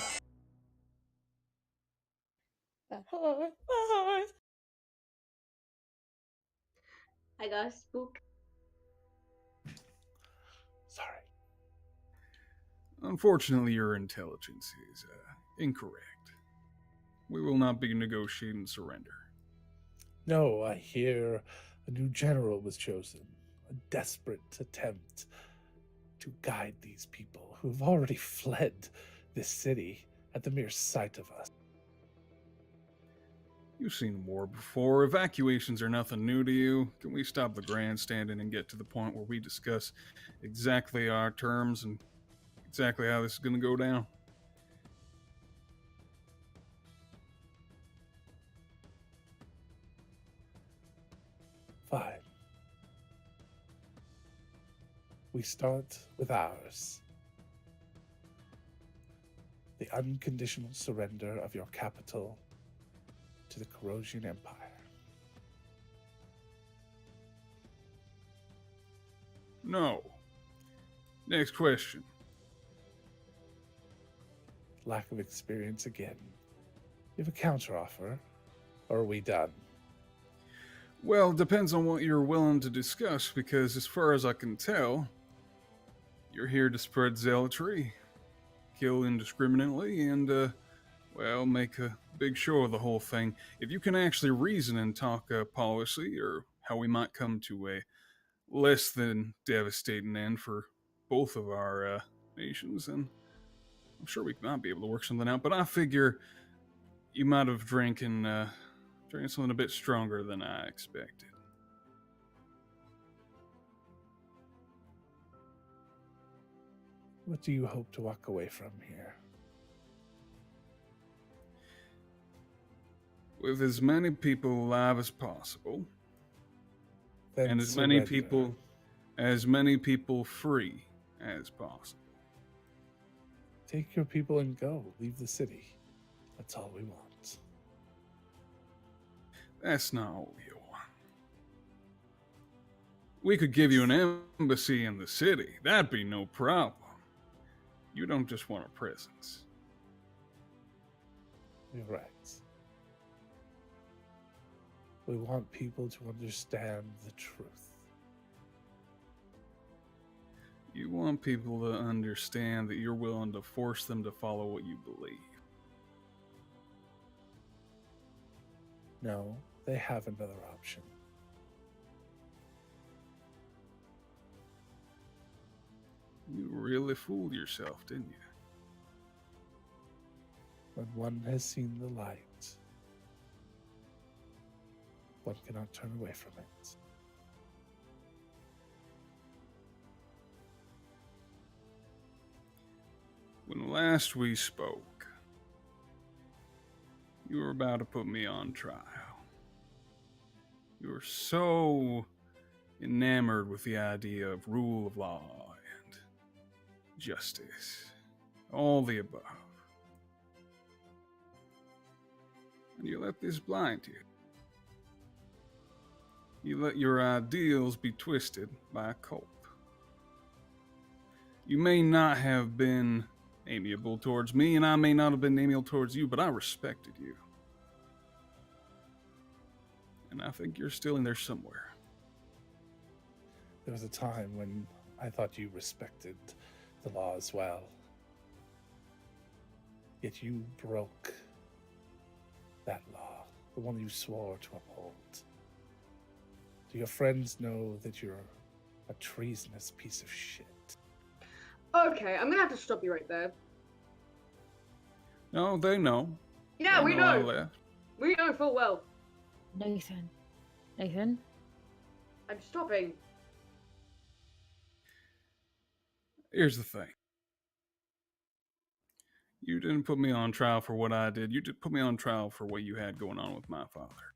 I got spooked. Sorry. Unfortunately, your intelligence is incorrect. We will not be negotiating surrender. No, I hear a new general was chosen. A desperate attempt to guide these people who have already fled this city at the mere sight of us. You've seen war before. Evacuations are nothing new to you. Can we stop the grandstanding and get to the point where we discuss exactly our terms and exactly how this is going to go down? Fine. We start with ours. The unconditional surrender of your capital to the Corrosian Empire. No. Next question. Lack of experience again. You have a counteroffer, or are we done? Well, depends on what you're willing to discuss, because as far as I can tell, you're here to spread zealotry, kill indiscriminately, and, well, make a big show of the whole thing. If you can actually reason and talk policy, or how we might come to a less than devastating end for both of our nations, then I'm sure we might be able to work something out. But I figure you might have drinking something a bit stronger than I expected. What do you hope to walk away from here? With as many people alive as possible, Then and as many people free as possible. Take your people and go. Leave the city. That's all we want. That's not all you want. We could give you an embassy in the city. That'd be no problem. You don't just want a presence. You're right. We want people to understand the truth. You want people to understand that you're willing to force them to follow what you believe. No, they have another option. You really fooled yourself, didn't you? When one has seen the light, one cannot turn away from it. When last we spoke, you were about to put me on trial. You were so enamored with the idea of rule of law and justice, all the above. And you let this blind you. You let your ideals be twisted by a cult. You may not have been amiable towards me, and I may not have been amiable towards you, but I respected you. And I think you're still in there somewhere. There was a time when I thought you respected the law as well. Yet you broke that law, the one you swore to uphold. Do your friends know that you're a treasonous piece of shit? Okay, I'm gonna have to stop you right there. No, they know. Yeah, They we I know. left. We know full well. Nathan. Nathan? I'm stopping. Here's the thing. You didn't put me on trial for what I did. You did put me on trial for what you had going on with my father.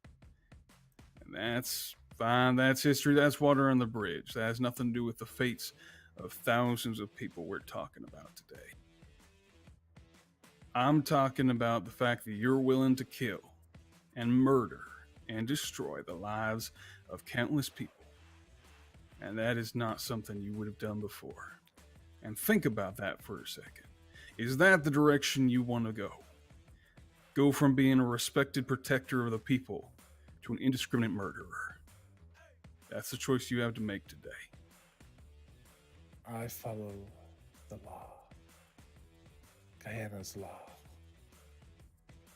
And that's fine. That's history. That's water on the bridge. That has nothing to do with the fates of thousands of people we're talking about today. I'm talking about the fact that you're willing to kill and murder and destroy the lives of countless people. And that is not something you would have done before. And think about that for a second. Is that the direction you want to go? Go from being a respected protector of the people to an indiscriminate murderer? That's the choice you have to make today. I follow the law. Guyana's law.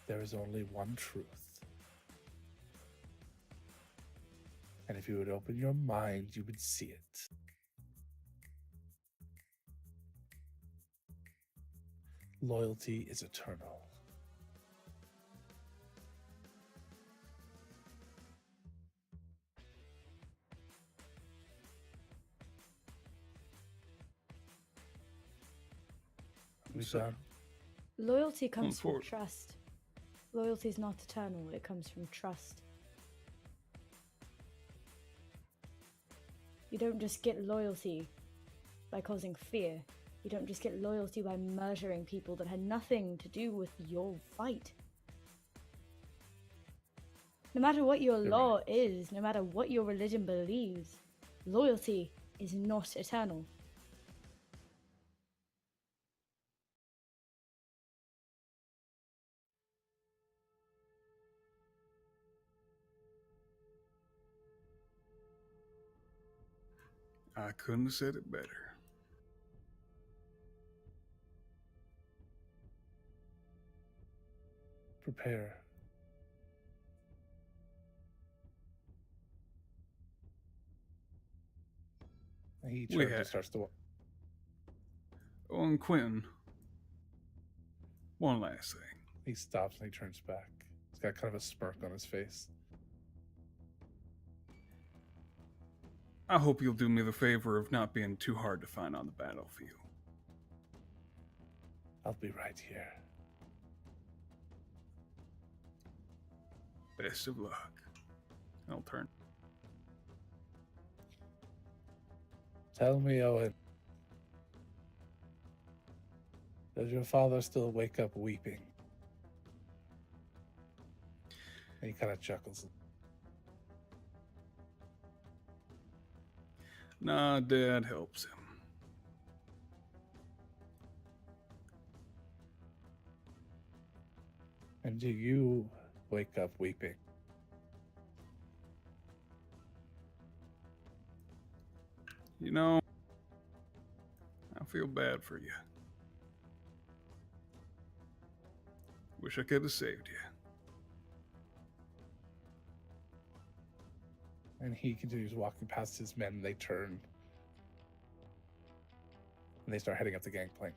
There is only one truth. And if you would open your mind, you would see it. Loyalty is eternal. We So- done? Loyalty comes from forward. trust. Loyalty is not eternal, it comes from trust. You don't just get loyalty by causing fear. You don't just get loyalty by murdering people that had nothing to do with your fight. No matter what your You're law right. is, no matter what your religion believes, loyalty is not eternal. I couldn't have said it better. Prepare. And he We turns had- and starts to walk. Oh, and Quentin, one last thing. He stops and he turns back. He's got kind of a smirk on his face. I hope you'll do me the favor of not being too hard to find on the battlefield. I'll be right here. Best of luck. I'll turn. Tell me, Owen. Does your father still wake up weeping? And he kind of chuckles. Nah, Dad helps him. And do you wake up weeping? You know, I feel bad for you. Wish I could have saved you. And he continues walking past his men. They turn. And they start heading up the gangplank.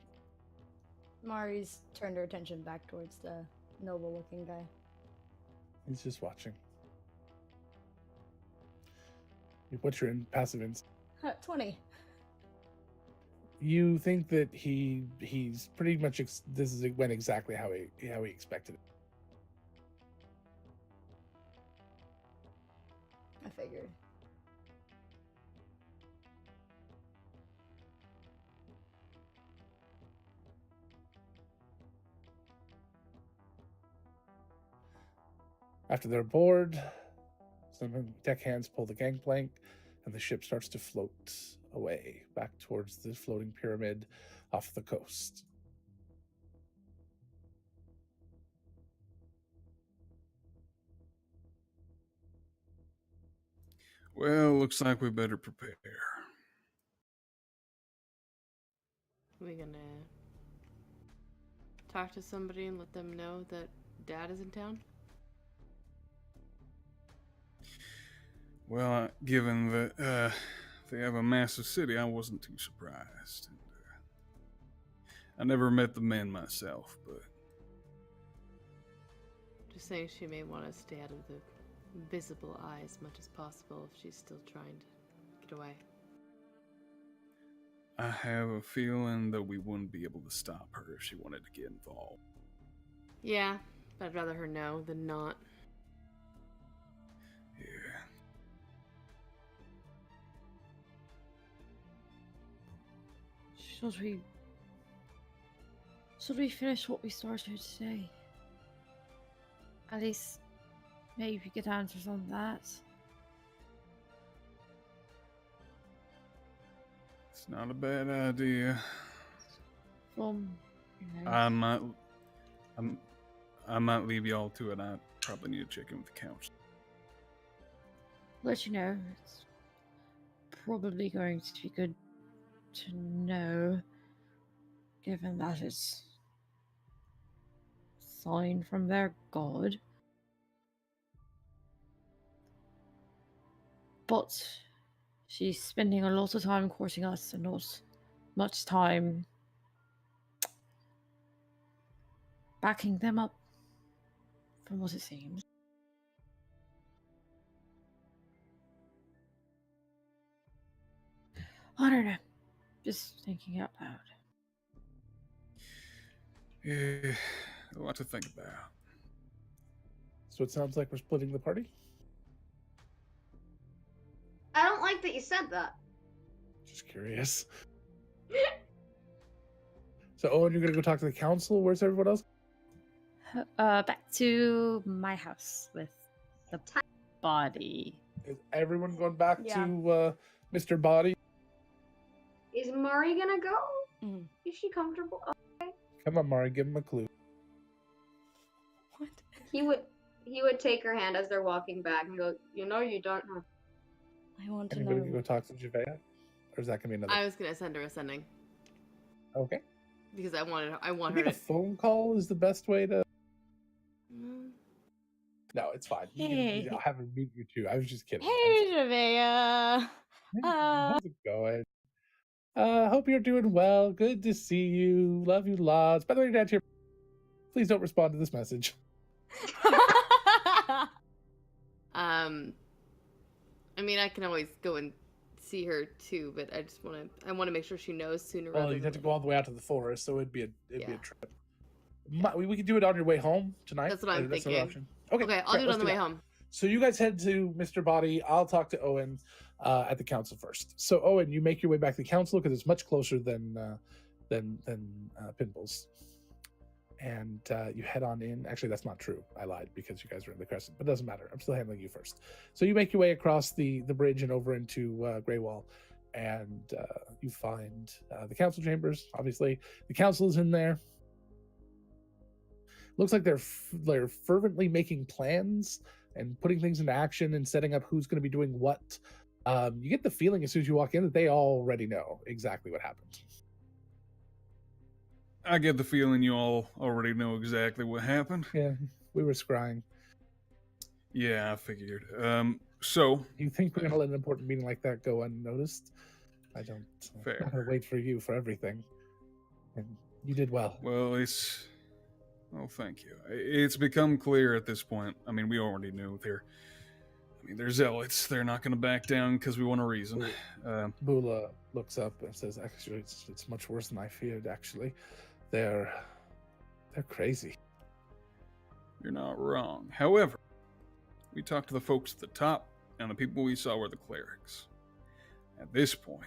Mari's turned her attention back towards the noble-looking guy. He's just watching. What's your passive instinct? 20. You think that he's pretty much this went exactly how he expected it. I figured. After they're aboard, some deckhands pull the gangplank, and the ship starts to float away back towards the floating pyramid off the coast. Well, looks like we better prepare. We gonna talk to somebody and let them know that Dad is in town? Well, given that they have a massive city, I wasn't too surprised. And, I never met the men myself, but Just saying she may want to stay out of the visible eye as much as possible if she's still trying to get away. I have a feeling that we wouldn't be able to stop her if she wanted to get involved. Yeah, but I'd rather her know than not. Yeah. Should we finish what we started today? At least maybe get answers on that. It's not a bad idea. From you know, I might leave y'all to it. I probably need to check in with the council. let you know. It's probably going to be good to know, given that it's a sign from their god. But she's spending a lot of time courting us and not much time backing them up, from what it seems. I don't know. Just thinking out loud. Yeah, a lot to think about. So it sounds like we're splitting the party. I don't like that you said that. Just curious. So Owen, you're gonna go talk to the council. Where's everyone else? Back to my house with the body. Is everyone going back Yeah. to Mr. Body? Is Mari gonna go? Mhm. Is she comfortable? Come on, Mari, give him a clue. What? He would take her hand as they're walking back and go, you know you don't have. I want to Anybody know. go talk to Javea? Or is that gonna be another? I was gonna send her a sending Okay. because I want I her think to. a phone call is the best way to. Mm, No, it's fine. Hey. I'll have her meet you too. I was just kidding. Hey, Javea. Hey, how's it going? Hope you're doing well. Good to see you. Love you lots. By the way, your dad's here. Please don't respond to this message. I mean, I can always go and see her too, but I just want to make sure she knows sooner Well, rather you'd than have to go all the way out to the forest, so it'd be a Yeah. trip. We could do it on your way home tonight. That's what I'm another thinking. option. Okay, Okay, I'll great, do it let's on the way that. home. So you guys head to Mr. Body. I'll talk to Owen. at the council first. So Owen, you make your way back to the council because it's much closer than Pinball's. And you head on in. Actually, that's not true. I lied because you guys are in the Crescent, but it doesn't matter. I'm still handling you first. So you make your way across the bridge and over into Greywall, and you find the council chambers. Obviously, the council is in there. Looks like they're fervently making plans and putting things into action and setting up who's going to be doing what. You get the feeling as soon as you walk in that they already know exactly what happened. I get the feeling you all already know exactly what happened. Yeah, we were scrying. Yeah, I figured. So You think we're going to let an important meeting like that go unnoticed? I don't. Fair. I'm going to wait for you for everything. And you did well. Well, thank you. It's become clear at this point. I mean, we already knew they're zealots. They're not going to back down because we want a reason. Bula looks up and says, actually, it's much worse than I feared, actually. They're crazy. You're not wrong. However, we talked to the folks at the top, and the people we saw were the clerics. At this point,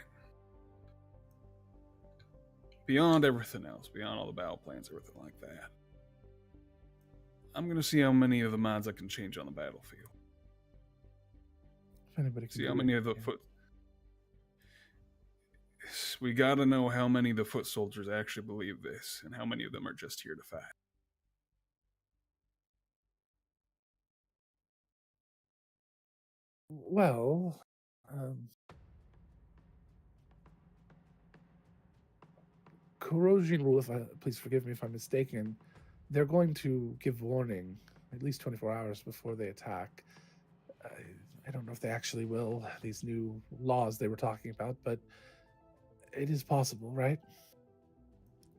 beyond everything else, beyond all the battle plans, everything like that, I'm going to see how many of the mods I can change on the battlefield. If anybody can See do how it, many of the yeah. foot. We got to know how many of the foot soldiers actually believe this, and how many of them are just here to fight. Well, Corrosion rule, please forgive me if I'm mistaken, they're going to give warning at least 24 hours before they attack. I don't know if they actually will, these new laws they were talking about, but it is possible, right?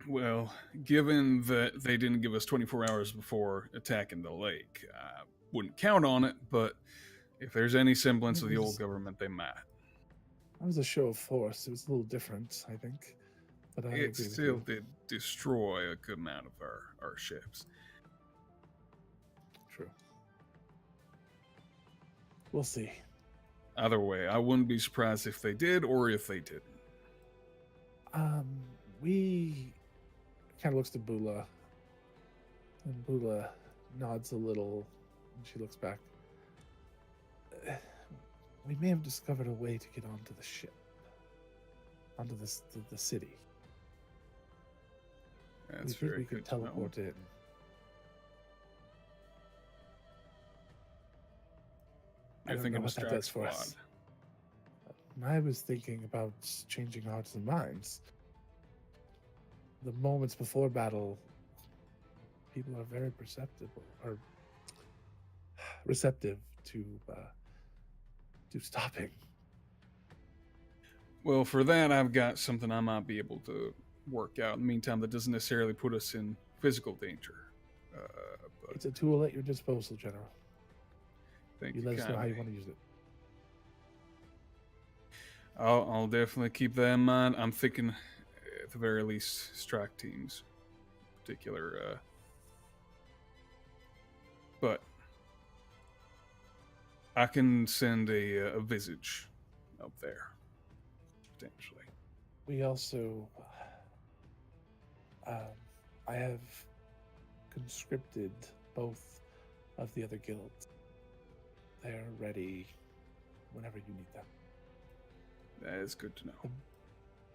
Well, given that they didn't give us 24 hours before attacking the lake, I wouldn't count on it, but if there's any semblance of the old government, they might. That was a show of force. It was a little different, I think. But I agree It with still you. did destroy a good amount of our ships. True. We'll see. Either way, I wouldn't be surprised if they did or if they didn't. We kind of looks to Bula, and Bula nods a little, and she looks back. We may have discovered a way to get onto the ship, onto the city. That's we think very we can good to know. teleport in. I You're don't thinking know of what that Strike does for Squad. us. I was thinking about changing hearts and minds. The moments before battle, people are very receptive to stopping. Well, for that, I've got something I might be able to work out. In the meantime, that doesn't necessarily put us in physical danger. But It's a tool at your disposal, General. thank You you let us know how you kindly. want to use it. I'll definitely keep that in mind. I'm thinking, at the very least, strike teams, in particular. But I can send a visage up there, potentially. We also, I have conscripted both of the other guilds. They're ready whenever you need them. That is good to know.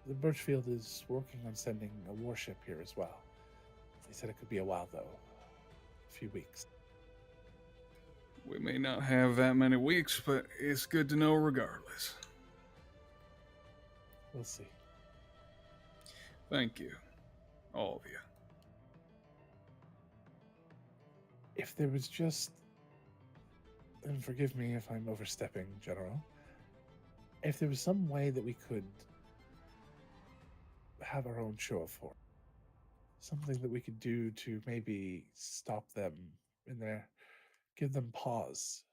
The Birchfield is working on sending a warship here as well. They said it could be a while, though. A few weeks. We may not have that many weeks, but it's good to know regardless. We'll see. Thank you, all of you. If there was just... And forgive me if I'm overstepping, General. If there was some way that we could have our own show of force. Something that we could do to maybe stop them in their... Give them pause.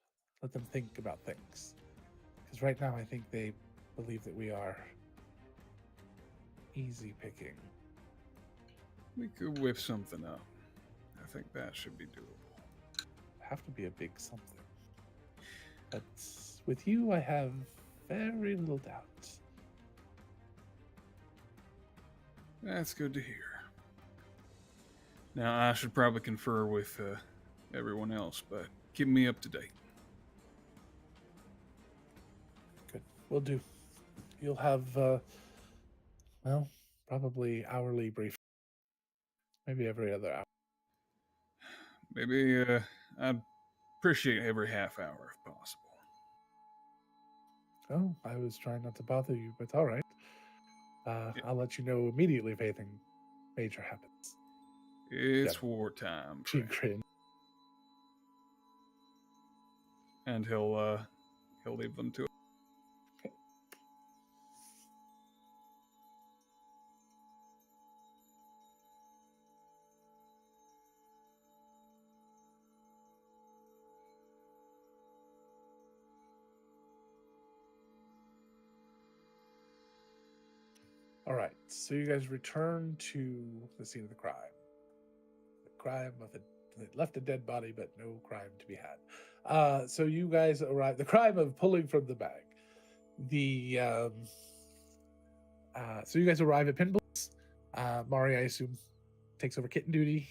Let them think about things. Because right now I think they believe that we are easy picking. We could whip something up. I think that should be doable. Have to be a big something. But with you, I have very little doubt. That's good to hear. Now, I should probably confer with everyone else, but keep me up to date. Good. Will do. You'll have, well, probably hourly brief. Maybe every other hour. Maybe I'd appreciate every half hour if possible. Oh, I was trying not to bother you, but all right. I'll let you know immediately if anything major happens. It's wartime. She friend. grinned. And he'll leave them to it. All right, so you guys return to the scene of the crime. The crime of they left a dead body, but no crime to be had. So you guys arrive. The crime of pulling from the bag. So you guys arrive at Pinball's. Mari, I assume, takes over kitten duty.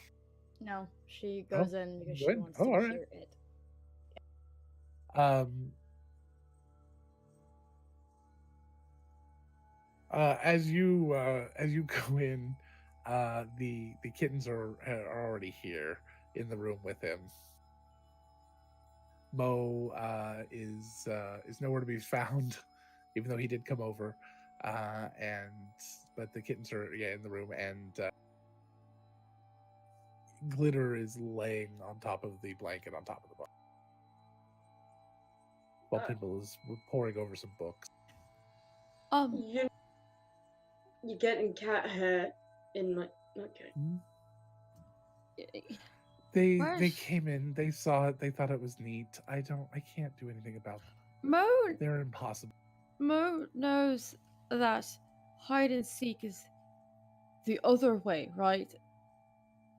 No, she goes in because she good. wants Oh, to all right. hear it. As you go in, the kittens are already here in the room with him. Mo is nowhere to be found, even though he did come over. But the kittens are in the room, and Glitter is laying on top of the blanket on top of the bar, while Pinball is poring over some books. You're getting cat hair in my. Okay. They came in, they saw it, they thought it was neat. I can't do anything about them. Mo They're impossible. knows that hide and seek is the other way, right?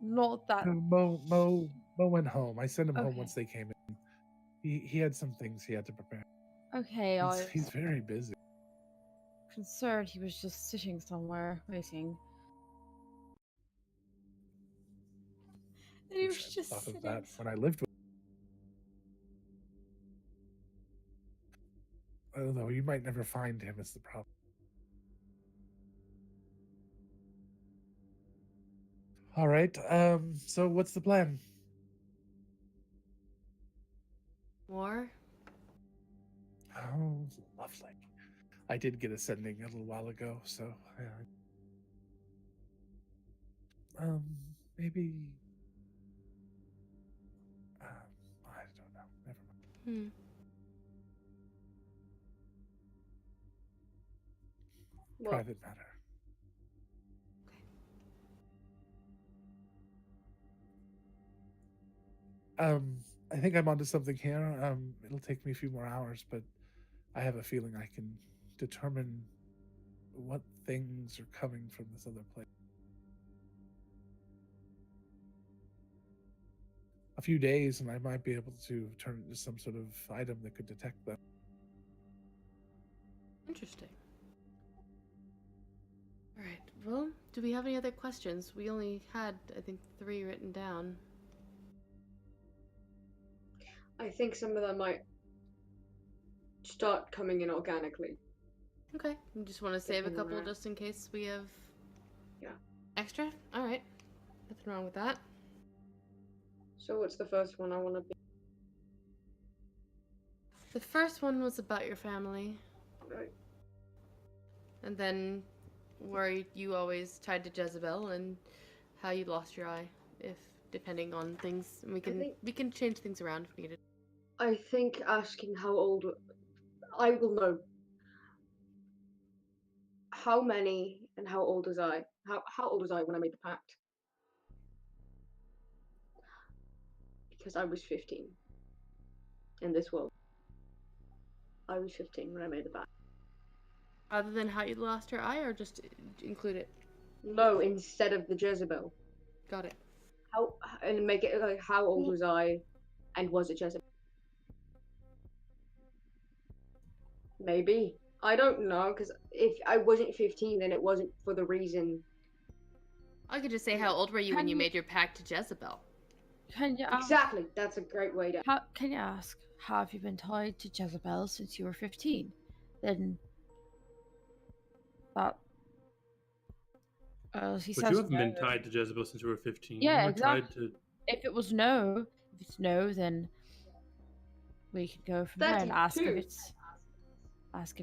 Not that. Mo went home. I sent him home Okay. once they came in. He had some things he had to prepare. Okay, I was He's very busy. concerned he was just sitting somewhere waiting. And he was I just thought of sitting. that when I lived with. Although you might never find him is the problem. All right. So what's the plan? War? Oh, lovely. I did get a sending a little while ago, so maybe. I don't know. Never mind. What? Private matter. I think I'm onto something here. It'll take me a few more hours, but I have a feeling I can determine what things are coming from this other place. A few days, and I might be able to turn it into some sort of item that could detect them. Interesting. Alright, well, do we have any other questions? We only had, I think, 3 written down. I think some of them might start coming in organically. Okay, you just want to save a Depending couple on- just in case we have Yeah. extra? Alright, nothing wrong with that. So what's the first one I want to be? The first one was about your family, Right. and then where you always tied to Jezebel and how you lost your eye, if depending on things. And we can change things around if needed. I think asking how old I will know. How many and how old was I? How old was I when I made the pact? Because I was 15 in this world. I was 15 when I made the pact. Other than how you lost your eye, or just include it? No, instead of the Jezebel. Got it. How and make it like how old was I, and was it Jezebel? Maybe. I don't know, because if I wasn't 15, then it wasn't for the reason. I could just say, how old were you when you made your pact to Jezebel? Can you ask, Exactly. That's a great way to. can you ask, how have you been tied to Jezebel since you were 15? Then that he But says you haven't no. been tied to Jezebel since you were 15. Yeah, you were exactly. tied to. If it was no, if it's no, then we could go from there and ask if 32.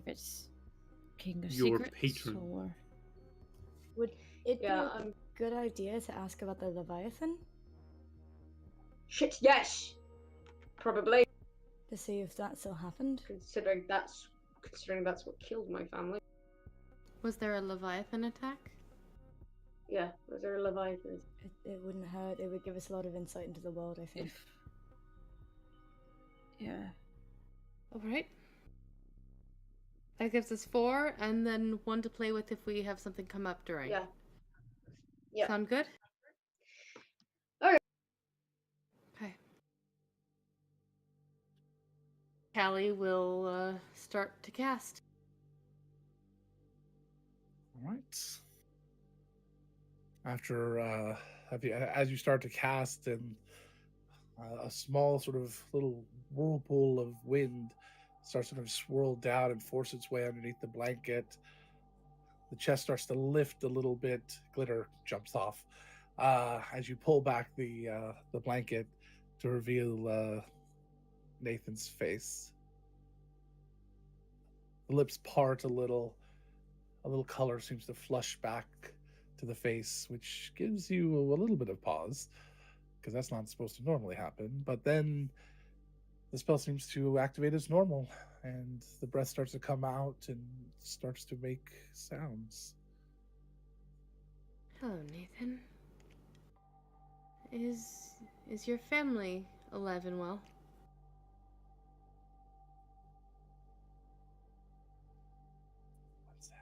it's King of Your Secrets patron. or Would it Yeah, be a good idea to ask about the Leviathan? Shit, yes! Probably. To see if that still happened? Considering that's what killed my family. Was there a Leviathan attack? Yeah, was there a Leviathan? It wouldn't hurt. It would give us a lot of insight into the world, I think. if yeah. Alright. That gives us 4, and then 1 to play with if we have something come up during. Yeah. Yeah. Sound good? Okay. Okay. Callie will start to cast. All right. After as you start to cast, and a small sort of little whirlpool of wind starts to kind of swirl down and force its way underneath the blanket. The chest starts to lift a little bit. Glitter jumps off as you pull back the blanket to reveal Nathan's face. The lips part a little color seems to flush back to the face, which gives you a little bit of pause, because that's not supposed to normally happen. But then the spell seems to activate as normal, and the breath starts to come out and starts to make sounds. Hello, Nathan. Is your family alive and well? One second.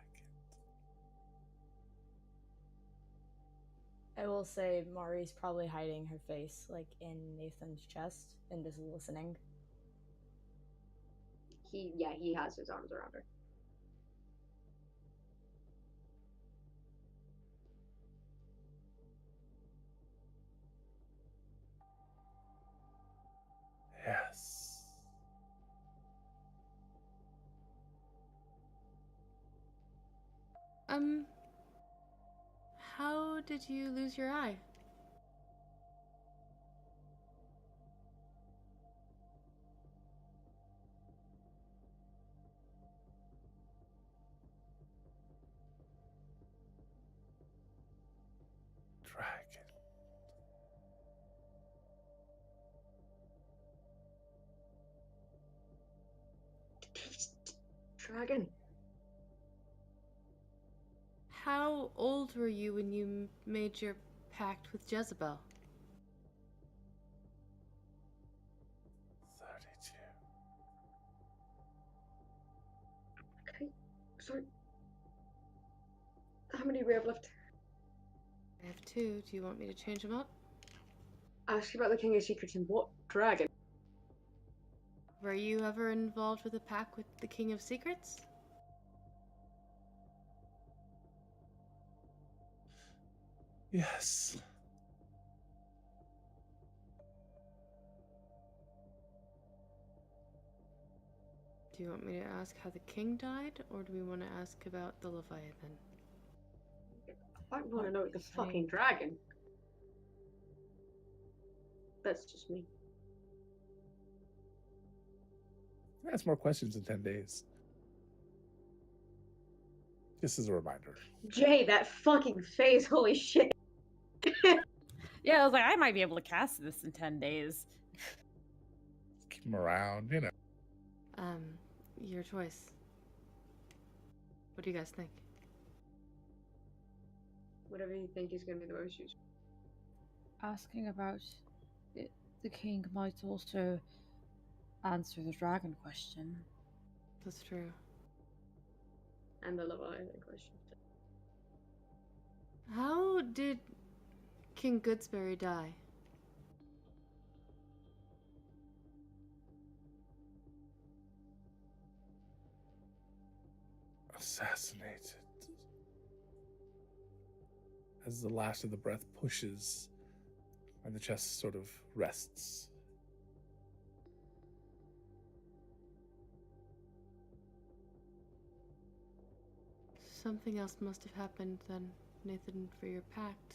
I will say Mari's probably hiding her face, like, in Nathan's chest and just listening. He has his arms around her. Yes. How did you lose your eye? Dragon. Dragon. How old were you when you made your pact with Jezebel? 32. Okay. Sorry. How many do we have left? I have 2. Do you want me to change them up? Ask about the King of Secrets and what dragon? Were you ever involved with a pact with the King of Secrets? Yes. Do you want me to ask how the king died, or do we want to ask about the Leviathan? I want to know the Saying. fucking dragon. That's just me. Ask more questions in 10 days. Just as a reminder. Jay, that fucking face, holy shit. Yeah, I was like, I might be able to cast this in 10 days. Keep them around, you know. Your choice. What do you guys think? Whatever you think is going to be the most useful. Asking about it, the king might also answer the dragon question. That's true. And the Leviathan question. How did King Goodsbury die? assassinated. As the last of the breath pushes and the chest sort of rests. Something else must have happened then, Nathan, for your pact.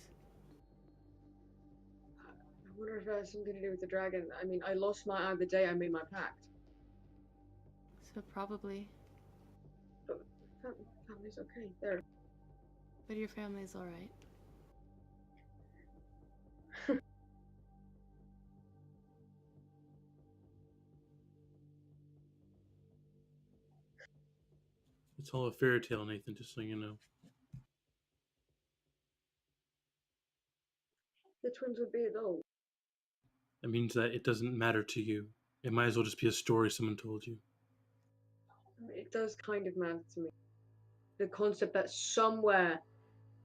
I wonder if that has something to do with the dragon. I mean, I lost my eye the day I made my pact. So probably. But family's okay. There. But your family's alright. It's all a fairy tale, Nathan, just so you know. The twins would be though. That means that it doesn't matter to you. It might as well just be a story someone told you. It does kind of matter to me. The concept that somewhere,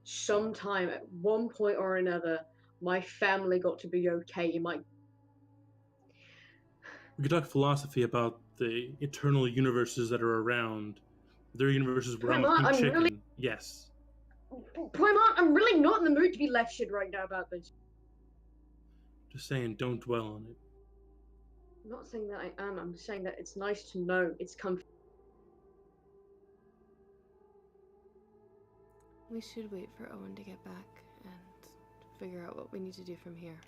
sometime, at one point or another, my family got to be okay. It might. We could talk philosophy about the eternal universes that are around. There are universes where I'm a Paimon, pink I'm chicken. really- Yes. Paimon, I'm really not in the mood to be lectured right now about this. Just saying, don't dwell on it. I'm not saying that I am. I'm saying that it's nice to know. It's comfort. We should wait for Owen to get back and figure out what we need to do from here.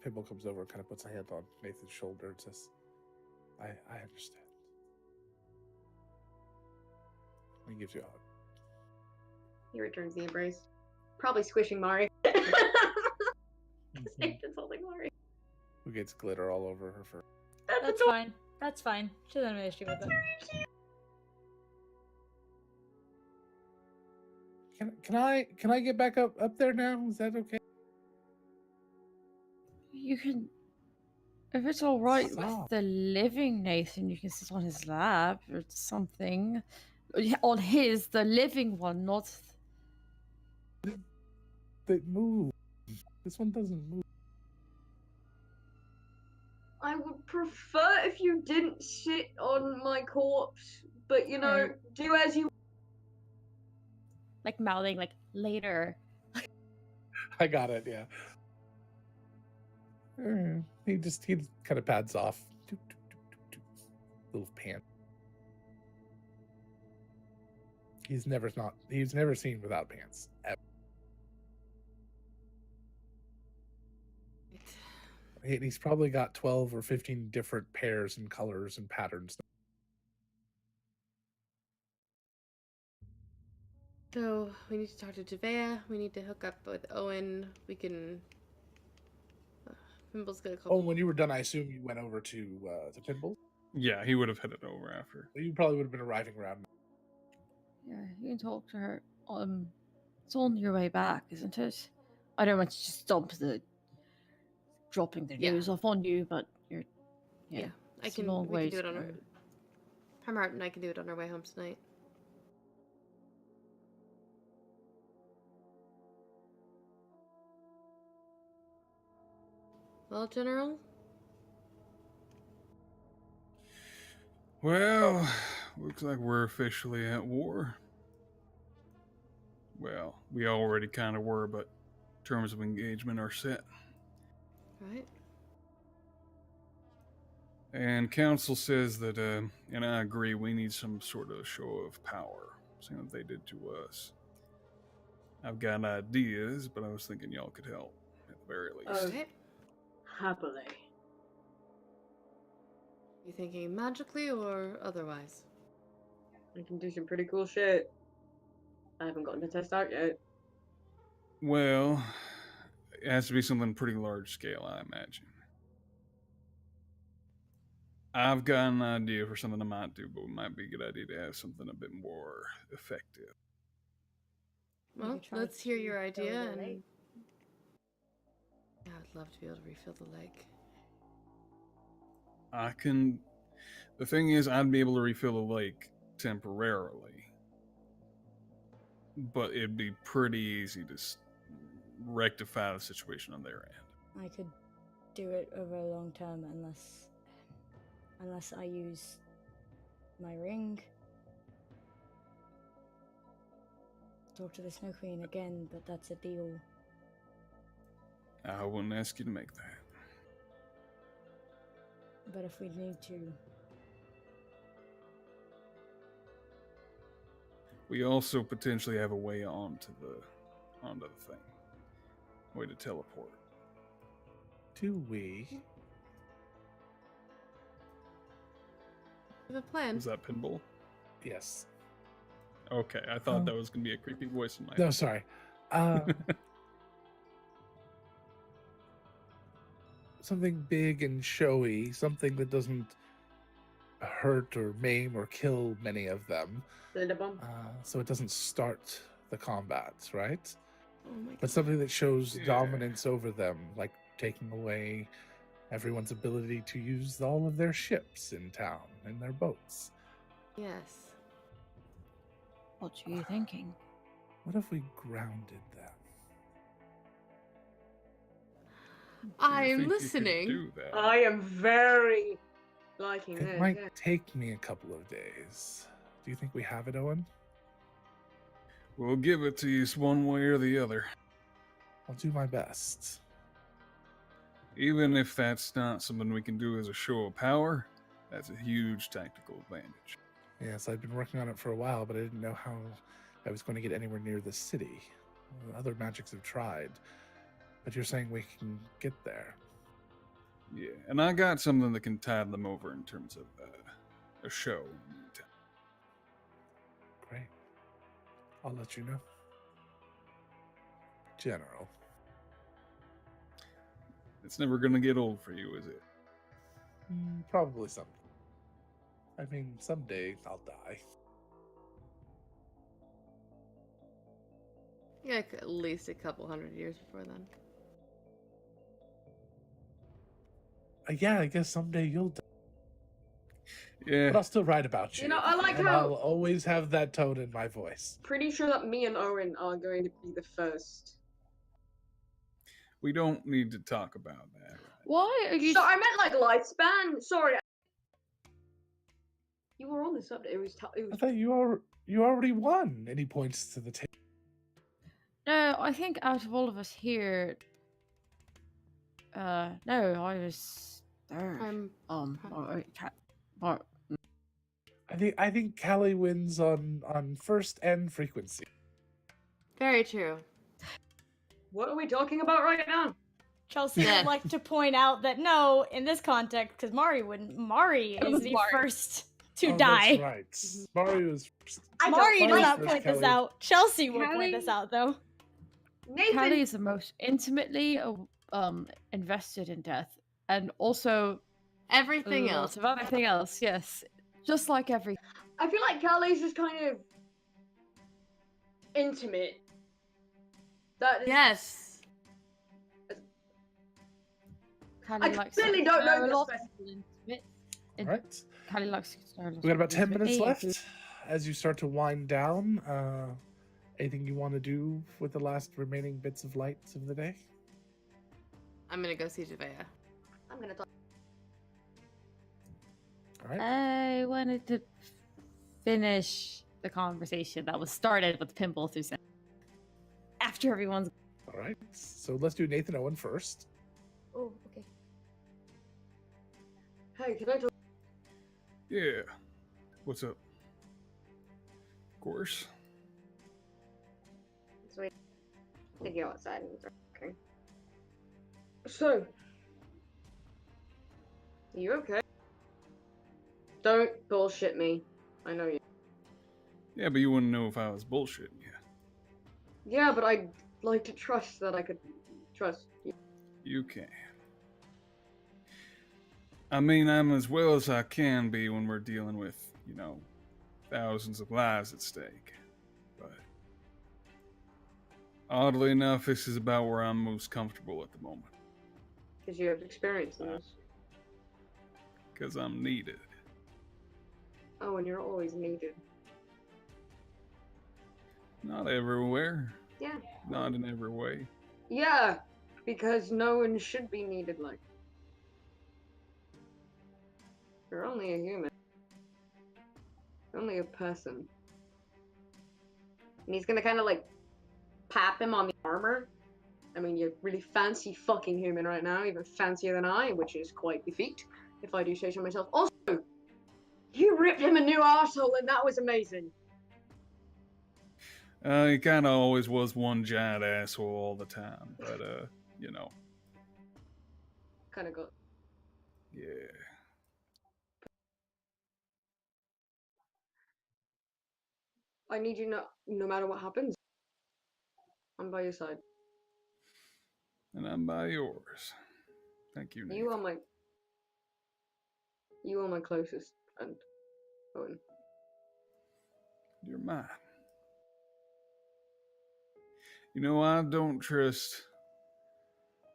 Pimble comes over and kind of puts a hand on Nathan's shoulder and says, I understand. He gives you a hug. He returns the embrace. Probably squishing Mari. Nathan's holding Mari. Who gets glitter all over her fur. That's fine. That's fine. She doesn't have an issue with it. Can I get back up there now? Is that okay? You can, if it's all right Stop. with the living Nathan, you can sit on his lap or something. On the living one, not. They move. This one doesn't move. I would prefer if you didn't sit on my corpse, but you know, do as you. Like mouthing, like later. I got it, yeah. He kind of pads off. Little pant. He's never seen without pants. Ever. He's probably got 12 or 15 different pairs and colors and patterns. So, we need to talk to Javea. We need to hook up with Owen. We can... Pimble's got a couple... Oh, when you were done, I assume you went over to Pimble? Yeah, he would have headed over after. You probably would have been arriving around. Yeah, you can talk to her. It's on your way back, isn't it? I don't want to just dropping the news off on you, but you're. Yeah, I it's a can. long We way can do it to on our. go. Primart and I can do it on our way home tonight. Well, General. Well, looks like we're officially at war. Well, we already kind of were, but terms of engagement are set. Right. And council says that, and I agree, we need some sort of show of power, same as they did to us. I've got ideas, but I was thinking y'all could help, at the very least. Oh. Right. Happily. You thinking magically or otherwise? I can do some pretty cool shit. I haven't gotten to test out yet. Well, it has to be something pretty large scale, I imagine. I've got an idea for something I might do, but it might be a good idea to have something a bit more effective. Well, could try let's hear to your fill idea the and. lake. Yeah, I'd love to be able to refill the lake. I can. The thing is, I'd be able to refill the lake temporarily, but it'd be pretty easy to rectify the situation on their end. I could do it over a long term unless I use my ring talk to the Snow Queen again, but that's a deal. I wouldn't ask you to make that. But if we need to, We also potentially have a way onto the thing. Way to teleport. Do we? We have a plan. Was that pinball? Yes. Okay, I thought Oh. that was gonna be a creepy voice in my No, head. sorry. Something big and showy, something that doesn't hurt or maim or kill many of them, Blunderbomb. so it doesn't start the combats, right? Oh my But something that shows Yeah. dominance over them, like taking away everyone's ability to use all of their ships in town and their boats. Yes. What are you thinking? What if we grounded them? Do you I'm think you could listening. do that? I am very liking It this. might yeah. take me a couple of days. Do you think we have it, Owen? We'll give it to you one way or the other. I'll do my best. Even if that's not something we can do as a show of power, that's a huge tactical advantage. Yes, I've been working on it for a while, but I didn't know how I was going to get anywhere near the city. Other magics have tried, but you're saying we can get there. Yeah, and I got something that can tide them over in terms of a show. in the meantime. Great. I'll let you know. General. It's never gonna get old for you, is it? Probably something. I mean, someday I'll die. Yeah, at least a couple hundred years before then. Yeah, I guess someday you'll die. Yeah. But I'll still write about you. You know, I like and how- I'll always have that tone in my voice. Pretty sure that me and Owen are going to be the first. We don't need to talk about that. Why are you? So I meant like lifespan. Sorry. You were on this update. It was. It I was. thought you already won. And he points to the table. No, I think out of all of us here, no, I was third. I'm Or- I think Callie wins on first and frequency. very true. What are we talking about right now? Chelsea Yeah. would like to point out that no, in this context, because Mari wouldn't. Mari is the Mari. first to Oh, die. That's right. Mario is first. I don't Mari does Mari's not first, point this Kelly. out. Chelsea will point Kelly- this out, though. Nathan. Callie is the most intimately invested in death, and also Everything else. lots of everything else. Yes, just like every. I feel like Callie's just kind of intimate. That is, Yes. Callie I likes clearly to don't know know the lots spec- of people intimate. All right. Callie likes to know lots We got of about people 10 minutes intimately, left. As you start to wind down, anything you want to do with the last remaining bits of lights of the day? I'm gonna go see Javea. I'm gonna talk. All right. I wanted to finish the conversation that was started with Pimple through Sen- after everyone's. All right. So let's do Nathan Owen first. Oh, okay. Hey, can I talk? Yeah. What's up? Of course. Sweet. Take you outside. Okay. So, you okay? Don't bullshit me. I know you. Yeah, but you wouldn't know if I was bullshitting you. Yeah, but I'd like to trust that I could trust you. You can. I mean, I'm as well as I can be when we're dealing with, thousands of lives at stake. But oddly enough, this is about where I'm most comfortable at the moment. Because you have experience in this. Because I'm needed. Oh, and you're always needed. Not everywhere. Yeah. Not in every way. Yeah, because no one should be needed like. You're only a human. You're only a person. And he's gonna kind of like pap him on the armor. I mean, you're really fancy fucking human right now, even fancier than I, which is quite the feat, if I do say so myself. Also, you ripped him a new arsehole, and that was amazing. He kind of always was one giant asshole all the time, but you know, Kind of good. yeah. I need you no matter what happens. I'm by your side. And I'm by yours. Thank you, Nathan. You are my closest friend, Owen. You're mine. You know, I don't trust.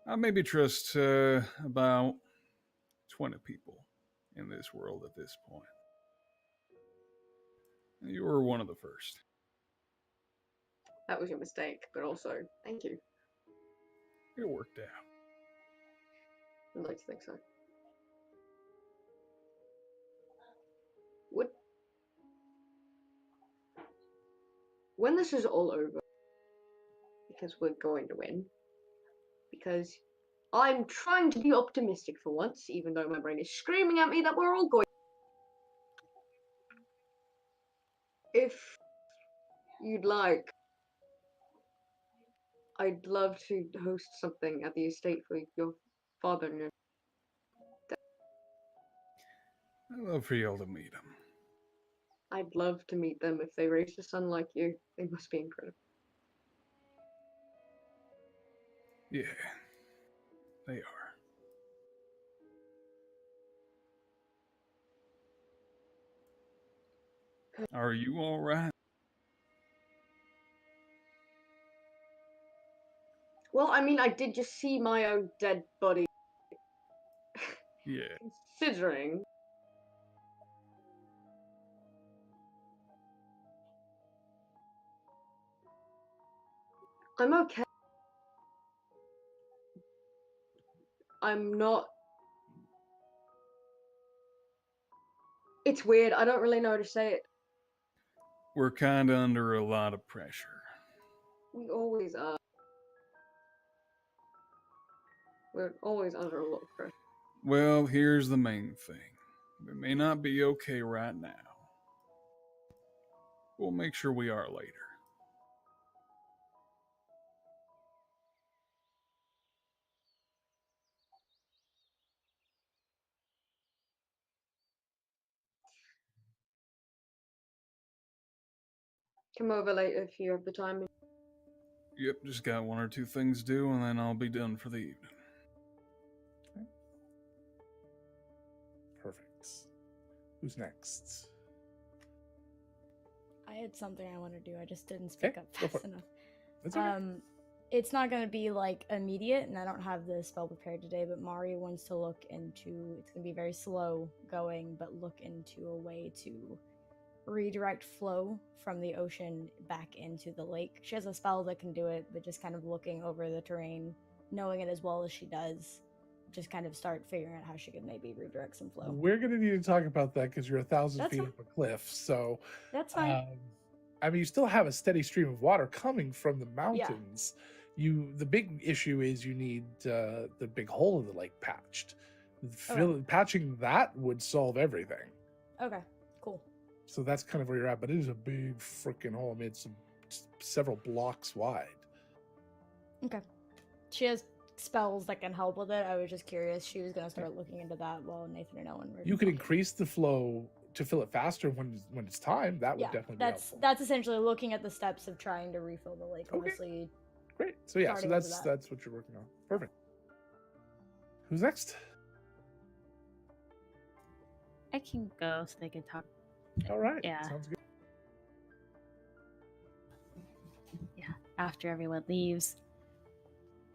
I maybe trust about 20 people in this world at this point. You were one of the first. That was your mistake, but also, thank you. It worked out. I'd like to think so. When this is all over, because we're going to win, because I'm trying to be optimistic for once, even though my brain is screaming at me that we're all going. If you'd like, I'd love to host something at the estate for your father and your dad. I'd love for y'all to meet him. I'd love to meet them. If they raised a son like you, they must be incredible. Yeah, they are. Are you all right? Well, I mean, I did just see my own dead body. Yeah. Considering. I'm okay. I'm not. It's weird. I don't really know how to say it. We're kind of under a lot of pressure. We always are. We're always under a lot of pressure. Well, here's the main thing. We may not be okay right now. We'll make sure we are later. Come over later if you have the time. Yep, just got one or two things to do, and then I'll be done for the evening. Perfect. Who's next? I had something I want to do. I just didn't speak up go for fast it. enough. That's okay. It's not going to be like immediate, and I don't have the spell prepared today, but Mari wants to look into, it's going to be very slow going, but look into a way to redirect flow from the ocean back into the lake. She has a spell that can do it, but just kind of looking over the terrain, knowing it as well as she does, just kind of start figuring out how she could maybe redirect some flow. We're going to need to talk about that because you're 1,000 That's feet fine. up a cliff. So That's fine. I mean, you still have a steady stream of water coming from the mountains. The big issue is you need the big hole in the lake patched. Patching that would solve everything. Okay, cool. So that's kind of where you're at, but it is a big freaking hole. I mean, it's several blocks wide. Okay. She has spells that can help with it. I was just curious. She was going to start looking into that while Nathan and Owen were You could talking. increase the flow to fill it faster when it's time. That would definitely be helpful. That's essentially looking at the steps of trying to refill the lake. Okay. Obviously, Great. So yeah, so starting with that's what you're working on. Perfect. Who's next? I can go so they can talk. All right. Yeah. Sounds good. Yeah, after everyone leaves,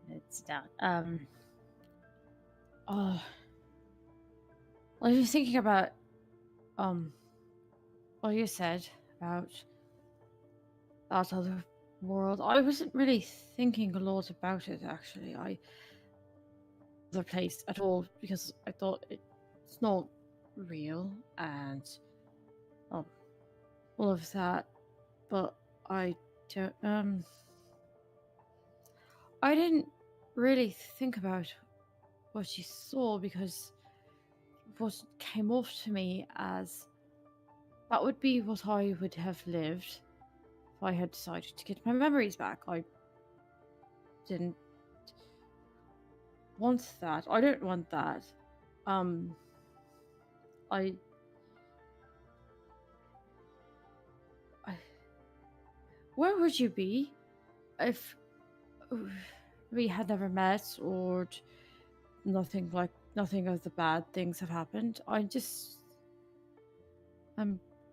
it's down. Oh, well, I was thinking about what you said about that other world. I wasn't really thinking a lot about it actually. The place at all, because I thought it's not real and all of that, but I I didn't really think about what you saw because what came off to me as that would be what I would have lived if I had decided to get my memories back. I didn't want that. I don't want that. Um, I, I where would you be if we had never met or nothing of the bad things have happened? I'm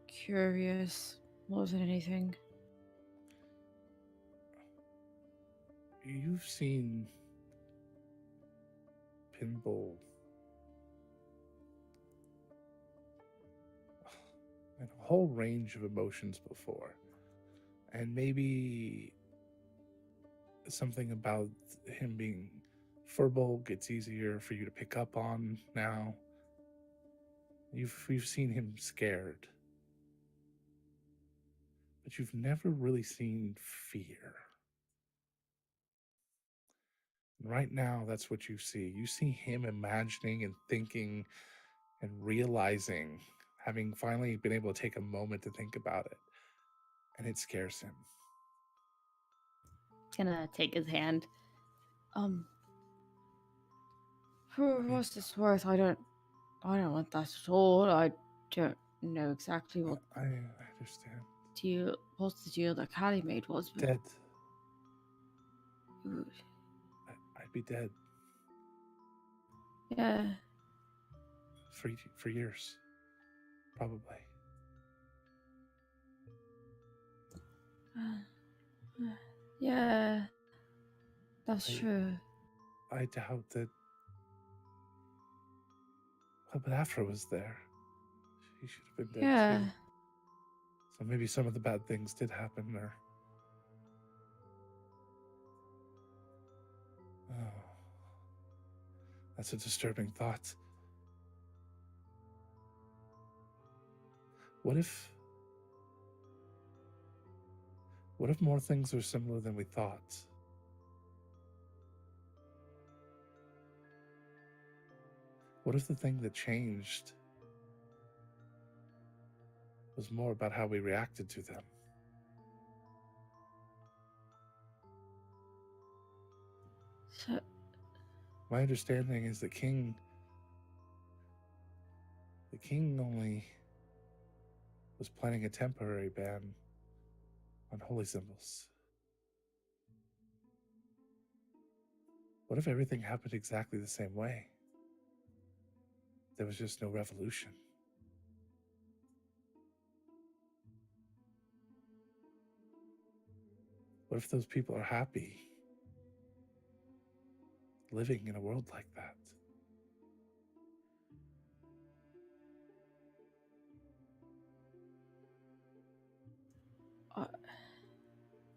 curious more than anything. You've seen Pinball and a whole range of emotions before. And maybe something about him being Furbolg gets easier for you to pick up on now. You've seen him scared. But you've never really seen fear. Right now, that's what you see. You see him imagining and thinking and realizing, having finally been able to take a moment to think about it. And it scares him. Gonna take his hand. For what it's worth, I don't want that at all. I don't know exactly what I understand. what's the deal that Callie made was. Dead. I'd be dead. Yeah. For years. Probably. Yeah. That's true. I doubt that. Well, but Afra was there. She should have been dead Yeah. too. So maybe some of the bad things did happen there. Oh. That's a disturbing thought. What if more things are similar than we thought? What if the thing that changed was more about how we reacted to them? So, My understanding is the king only was planning a temporary ban on holy symbols. What if everything happened exactly the same way? There was just no revolution. What if those people are happy living in a world like that?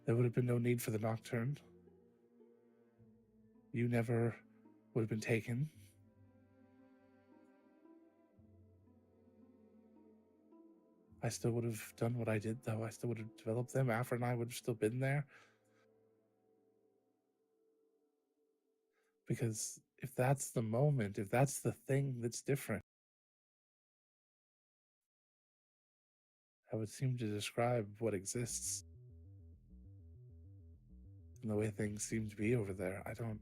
There would have been no need for the Nocturne. You never would have been taken. I still would have done what I did, though. I still would have developed them. Afra and I would have still been there. Because if that's the moment, if that's the thing that's different, that would seem to describe what exists and the way things seem to be over there. I don't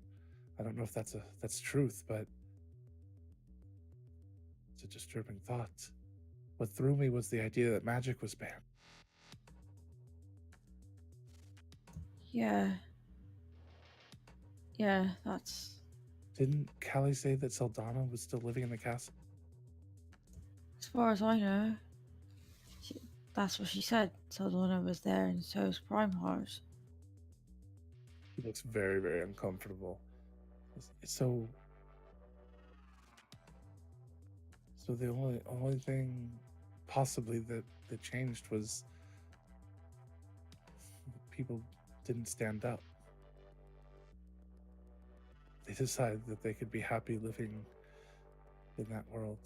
know if that's truth, but it's a disturbing thought. What threw me was the idea that magic was banned. yeah. Yeah, that's... Didn't Callie say that Saldana was still living in the castle? As far as I know, that's what she said. Saldana was there and so was Primeheart. He looks very, very uncomfortable. So the only thing possibly that changed was people didn't stand up. They decided that they could be happy living in that world.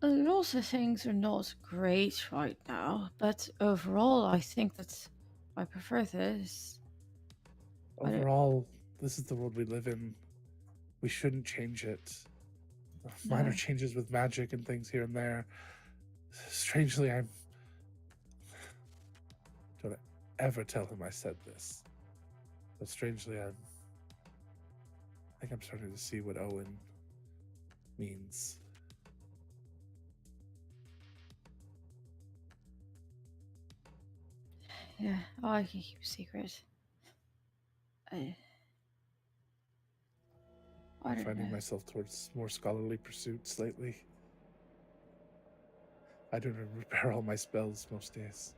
Lots of things are not great right now, but overall, I think that I prefer this. I don't- Overall, this is the world we live in. We shouldn't change it. Minor No. changes with magic and things here and there. Strangely, I'm. Don't ever tell him I said this. But strangely, I think I'm starting to see what Owen means. Yeah, I can keep a secret. I don't Finding know. myself towards more scholarly pursuits lately. I don't repair all my spells most days.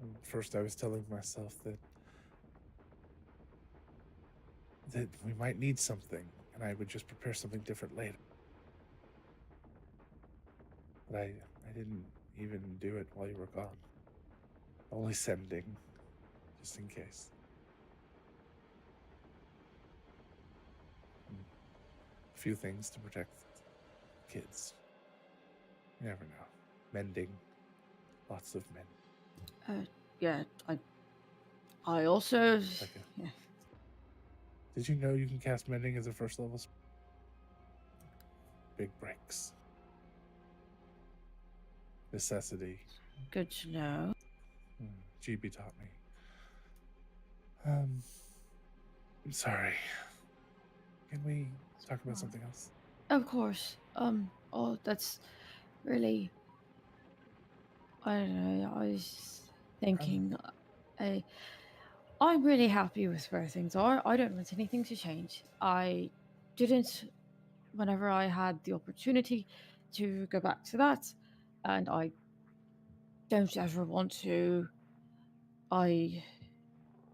And first, I was telling myself that we might need something, and I would just prepare something different later. But I didn't even do it while you were gone. Only sending, just in case. A few things to protect kids. You never know. Mending. Lots of men. Yeah, I also. Like Yeah. Did you know you can cast mending as a first level? Big breaks. Necessity. Good to know. GB taught me. I'm sorry. Can we talk about something else? Of course. Oh, that's really. I don't know. I was thinking. I'm really happy with where things are. I don't want anything to change. I didn't, whenever I had the opportunity to go back to that, and I don't ever want to. I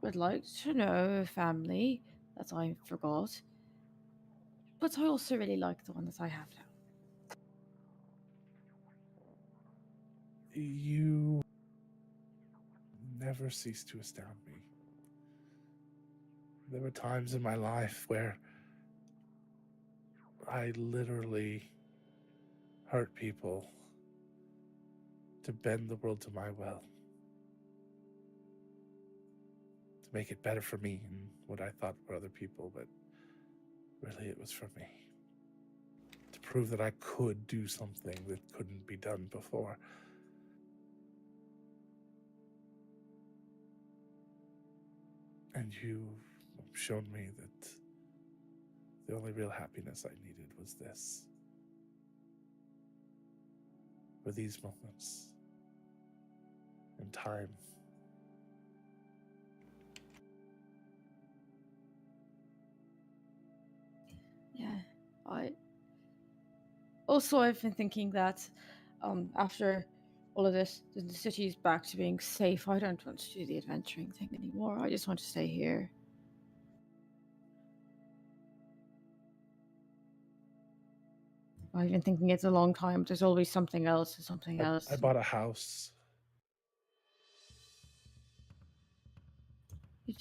would like to know a family that I forgot, but I also really like the one that I have now. You never cease to astound me. There were times in my life where I literally hurt people to bend the world to my will. To make it better for me and what I thought were other people, but really it was for me. To prove that I could do something that couldn't be done before. And you've shown me that the only real happiness I needed was this. For these moments in time. Yeah, I've been thinking that after all of this, the city's back to being safe. I don't want to do the adventuring thing anymore. I just want to stay here. I've been thinking it's a long time. There's always something else and something else. I bought a house. You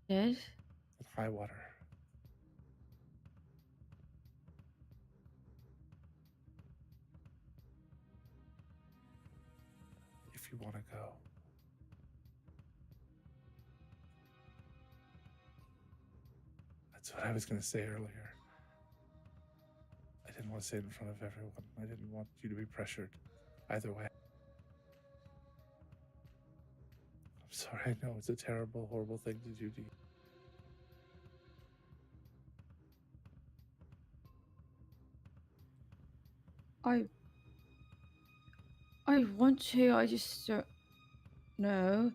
did? In Highwater. If you want to go. That's what I was going to say earlier. I didn't want to say it in front of everyone. I didn't want you to be pressured either way. I'm sorry, I know it's a terrible, horrible thing to do to you. I want to. I just don't know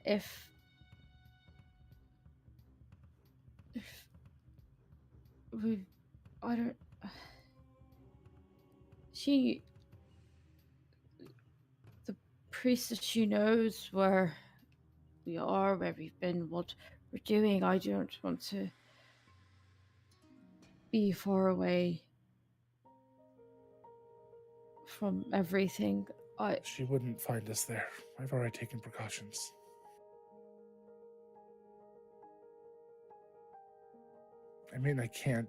if we. I don't. She. The priestess, she knows where we are, where we've been, what we're doing. I don't want to be far away from everything. She wouldn't find us there. I've already taken precautions. I mean, I can't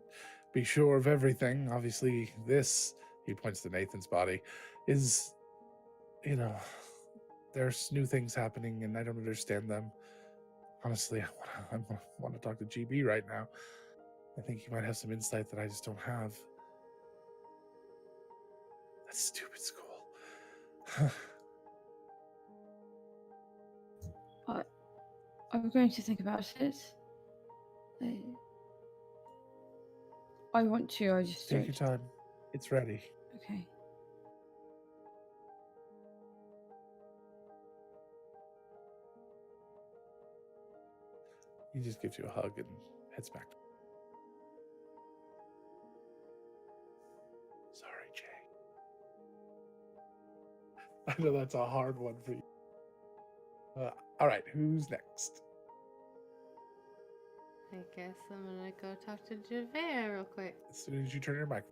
be sure of everything. Obviously, this, he points to Nathan's body, is, there's new things happening and I don't understand them. Honestly, I want to talk to GB right now. I think he might have some insight that I just don't have. That stupid school. I'm going to think about it. I want to, I just Take your time. It's ready. Okay. He just gives you a hug and heads back. Sorry, Jay. I know that's a hard one for you. All right, who's next? I guess I'm gonna go talk to Javert real quick. As soon as you turn your mic.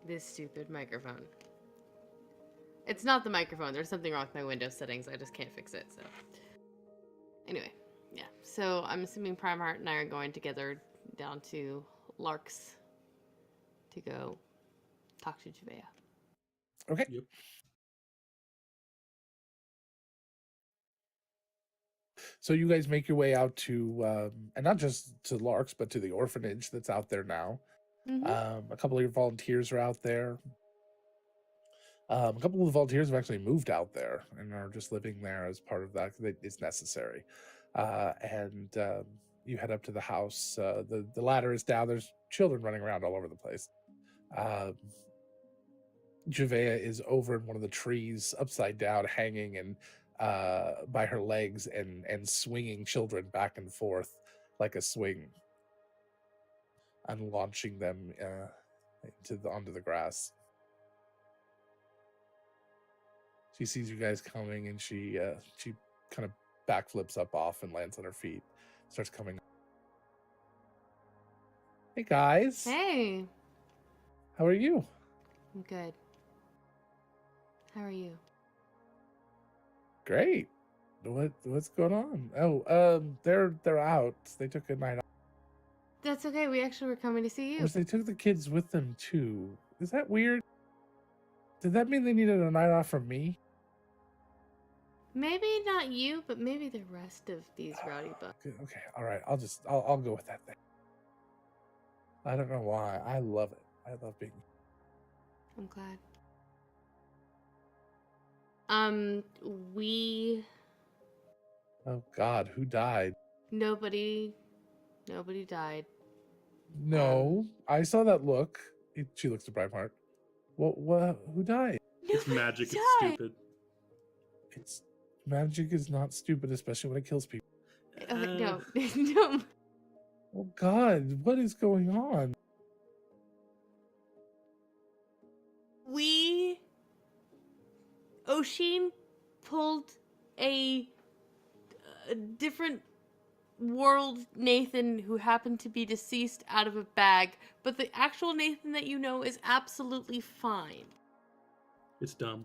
This stupid microphone. It's not the microphone. There's something wrong with my Windows settings. I just can't fix it, so. Anyway, yeah. So I'm assuming Primeheart and I are going together down to Lark's to go talk to Javea. Okay. Yep. So you guys make your way out to, and not just to Lark's, but to the orphanage that's out there now. Mm-hmm. A couple of your volunteers are out there. A couple of the volunteers have actually moved out there and are just living there as part of that. It's necessary. And you head up to the house. The ladder is down. There's children running around all over the place. Javea is over in one of the trees, upside down, hanging and by her legs and swinging children back and forth like a swing, and launching them onto the grass. She sees you guys coming, and she kind of backflips up off and lands on her feet. Starts coming. Hey guys. Hey. How are you? I'm good. How are you? Great. What's going on? Oh, they're out. They took a night off. That's okay. We actually were coming to see you. Which they took the kids with them too. Is that weird? Did that mean they needed a night off from me? Maybe not you, but maybe the rest of these rowdy bucks. Okay, all right. I'll go with that thing. I don't know why. I love it. I love being. I'm glad. We. Oh God, who died? Nobody died. No, I saw that look. She looks to Brightheart. What? Who died? It's magic. It's died. stupid. It's magic is not stupid, especially when it kills people. No, no. Oh God, what is going on? Oshin pulled a different world Nathan who happened to be deceased out of a bag, but the actual Nathan that you know is absolutely fine. It's dumb.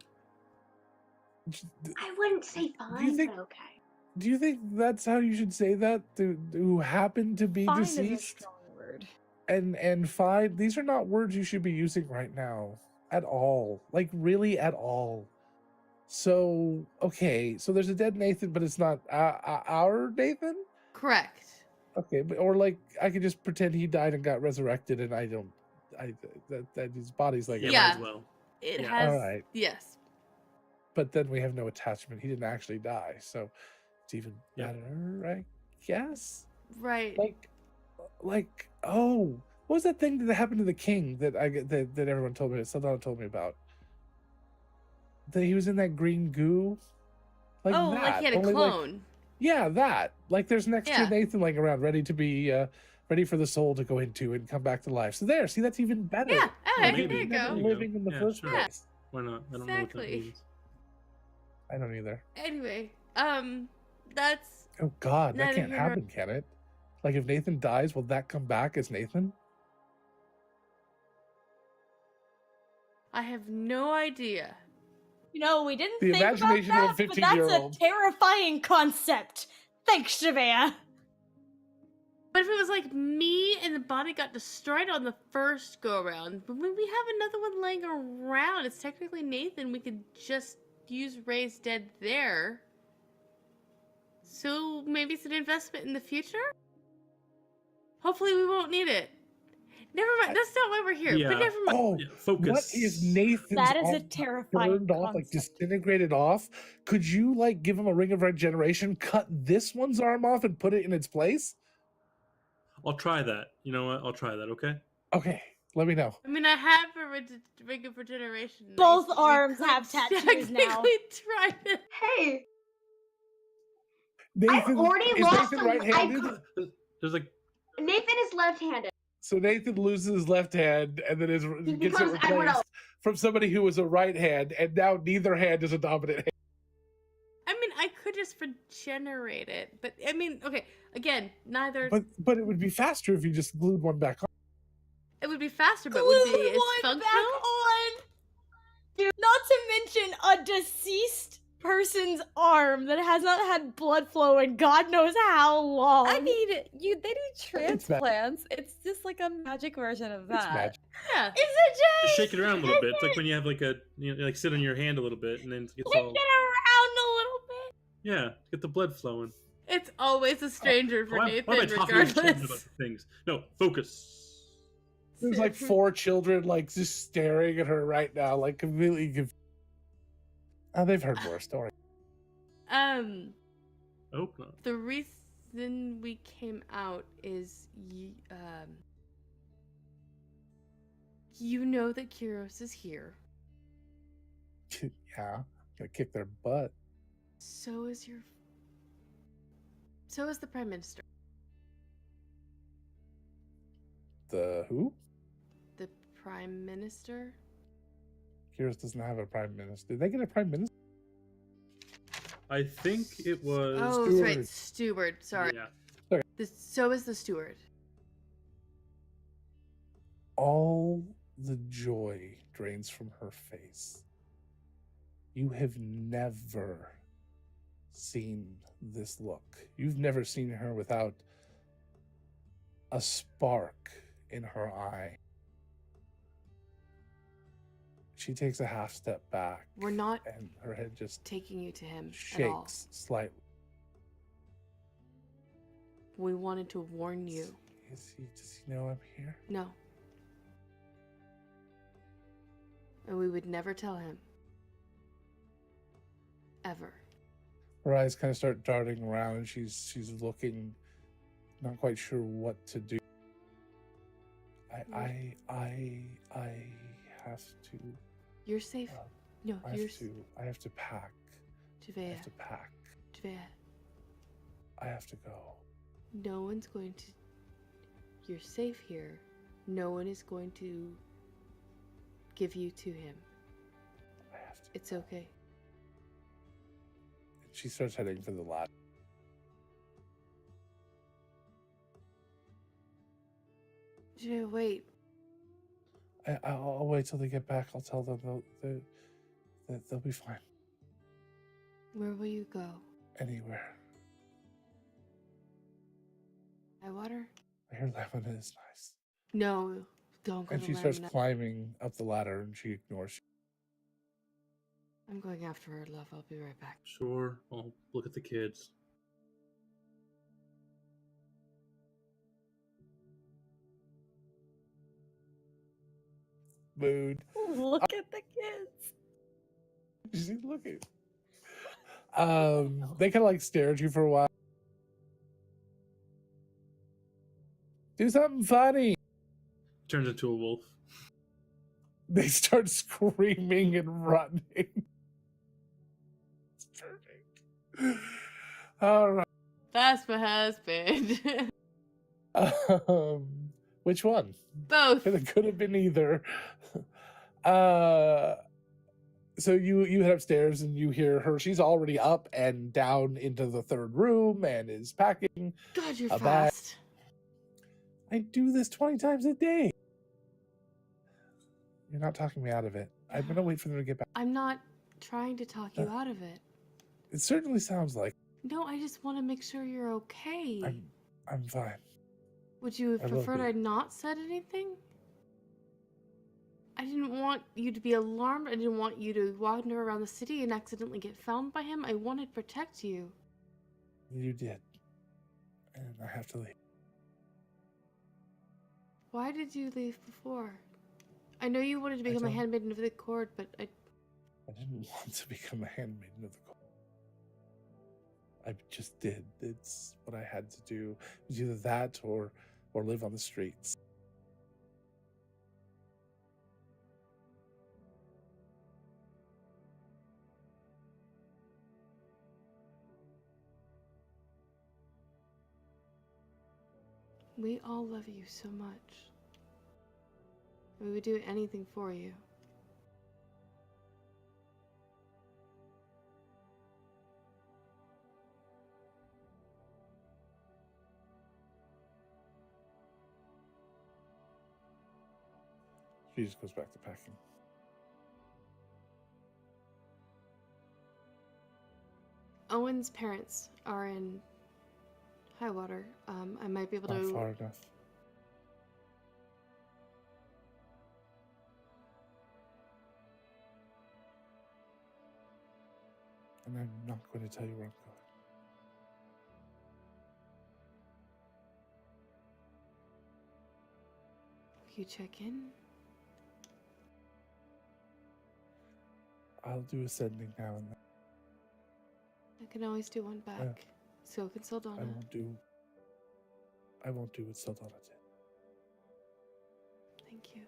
I wouldn't say fine, think- but okay. Do you think that's how you should say that? Who happened to be Fine is a deceased? strong word. And fine, these are not words you should be using right now at all. Like really at all. So okay, so there's a dead Nathan, but it's not our Nathan. Correct. Okay, but or like I could just pretend he died and got resurrected, and that his body's like Yeah, Yeah. might as well. It Yeah. has. Alright. Yes. But then we have no attachment. He didn't actually die, so it's even Yeah. better, I guess. Right. Like oh, what was that thing that happened to the king that that everyone told me, Saldana told me about? That he was in that green goo. Like oh, that. like he had a only, like- clone. yeah, that. Like there's an extra Yeah. Nathan like around, ready to be ready for the soul to go into and come back to life. So there, see, that's even better. Yeah. Hey, maybe. there you Never go. There you living in the Yeah, first sure. place. Why not? I don't know what that Exactly. means. I don't either. Anyway, that's Oh God, that Neither can't here nor- happen, can it? Like if Nathan dies, will that come back as Nathan? I have no idea. You know, we didn't The think about imagination of a that, but that's a 15-year-old. terrifying concept. Thanks, Shavea. But if it was like me and the body got destroyed on the first go around, but when we have another one laying around, it's technically Nathan. We could just use Ray's dead there. So maybe it's an investment in the future? Hopefully we won't need it. Never mind. That's not why we're here. Yeah. But never mind. Oh, Yeah, focus. what is Nathan's That is a arm terrifying burned off, like concept. disintegrated off? Could you like give him a ring of regeneration, cut this one's arm off, and put it in its place? I'll try that. You know what? I'll try that. Okay. Okay, let me know. I mean, I have a ring of regeneration. Both We arms could have tattoos now. technically try it. Hey, Nathan, already is lost Nathan a- right-handed? There's like Nathan is left-handed. So Nathan loses his left hand and then gets it becomes everyone replaced else. from somebody who was a right hand, and now neither hand is a dominant hand. I mean, I could just regenerate it, but I mean, okay, again, neither. But it would be faster if you just glued one back on. It would be faster, but would be Glue as one functional. back on. Not to mention a deceased person's arm that has not had blood flow in God knows how long. I mean, they do It's transplants. It's just like a magic version of It's that. magic. Yeah. is it just just shake it around a little bit. It's like when you have like a like sit on your hand a little bit and then it gets flick all it around a little bit? yeah, get the blood flowing. It's always a stranger for Why Nathan, am I talking to children regardless. about the things? No, focus. There's like 4 children like just staring at her right now, like completely confused. Oh, they've heard more stories. Oh no. The reason we came out is you know that Kyros is here. Yeah, gonna kick their butt. So is the Prime Minister. The who? The Prime Minister? Kyros doesn't have a prime minister. Did they get a prime minister? I think it was Oh, that's right, steward. Sorry. Yeah. So is the steward. All the joy drains from her face. You have never seen this look. You've never seen her without a spark in her eye. She takes a half step back. We're not And her head just taking you to him at all. shakes slightly. We wanted to warn you. Does he know I'm here? No. And we would never tell him. Ever. Her eyes kind of start darting around, and she's looking, not quite sure what to do. I have to. You're safe. Um, No, I you're have to pack. I Javea. have to pack. Javea. I have to go. No one's going to. You're safe here. No one is going to give you to him. I have to. It's okay. She starts heading for the ladder. Javea, wait. I'll wait till they get back. I'll tell them they'll be fine. Where will you go? Anywhere. High water? I hear Lamina is nice. No, don't go And to she starts Lamina. climbing up the ladder, and she ignores you. I'm going after her, love. I'll be right back. Sure. I'll look at the kids. Mood. Look at the kids. She's looking. They kind of like stare at you for a while. Do something funny. Turns into a wolf. They start screaming and running. It's perfect. All right. That's my husband. Which one? Both. It could have been either. So you head upstairs and you hear her. She's already up and down into the third room and is packing. God, you're A bag. fast. I do this 20 times a day. You're not talking me out of it. I'm gonna wait for them to get back. I'm not trying to talk you out of it. It certainly sounds like No, I just want to make sure you're okay. I'm fine. Would you have I love preferred you. I'd not said anything? I didn't want you to be alarmed. I didn't want you to wander around the city and accidentally get found by him. I wanted to protect you. You did. And I have to leave. Why did you leave before? I know you wanted to I become a don't- handmaiden of the court, but I didn't want to become a handmaiden of the court. I just did. It's what I had to do. It was either that or live on the streets. we all love you so much. We would do anything for you. She just goes back to packing. Owen's parents are in Highwater. I might be able Not to. far enough. And I'm not going to tell you where I'm going. You check in. I'll do a sending now and then. I can always do one back. So can Saldana. I won't do what Saldana did. Thank you.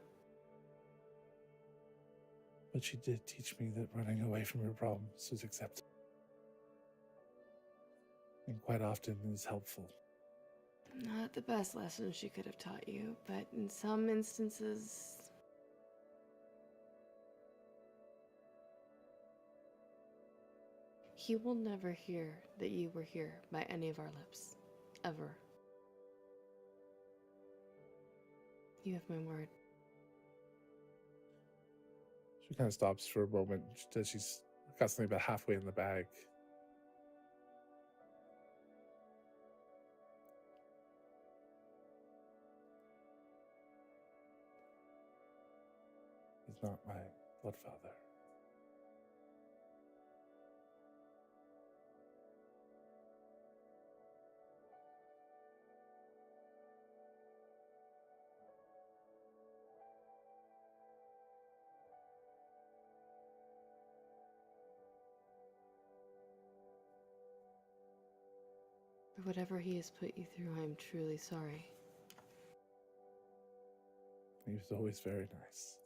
But she did teach me that running away from your problems is acceptable. And quite often is helpful. Not the best lesson she could have taught you, but in some instances. He will never hear that you were here by any of our lips. Ever. You have my word. She kind of stops for a moment. She's got something about halfway in the bag. He's not my blood father. For whatever he has put you through, I am truly sorry. He was always very nice.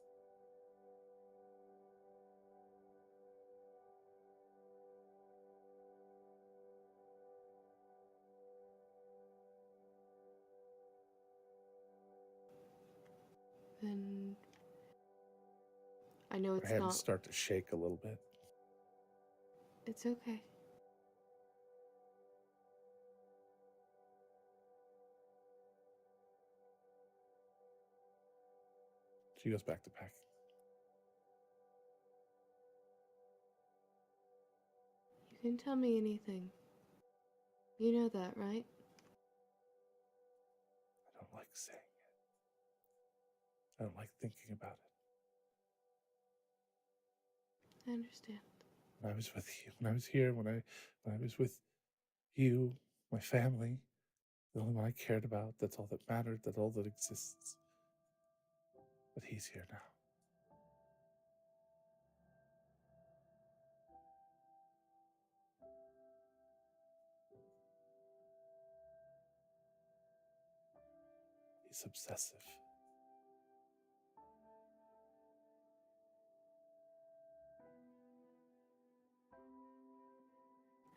And I know Her it's hands not. start to shake a little bit. It's okay. She goes back to packing. You can tell me anything. You know that, right? I don't like saying it. I don't like thinking about it. I understand. When I was with you, when I was here, when I was with you, my family, the only one I cared about, that's all that mattered, that's all that exists. But he's here now. He's obsessive.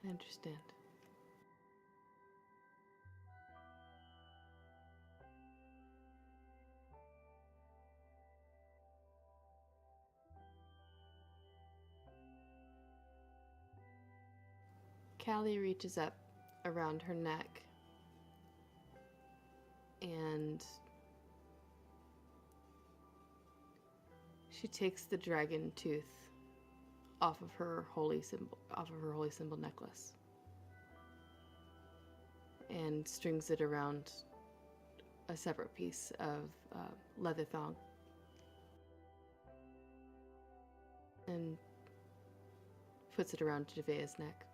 I understand. Callie reaches up around her neck and she takes the dragon tooth off of her holy symbol necklace, and strings it around a separate piece of leather thong, and puts it around Javea's neck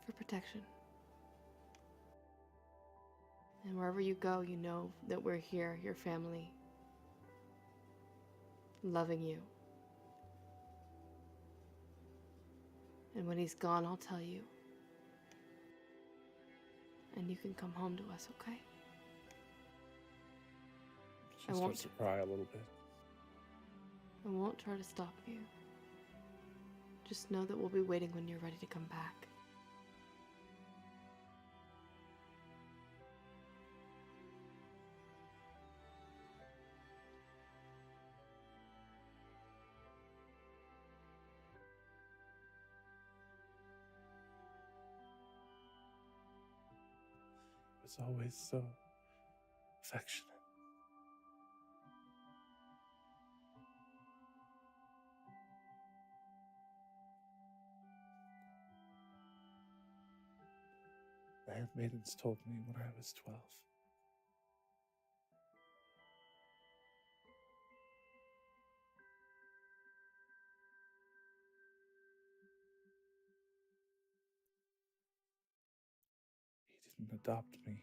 for protection. And wherever you go, you know that we're here, your family, loving you. And when he's gone, I'll tell you. And you can come home to us, okay? She I won't- starts to cry a little bit. I won't try to stop you. Just know that we'll be waiting when you're ready to come back. It's always so affectionate. The handmaidens told me when I was 12. He didn't adopt me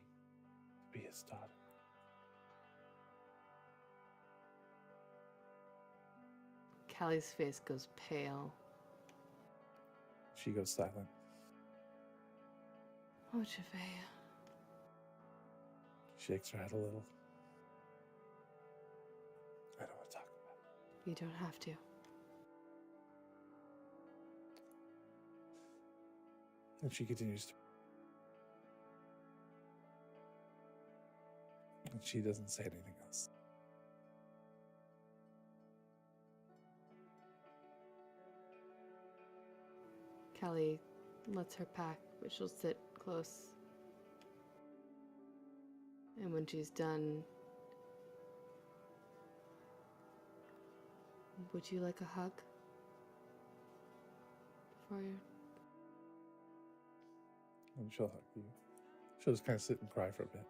to be his daughter. Callie's face goes pale. She goes silent. Oh, Javea. Shakes her head a little. I don't want to talk about it. You don't have to. And she continues to. And she doesn't say anything else. Callie lets her pack, but she'll sit close. And when she's done, would you like a hug? For you? And she'll hug you. She'll just kind of sit and cry for a bit.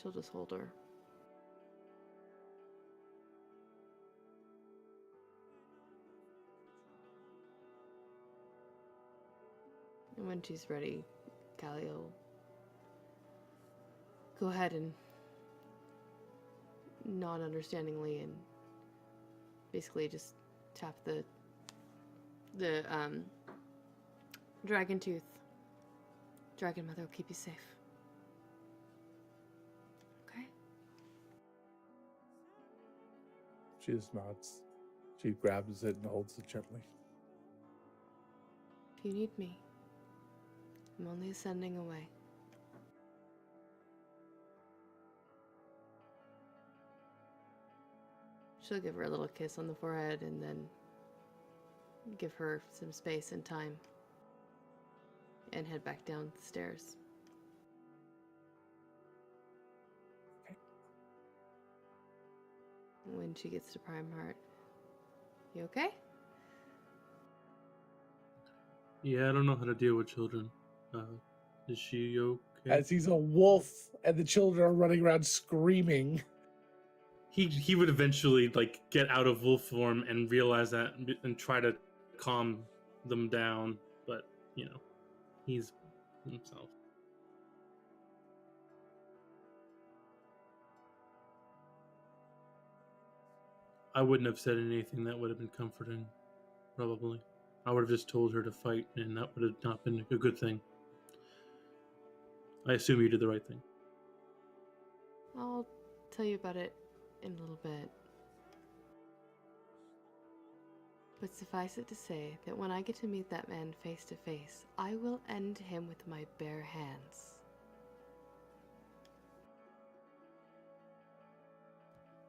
She'll just hold her. And when she's ready, Callie will go ahead and nod understandingly and basically just tap the dragon tooth. Dragon Mother will keep you safe. Okay? She just nods. She grabs it and holds it gently. If you need me, I'm only ascending away. She'll give her a little kiss on the forehead and then give her some space and time and head back down the stairs. Okay. When she gets to Prime Heart, you okay? Yeah, I don't know how to deal with children. Is she okay? As he's a wolf and the children are running around screaming. He would eventually like get out of wolf form and realize that and try to calm them down, but you know, he's himself. I wouldn't have said anything that would have been comforting, probably. I would have just told her to fight, and that would have not been a good thing. I assume you did the right thing. I'll tell you about it in a little bit. But suffice it to say that when I get to meet that man face to face, I will end him with my bare hands.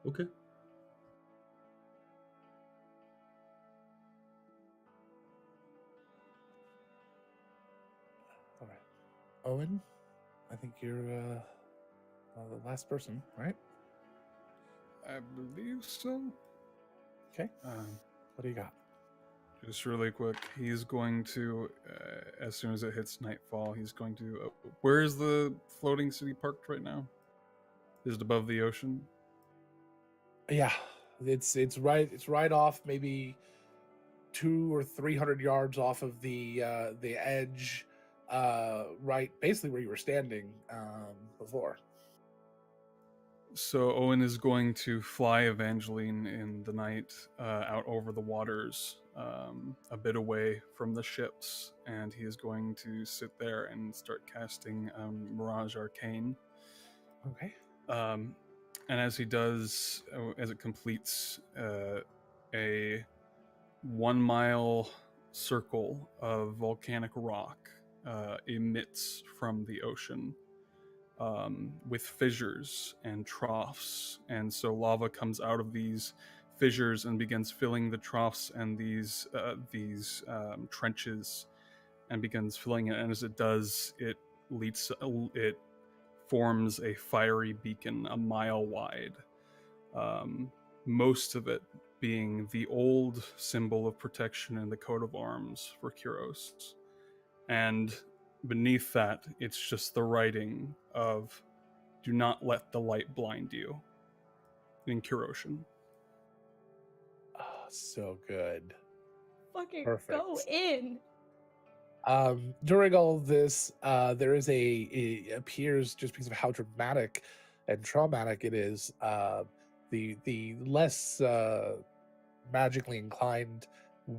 Okay. All right. Owen, I think you're the last person, right? I believe so. Okay. What do you got? Just really quick, he's going to, as soon as it hits nightfall, he's going to. Where is the floating city parked right now? Is it above the ocean? Yeah, it's right off, maybe 200 or 300 yards off of the edge, right, basically where you were standing before. So Owen is going to fly Evangeline in the night out over the waters, a bit away from the ships, and he is going to sit there and start casting Mirage Arcane. Okay. And as he does, as it completes, a 1 mile circle of volcanic rock emits from the ocean. With fissures and troughs, and so lava comes out of these fissures and begins filling the troughs and these trenches, and begins filling it. And as it does, it forms a fiery beacon 1 mile wide. Most of it being the old symbol of protection in the coat of arms for Kyros, and beneath that, it's just the writing of "Do not let the light blind you" in Kyrosian. Oh, so good. Fucking Perfect. go in. During all of this, there is it appears, just because of how dramatic and traumatic it is, the less magically inclined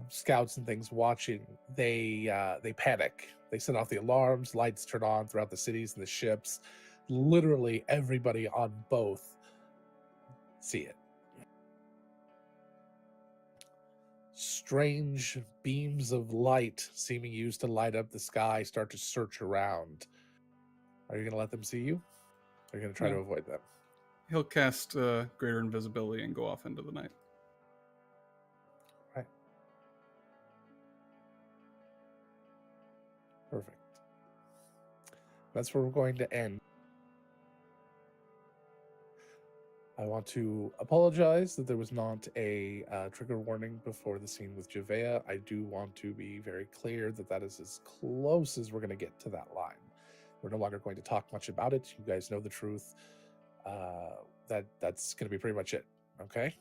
scouts and things watching, they panic. They set off the alarms, lights turn on throughout the cities and the ships. Literally everybody on both see it. Strange beams of light, seeming used to light up the sky, start to search around. Are you going to let them see you? Or are you going to try to No. avoid them? He'll cast Greater Invisibility and go off into the night. Right. Perfect. That's where we're going to end. I want to apologize that there was not a trigger warning before the scene with Javea. I do want to be very clear that that is as close as we're going to get to that line. We're no longer going to talk much about it. You guys know the truth. That's going to be pretty much it. Okay?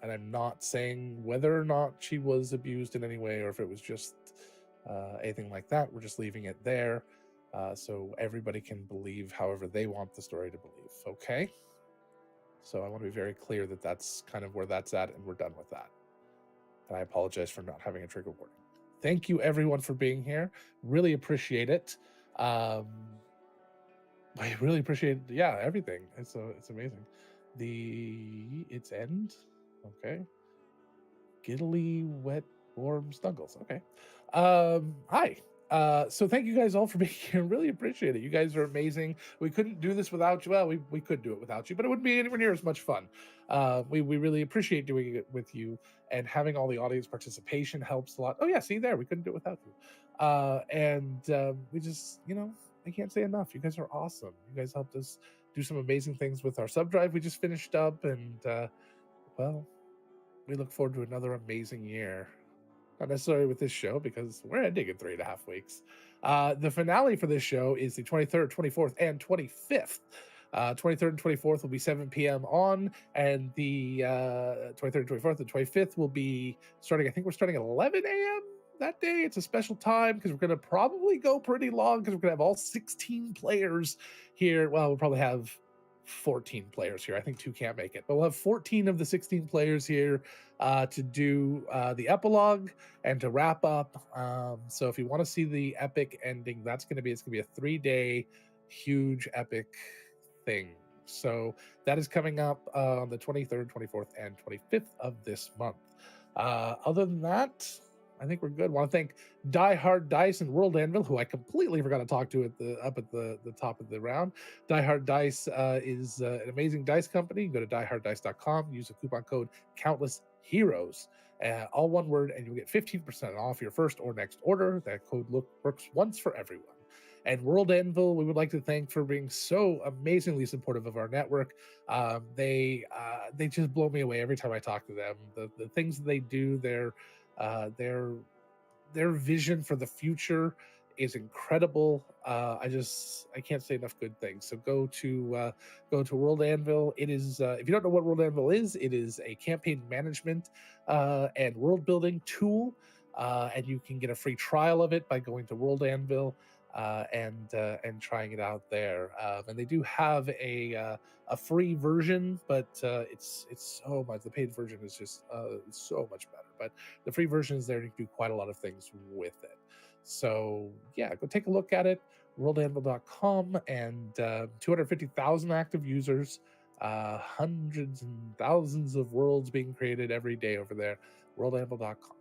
And I'm not saying whether or not she was abused in any way or if it was just anything like that. We're just leaving it there so everybody can believe however they want the story to believe. Okay? So I want to be very clear that that's kind of where that's at, and we're done with that. And I apologize for not having a trigger warning. Thank you, everyone, for being here. Really appreciate it. I really appreciate, everything. It's amazing. Its end. Okay. Giddily wet warm snuggles. Okay. Hi. So thank you guys all for being here. Really appreciate it. You guys are amazing. We couldn't do this without you. Well, we could do it without you, but it wouldn't be anywhere near as much fun. We really appreciate doing it with you, and having all the audience participation helps a lot. Oh yeah, see there, we couldn't do it without you. We just, I can't say enough. You guys are awesome. You guys helped us do some amazing things with our sub drive we just finished up, and well, we look forward to another amazing year. Not necessarily with this show, because we're ending in 3.5 weeks. The finale for this show is the 23rd, 24th, and 25th. 23rd and 24th will be 7 p.m. on, and the 23rd and 24th and 25th will be starting, I think we're starting at 11 a.m. that day. It's a special time because we're going to probably go pretty long because we're going to have all 16 players here. Well, we'll probably have 14 players here. I think 2 can't make it, but we'll have 14 of the 16 players here to do the epilogue and to wrap up. So if you want to see the epic ending, it's going to be a 3-day huge epic thing. So that is coming up on the 23rd, 24th, and 25th of this month. Other than that, I think we're good. I want to thank Die Hard Dice and World Anvil, who I completely forgot to talk to up at the top of the round. Die Hard Dice is an amazing dice company. You can go to dieharddice.com, use the coupon code CountlessHeroes, all one word, and you'll get 15% off your first or next order. That code works once for everyone. And World Anvil, we would like to thank for being so amazingly supportive of our network. They just blow me away every time I talk to them. The things that they do, their vision for the future is incredible. I can't say enough good things. So go to World Anvil. It is if you don't know what World Anvil is, it is a campaign management and world building tool, and you can get a free trial of it by going to World Anvil and trying it out there. And they do have a free version, but it's so much. The paid version is just so much better. But the free version is there to do quite a lot of things with it. So yeah, go take a look at it. WorldAnvil.com, and 250,000 active users, hundreds and thousands of worlds being created every day over there. WorldAnvil.com.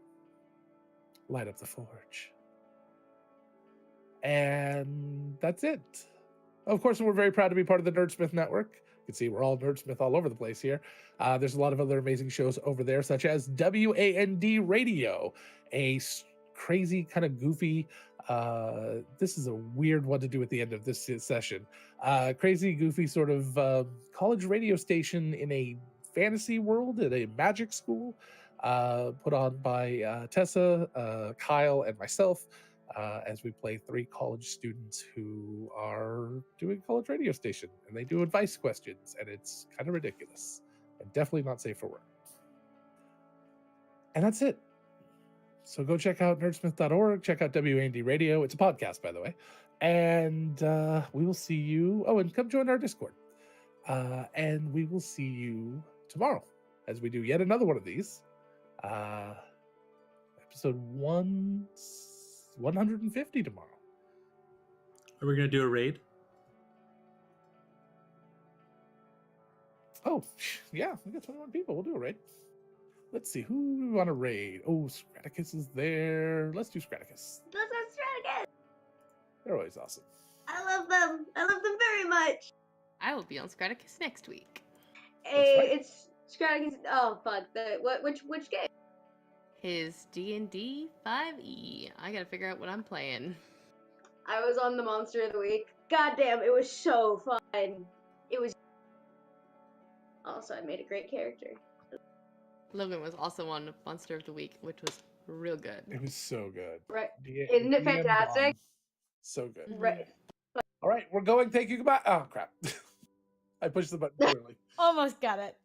Light up the forge. And that's it. Of course, we're very proud to be part of the Nerdsmith Network. You can see we're all Nerdsmith all over the place here. There's a lot of other amazing shows over there, such as WAND Radio, a crazy, kind of goofy, this is a weird one to do at the end of this session. Crazy, goofy sort of college radio station in a fantasy world at a magic school, put on by Tessa, Kyle, and myself, as we play 3 college students who are doing college radio station, and they do advice questions, and it's kind of ridiculous and definitely not safe for work. And that's it. So go check out nerdsmith.org, check out WAND Radio. It's a podcast, by the way. And we will see you. Oh, and come join our Discord. And we will see you tomorrow as we do yet another one of these. Episode 150 tomorrow. Are we going to do a raid? Oh, yeah. We got 21 people. We'll do a raid. Let's see, who do we want to raid? Oh, Scraticus is there. Let's do Scraticus. Those are Straticus. They're always awesome. I love them. I love them very much. I will be on Scraticus next week. Hey, right. it's Straticus. Oh fuck! Which game? His D&D 5e. I gotta figure out what I'm playing. I was on the Monster of the Week. Goddamn, it was so fun. It was. Also, I made a great character. Logan was also on Monster of the Week, which was real good. It was so good. Right. DM Isn't it bomb. fantastic? So good. Right. All right, we're going. Thank you. Goodbye. Oh, crap. I pushed the button too early. Almost got it.